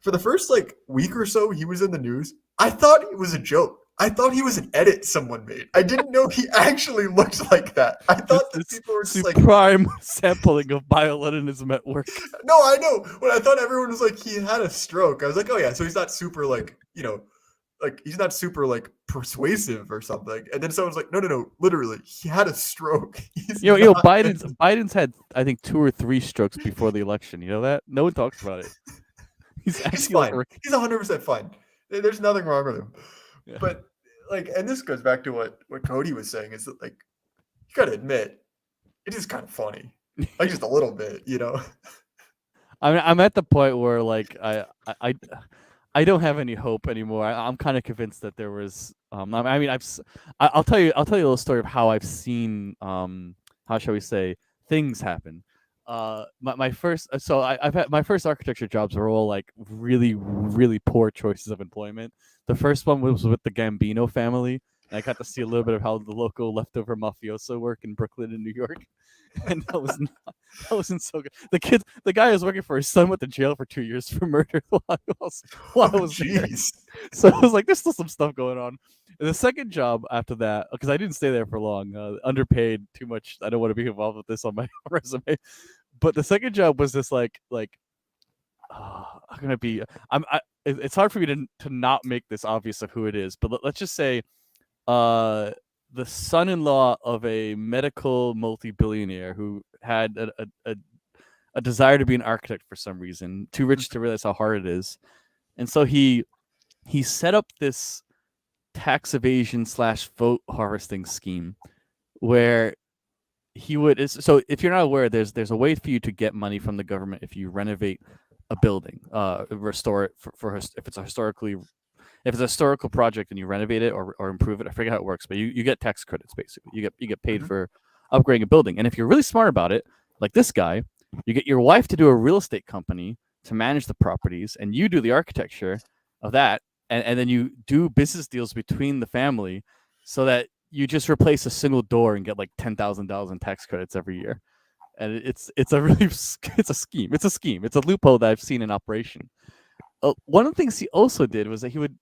For the first like week or so he was in the news, I thought it was a joke. I thought he was an edit someone made. I didn't know he actually looked like that. I thought that people were just like prime sampling of bioleninism at work. No, I know. When I thought everyone was like he had a stroke, I was like, oh yeah, so he's not super like like he's not super like persuasive or something. And then someone's like, no, literally, he had a stroke. Biden's had I think 2 or 3 strokes before the election. You know that? No one talks about it. He's fine. He's 100% fine. There's nothing wrong with him. Yeah. But like, and this goes back to what Cody was saying, is that like you gotta admit it is kind of funny, like just a little bit, I mean, I'm at the point where like I don't have any hope anymore. I'm kind of convinced that there was. I mean, I'll tell you a little story of how I've seen how shall we say things happen. My first, so I've had my first architecture jobs were all like really, really poor choices of employment. The first one was with the Gambino family, and I got to see a little bit of how the local leftover mafioso work in Brooklyn and New York, and that wasn't so good. The guy I was working for, his son went to jail for 2 years for murder while I was there. So I was like, there's still some stuff going on. And the second job after that, because I didn't stay there for long, underpaid too much. I don't want to be involved with this on my resume. But the second job was this I'm gonna be. It's hard for me to not make this obvious of who it is. But let's just say, the son-in-law of a medical multi-billionaire who had a desire to be an architect for some reason, too rich to realize how hard it is, and so he set up this tax evasion / vote harvesting scheme where he would. So if you're not aware, there's a way for you to get money from the government if you renovate a building, restore it for if it's a historical project and you renovate it or improve it. I forget how it works, but you get tax credits basically. You get paid for upgrading a building, and if you're really smart about it, like this guy, you get your wife to do a real estate company to manage the properties, and you do the architecture of that, and then you do business deals between the family so that you just replace a single door and get like $10,000 in tax credits every year. And it's a scheme. It's a loophole that I've seen in operation. One of the things he also did was that he would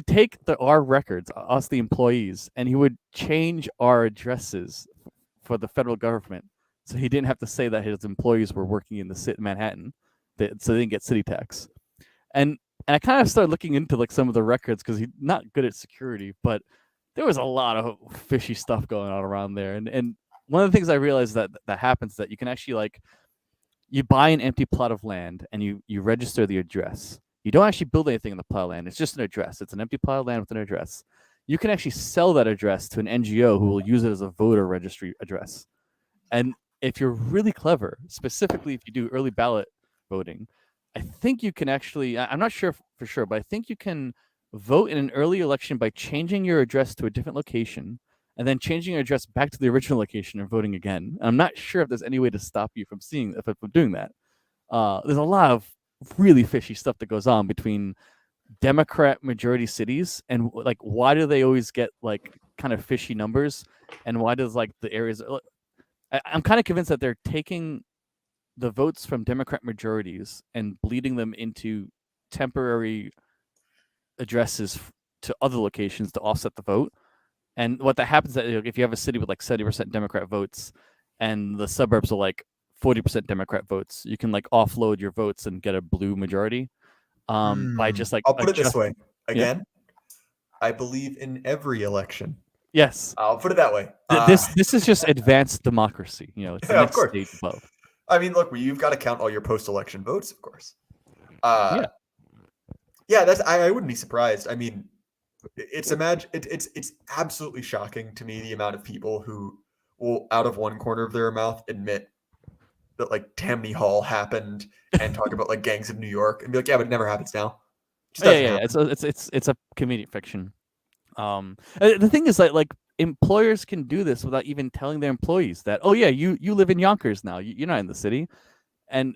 take our records, us the employees, and he would change our addresses for the federal government so he didn't have to say that his employees were working in the city Manhattan, so they didn't get city tax. And I kind of started looking into like some of the records because he's not good at security, but there was a lot of fishy stuff going on around there. And one of the things I realized that happens is that you can actually like you buy an empty plot of land and you register the address. You don't actually build anything in the plot of land. It's just an address. It's an empty plot of land with an address. You can actually sell that address to an NGO who will use it as a voter registry address. And if you're really clever, specifically if you do early ballot voting, I think you can actually, I'm not sure for sure, but I think you can vote in an early election by changing your address to a different location and then changing your address back to the original location and voting again. And I'm not sure if there's any way to stop you from doing that. There's a lot of really fishy stuff that goes on between Democrat majority cities, and like why do they always get like kind of fishy numbers, and why does like the areas I'm kind of convinced that they're taking the votes from Democrat majorities and bleeding them into temporary addresses to other locations to offset the vote. And what that happens is that if you have a city with like 70% Democrat votes and the suburbs are like 40% Democrat votes, you can like offload your votes and get a blue majority by just like I'll put it this way. Again, I believe in every election. Yes. I'll put it that way. This is just advanced democracy. You know, it's the Yeah, of next course. stage above. I mean, look, you've got to count all your post-election votes, of course. Yeah. Yeah, that's I wouldn't be surprised. I mean, it's absolutely shocking to me the amount of people who will, out of one corner of their mouth, admit that like Tammany Hall happened and talk about like gangs of New York and be like, yeah, but it never happens now. It just doesn't happen. It's a convenient fiction. The thing is that like employers can do this without even telling their employees that, oh yeah, you live in Yonkers now, you're not in the city, and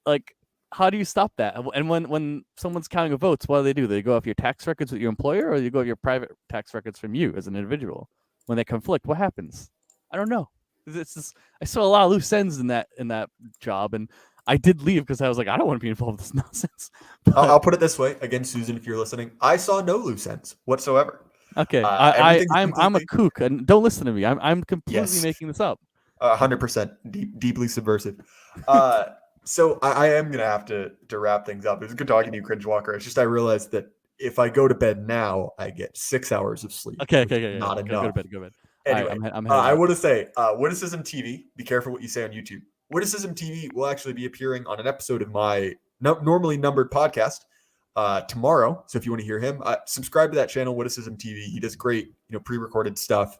like how do you stop that? And when someone's counting the votes, what do? They go off your tax records with your employer, or you go off your private tax records from you as an individual? When they conflict, what happens? I don't know. It's just, I saw a lot of loose ends in that job, and I did leave because I was like, I don't want to be involved in this nonsense. I'll put it this way again, Susan, if you're listening, I saw no loose ends whatsoever. Okay, everything's I'm a kook, and don't listen to me. I'm completely Yes. making this up. 100% deeply subversive. So I am gonna have to wrap things up. It was good talking to you, Cringe Walker. It's just I realized that if I go to bed now, I get 6 hours of sleep. Okay, not okay, enough. Go to bed. Go to bed. Anyway, I'm heading I out. want to say, Witticism TV. Be careful what you say on YouTube. Witticism TV will actually be appearing on an episode of my normally numbered podcast tomorrow. So if you want to hear him, subscribe to that channel, Witticism TV. He does great, pre-recorded stuff,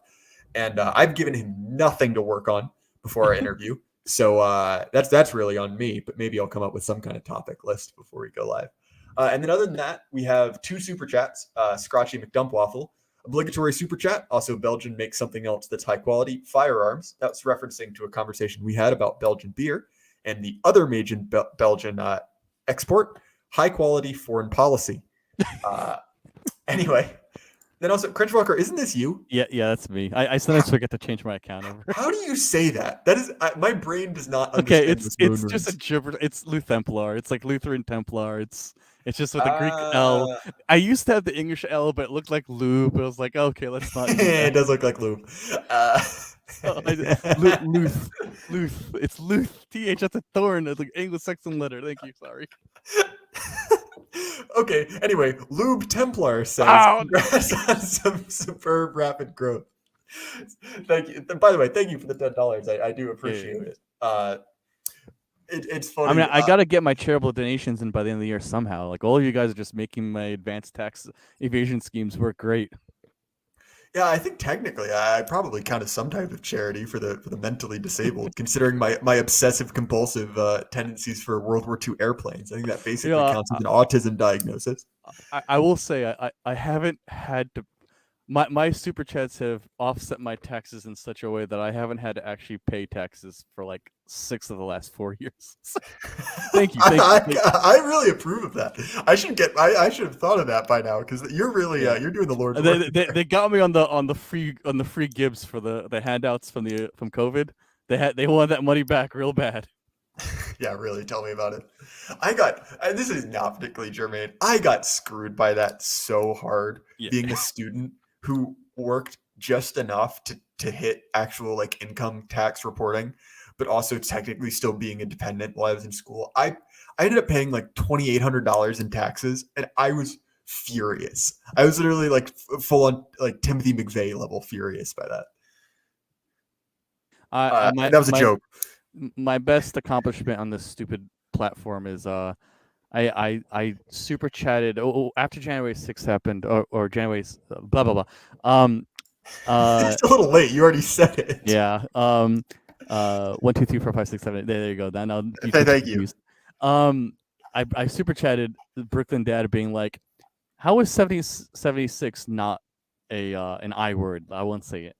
and I've given him nothing to work on before our interview. So that's really on me. But maybe I'll come up with some kind of topic list before we go live. And then other than that, we have 2 super chats. Scratchy McDumpwaffle. Obligatory super chat. Also, Belgian makes something else that's high quality. Firearms. That's referencing to a conversation we had about Belgian beer. And the other major Belgian export, high quality foreign policy. Anyway, then also, Cringe Walker, isn't this you? Yeah, that's me. I sometimes forget to change my account over. How do you say that? That is my brain does not Okay, understand. it's just a gibber. It's Luthemplar. It's like Lutheran Templar. It's just with the Greek L. I used to have the English L, but it looked like Lou. But I was like, okay, let's not. It does look like lube. Luth. It's Luth. TH. That's a thorn. It's like Anglo-Saxon letter. Thank you. Sorry. Okay. Anyway, Lube Templar says, Wow. congrats on some superb rapid growth. Thank you. By the way, thank you for the $10. I do appreciate it. It's funny. I mean, I gotta get my charitable donations in by the end of the year somehow. Like all of you guys are just making my advanced tax evasion schemes work great. Yeah, I think technically I probably count as some type of charity for the mentally disabled, considering my obsessive compulsive tendencies for World War II airplanes. I think that basically counts as an autism diagnosis. I will say I haven't had to. My super chats have offset my taxes in such a way that I haven't had to actually pay taxes for like 6 of the last 4 years. Thank you. I really approve of that. I should have thought of that by now because you're really you're doing the Lord's work. They got me on the free Gibbs for the handouts from COVID. They wanted that money back real bad. Yeah, really. Tell me about it. This is not particularly germane. I got screwed by that so hard being a student who worked just enough to hit actual like income tax reporting, but also technically still being independent while I was in school. I ended up paying like $2,800 in taxes, and I was furious. I was literally like full on like Timothy McVeigh level furious by that. That was a joke. My best accomplishment on this stupid platform is I super chatted after January 6th happened or January blah blah blah. It's a little late. You already said it. Yeah. 1, 2, 3, 4, 5, 6, 7. There you go. Then I'll Thank you. I super chatted Brooklyn Dad being like, how is 76 not an I word? I won't say it.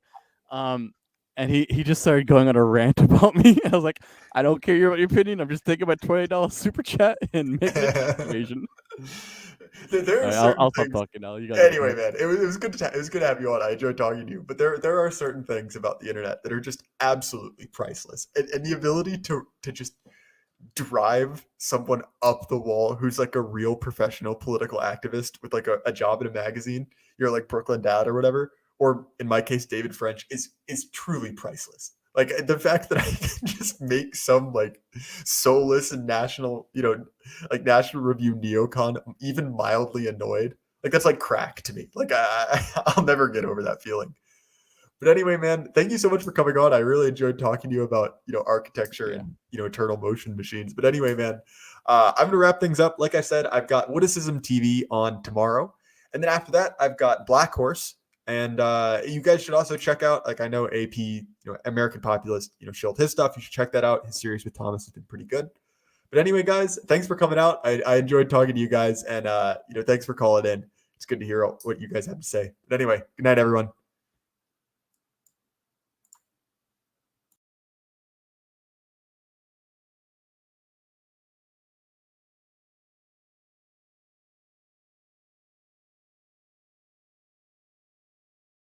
And he just started going on a rant about me. I was like, I don't care your opinion. I'm just taking my $20 super chat and making a invasion. I'll stop talking now. You guys anyway, man, it was good to have you on. I enjoyed talking to you. But there are certain things about the internet that are just absolutely priceless, and the ability to just drive someone up the wall who's like a real professional political activist with like a job in a magazine. You're like Brooklyn Dad or whatever. Or in my case, David French is truly priceless. Like the fact that I can just make some like soulless and national, like National Review neocon even mildly annoyed. Like that's like crack to me. Like I'll never get over that feeling. But anyway, man, thank you so much for coming on. I really enjoyed talking to you about, architecture and, eternal motion machines. But anyway, man, I'm going to wrap things up. Like I said, I've got Witticism TV on tomorrow. And then after that, I've got Black Horse. And you guys should also check out, like I know AP, American Populist, shilled his stuff. You should check that out. His series with Thomas has been pretty good. But anyway, guys, thanks for coming out. I enjoyed talking to you guys. And, thanks for calling in. It's good to hear what you guys have to say. But anyway, good night, everyone.